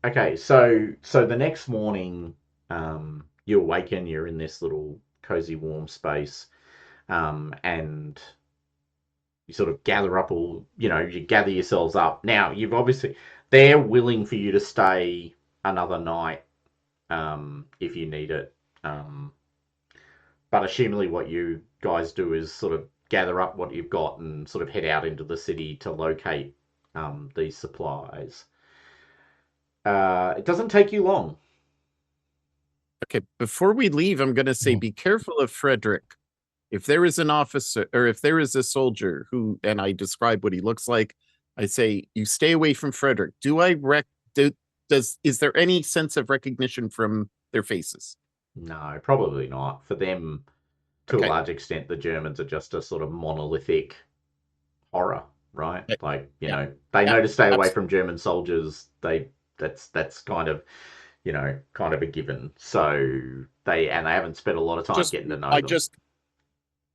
Okay, so the next morning, you awaken. You're in this little cozy, warm space, and you sort of gather up you gather yourselves up. Now, they're willing for you to stay another night, if you need it. But assumingly what you guys do is sort of gather up what you've got and sort of head out into the city to locate these supplies. It doesn't take you long. Okay, before we leave, I'm going to say be careful of Frederick. If there is an officer or if there is a soldier who, and I describe what he looks like, I say, you stay away from Frederick. Is there any sense of recognition from their faces? No, probably not. For them, to a large extent, the Germans are just a sort of monolithic horror, right? Like, they know to stay away from German soldiers. That's kind of, kind of a given. So they haven't spent a lot of time getting to know them.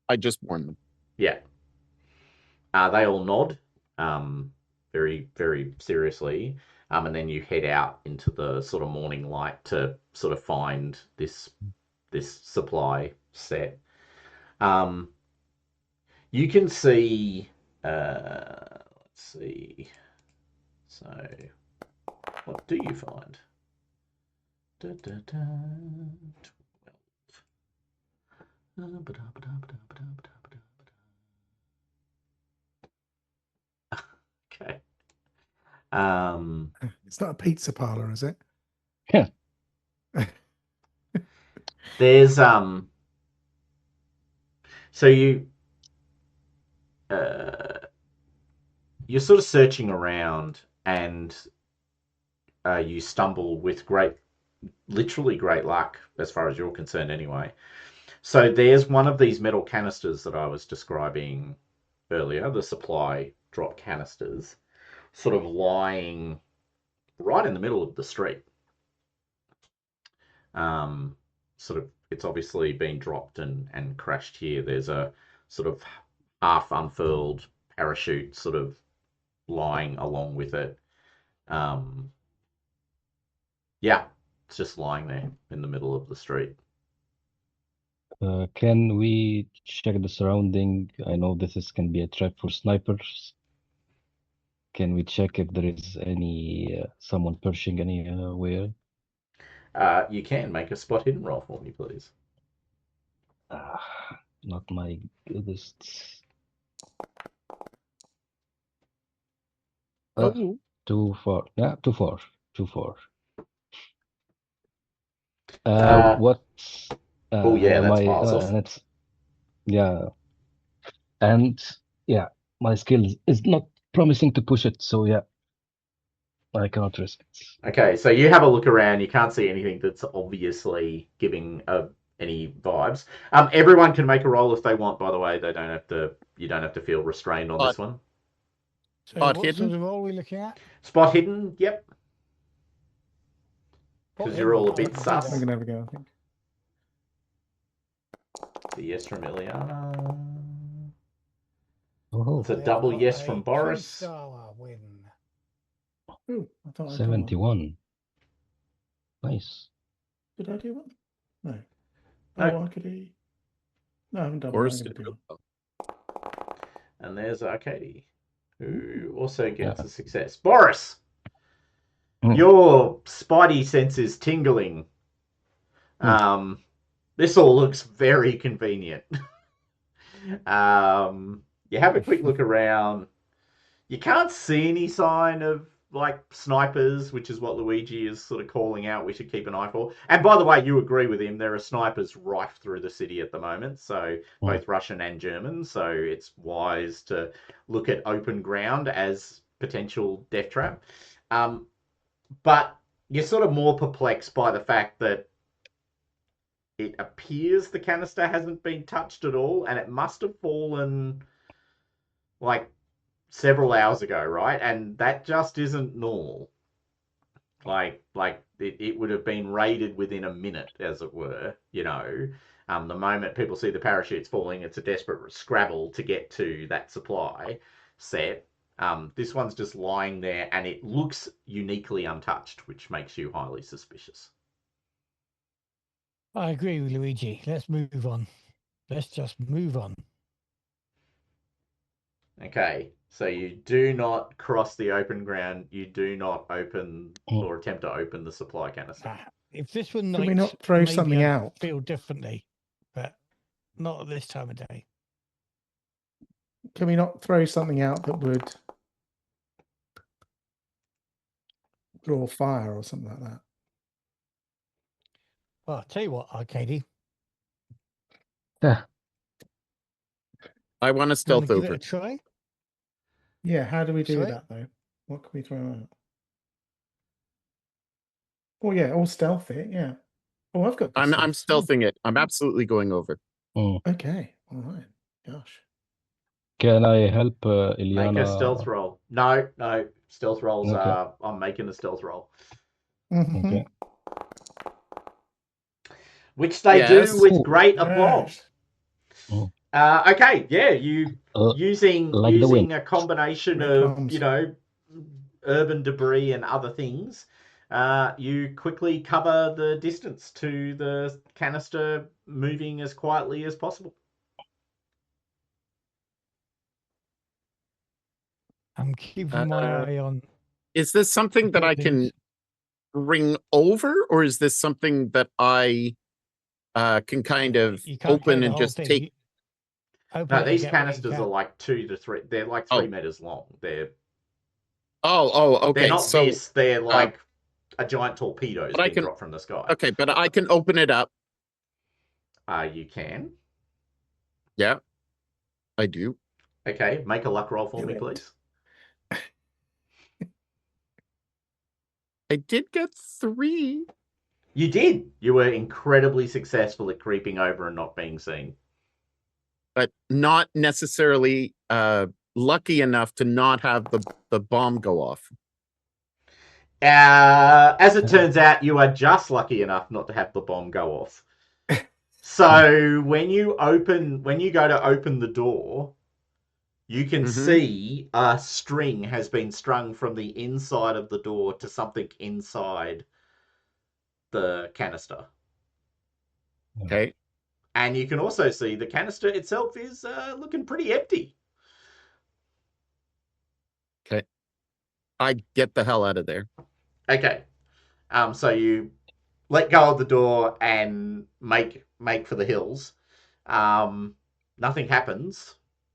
I just warned them. Yeah. They all nod, very, very seriously. And then you head out into the sort of morning light to sort of find this supply set. You can see, let's see. So, what do you find? 12. Okay. It's not a pizza parlor, is it? Yeah. There's so you're sort of searching around and you stumble with literally great luck as far as you're concerned anyway. So there's one of these metal canisters that I was describing earlier, the supply drop canisters, sort of lying right in the middle of the street. Sort of, it's obviously been dropped and crashed here. There's a sort of half unfurled parachute sort of lying along with it. Yeah, it's just lying there in the middle of the street. Can we check the surrounding? I know can be a trap for snipers. Can we check if there is someone perching anywhere? You can make a spot hidden roll for me, please. Not my goodest. Too far. Yeah, too far. Too far. What? Oh yeah, that's miles off. Yeah, and yeah, my skill is not promising to push it, so yeah, I cannot risk it. Okay, so you have a look around. You can't see anything that's obviously giving any vibes. Everyone can make a roll if they want. By the way, they don't have to. You don't have to feel restrained on this one. So Spot what hidden? sort of role are we looking at? Spot hidden. Yep. Spot Because you're all a hidden, bit I can do sus. I'm that. gonna have a go, I think. The yes from Ileana. Oh, It's a I've double got yes a from Boris. 2-star win. Ooh, I thought I did one. 71. Nice. Did I do one? No. No. Oh, I could do. No, I haven't done one. Boris I'm did gonna do real one. well. And there's Arcady, who also gets a success. Boris, your spidey sense is tingling. This all looks very convenient. You have a quick look around. You can't see any sign of like snipers, which is what Luigi is sort of calling out. We should keep an eye for. And by the way, you agree with him. There are snipers rife through the city at the moment, so both Russian and German. So it's wise to look at open ground as potential death trap. But you're sort of more perplexed by the fact that it appears the canister hasn't been touched at all, and it must have fallen like several hours ago, right? And that just isn't normal. Like it would have been raided within a minute, as it were. You know, the moment people see the parachutes falling, it's a desperate scrabble to get to that supply set. This one's just lying there, and it looks uniquely untouched, which makes you highly suspicious. I agree with Luigi. Let's move on. Let's just move on. Okay, so you do not cross the open ground. You do not open or attempt to open the supply canister. If this were night, Can we not throw maybe something I'd out? feel differently, but not at this time of day. Can we not throw something out that would draw fire or something like that? Well, I'll tell you what, Arcady. Yeah. I want to Want stealth to give it over. a try? Yeah, how do we do Sorry? that though? What can we throw out? Oh yeah, all stealth it, yeah. Oh, I've got. I'm this. Oh, stealthing it. I'm absolutely going over. okay, all right. Gosh. Can I help Make a Ileana? stealth roll. No. Stealth rolls Okay. are. I'm making a stealth roll. Mhm. Okay. Which they Yes. do with Ooh. great aplomb. Yes. Okay, yeah, you using like the wind. a combination Great of comms. urban debris and other things. You quickly cover the distance to the canister, moving as quietly as possible. I'm keeping my eye on. Is this something that I can bring over, or is this something that I can kind of You can't open carry the and whole just thing. take? Open No, it and these get what you canisters can. are like 2 to 3. They're like 3 meters long. They're Okay. they're not So, this. They're like a giant torpedoes but I being can. dropped from the sky. Okay, but I can open it up. You can. Yeah, I do. Okay, make a luck roll for Do me, it. please. I did get 3. You did. You were incredibly successful at creeping over and not being seen. But not necessarily lucky enough to not have the bomb go off. As it turns out, you are just lucky enough not to have the bomb go off. So when you go to open the door, you can see a string has been strung from the inside of the door to something inside the canister. Okay. And you can also see the canister itself is looking pretty empty. Okay. I get the hell out of there. Okay. So you let go of the door and make for the hills. Nothing happens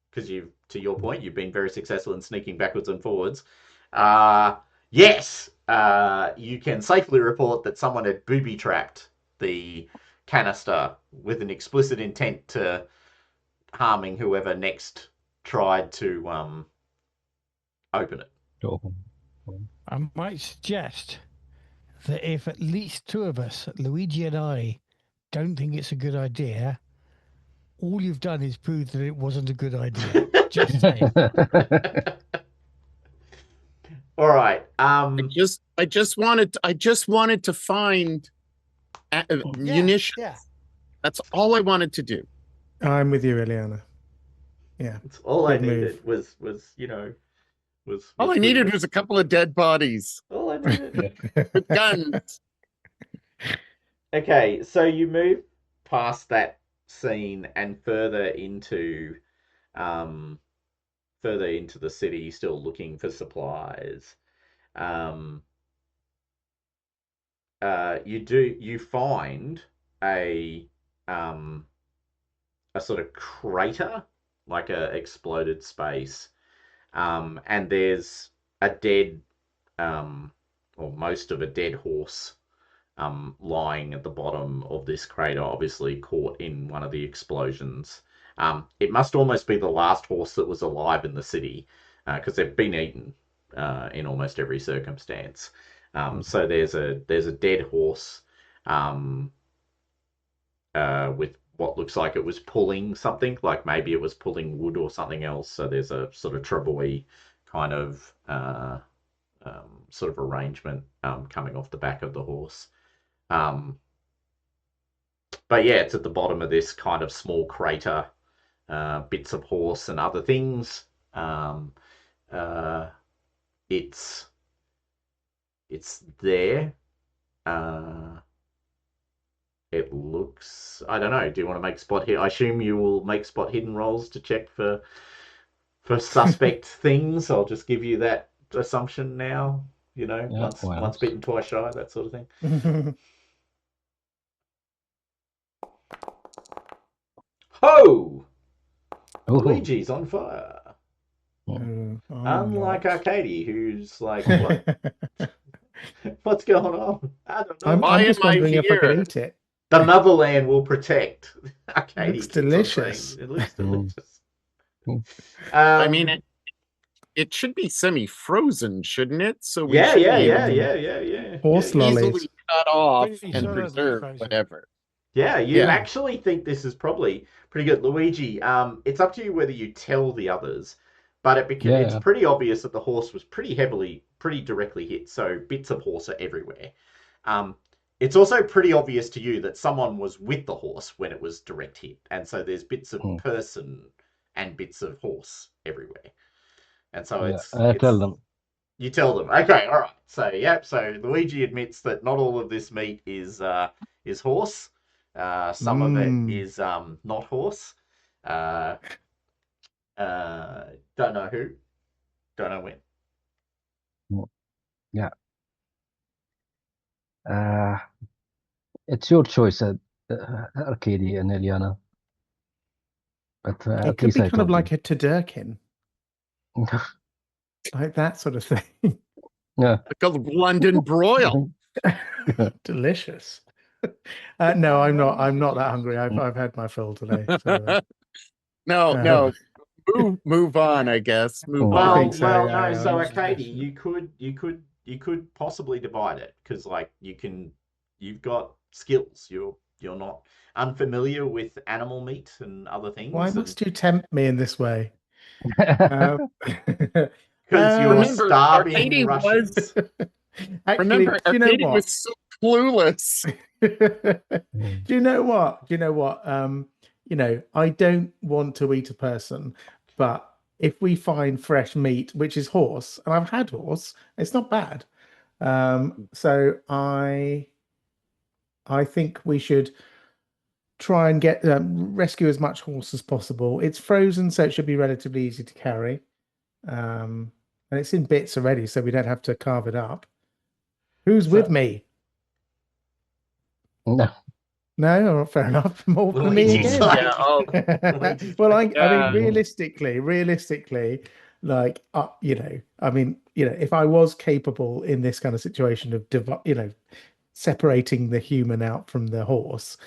because to your point, you've been very successful in sneaking backwards and forwards. Yes, you can safely report that someone had booby trapped the canister with an explicit intent to harming whoever next tried to open it. To open. I might suggest that if at least two of us, Luigi and I, don't think it's a good idea, all you've done is prove that it wasn't a good idea. Just saying. All right. I just wanted to find munitions. Yeah. That's all I wanted to do. I'm with you, Ileana. Yeah. It's all I Good move. needed was All I needed was a couple of dead bodies all I needed. with guns. Okay, so you move past that scene and further into the city, still looking for supplies. You find a sort of crater, like a exploded space, and there's a dead, or most of a dead horse, lying at the bottom of this crater, obviously caught in one of the explosions. It must almost be the last horse that was alive in the city, because they've been eaten in almost every circumstance. So there's a dead horse with what looks like it was pulling something, like maybe it was pulling wood or something else. So there's a sort of travois kind of sort of arrangement coming off the back of the horse. But yeah, it's at the bottom of this kind of small crater, bits of horse and other things. It's there. It looks. I don't know. Do you want to make spot hit? I assume you will make spot hidden rolls to check for suspect things. I'll just give you that assumption now. Once bitten, twice shy, that sort of thing. Ho! Luigi's on fire. Unlike Arcady, who's like, what? What's going on? I don't know. I'm just wondering if I could eat it. The motherland will protect. Arcady, it looks delicious. It looks delicious. I mean, it should be semi-frozen, shouldn't it? So we yeah. Horse lollies. Easily cut off Pretty and solidly preserve frozen. whatever. Yeah, you actually think this is probably pretty good, Luigi. It's up to you whether you tell the others, but it's pretty obvious that the horse was pretty directly hit. So bits of horse are everywhere. It's also pretty obvious to you that someone was with the horse when it was direct hit, and so there's bits of person and bits of horse everywhere. And so I tell them. You tell them. Okay, all right. So so Luigi admits that not all of this meat is horse. Some of it is not horse. Don't know who. Don't know when. Yeah. It's your choice, Arcady and Eliana. But it could be kind of like a Tudurkin. Like that sort of thing. Like a London broil. Delicious. No, I'm not that hungry. I've had my fill today. So, no. Move on, I guess. Move on. No. So Arcady, you could possibly divide it, because like you've got skills. You're not unfamiliar with animal meat and other things. Why must you tempt me in this way? Because you're starving Russians. Actually, Arcady was so clueless. Do you know what? I don't want to eat a person, but if we find fresh meat, which is horse, and I've had horse, it's not bad. So I think we should try and get rescue as much horse as possible. It's frozen, so it should be relatively easy to carry. And it's in bits already, so we don't have to carve it up. Who's with me? No, fair enough. More for me again. Well, I mean, realistically, like, if I was capable in this kind of situation of, separating the human out from the horse,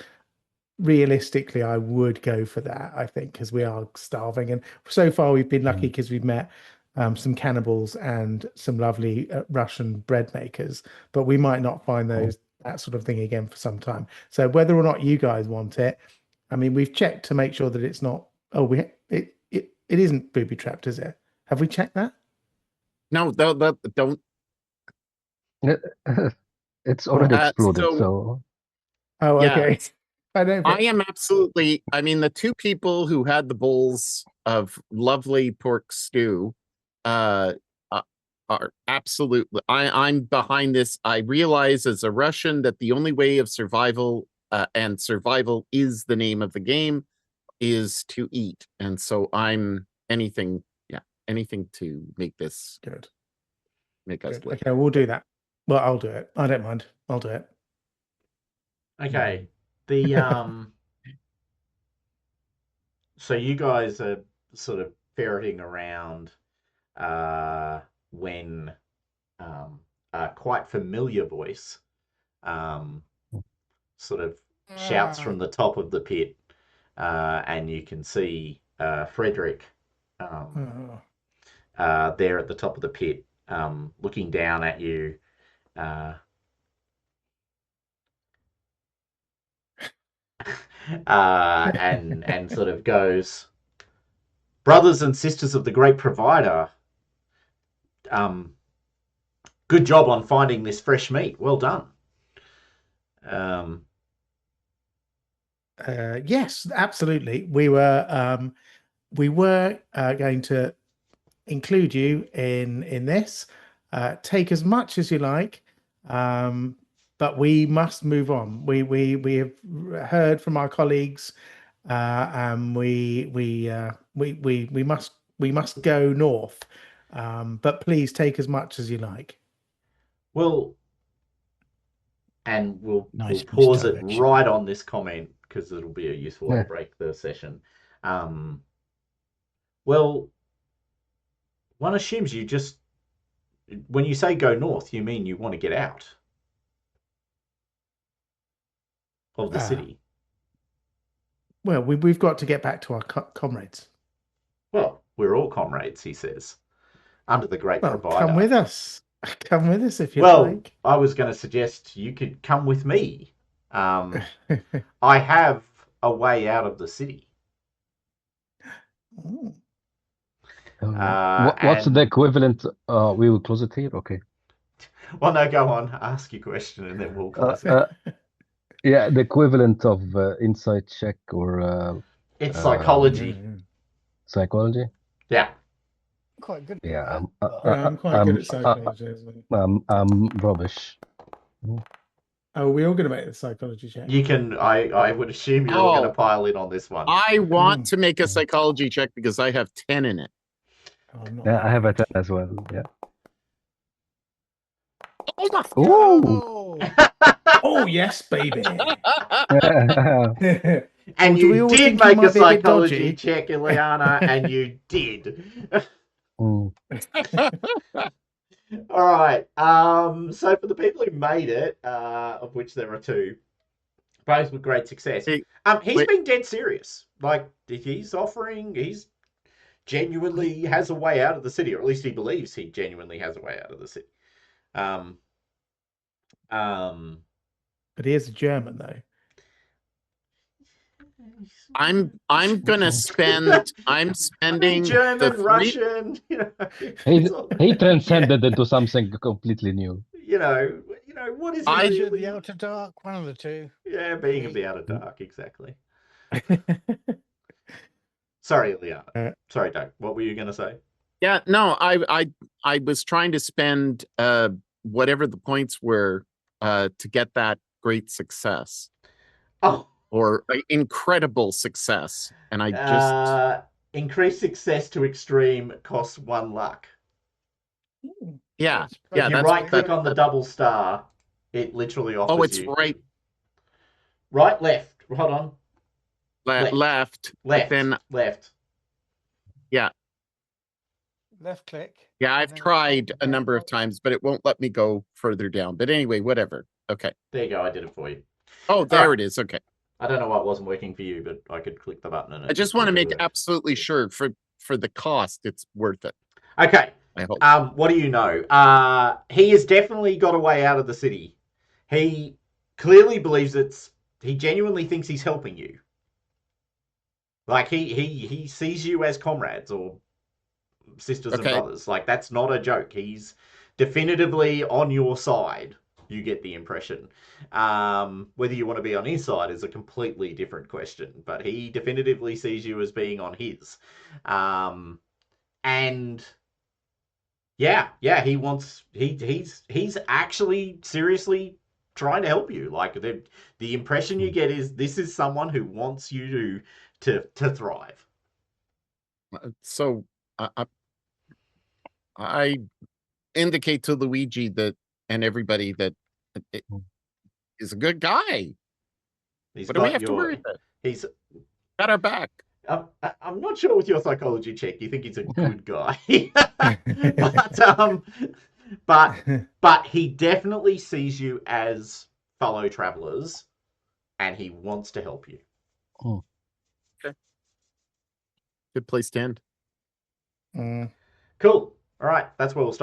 realistically, I would go for that, I think, because we are starving. And so far, we've been lucky because we've met some cannibals and some lovely Russian bread makers, but we might not find that sort of thing again for some time. So whether or not you guys want it, I mean, we've checked to make sure that it's not. Oh, it isn't booby trapped, is it? Have we checked that? No, don't. It's already exploded, so- so Oh, Yeah. okay. I don't. I am absolutely. I mean, the two people who had the bowls of lovely pork stew, are absolutely. I'm behind this. I realize as a Russian that the only way of survival, and survival is the name of the game, is to eat, and so I'm anything. Yeah, anything to make this Good. make us Good. live. Okay, we'll do that. Well, I'll do it. I don't mind. I'll do it. Okay. The so you guys are sort of ferreting around when a quite familiar voice sort of shouts from the top of the pit, and you can see Frederick Oh. there at the top of the pit, looking down at you. And sort of goes, brothers and sisters of the great provider, good job on finding this fresh meat. Well done. Yes, absolutely. We were going to include you in this. Take as much as you like, but we must move on. We have heard from our colleagues, and we must go north. But please take as much as you like. Well, and we'll Nice pause it misdirection. right on this comment because it'll be a useful way to Yeah. break the session. Well, one assumes you just, when you say go north, you mean you want to get out of the city. Well, we've got to get back to our comrades. Well, we're all comrades, he says, under the great Well, provider. come with us. Come with us if you Well, like. I was going to suggest you could come with me. I have a way out of the city. Ooh. what's and- the equivalent? We will close it here. Okay. Well, no, go on. Ask your question and then we'll close it. Yeah, the equivalent of insight check or It's psychology. psychology. Yeah. Quite good. at Yeah, that, I'm quite good at psychology as well. I'm rubbish. Oh, we're all going to make the psychology check. You can, I would assume you're all going to pile in on this one. I want to make a psychology check because I have 10 in it. Oh, I'm not. Yeah, I have a 10 as well. Yeah. Oh, Oh, yes, baby. And Or do we you all did think you make a might be a bit psychology dodgy? check, Ileana, and you did. Mm. All right. So for the people who made it, of which there are two, both with great success. Hey, He's wait. been dead serious. Like he's genuinely has a way out of the city, or at least he believes he genuinely has a way out of the city. But he is a German, though. I'm gonna spend. I'm spending German, the three. Russian. You know, He transcended into something completely new. you know, what is he Edge of really? the Outer Dark, one of the two. Yeah, being in the outer dark, exactly. Sorry, Ileana. Sorry, Doug. What were you going to say? Yeah, no, I was trying to spend whatever the points were to get that great success Oh, or incredible success, and I just increased success to extreme costs 1 luck. yeah. If you that's right click that- on the double star, it literally offers Oh, it's you right left. Hold on. left. Left. Then left. Left click. yeah, and I've then tried a down number of arrow. times, but it won't let me go further down. But anyway, whatever. Okay. There you go. I did it for you. Oh, there right. it is. Okay. I don't know why it wasn't working for you, but I could click the button and I just want to make it. absolutely sure for the cost, it's worth it. Okay. I hope. What do you know? He has definitely got a way out of the city. He clearly believes he genuinely thinks he's helping you. Like he sees you as comrades or sisters and Okay. brothers. Like that's not a joke. He's definitively on your side. You get the impression. Whether you want to be on his side is a completely different question, but he definitively sees you as being on his. And yeah, he's actually seriously trying to help you. Like the impression you get is this is someone who wants you to thrive. So I indicate to Luigi that and everybody that it is a good guy. He's What do we got have to worry about? he's Got our back. I'm not sure with your psychology check. You think he's a good guy, but but he definitely sees you as fellow travelers, and he wants to help you. Oh. Okay. Good place to end. Mm. Cool. All right, that's where we'll stop.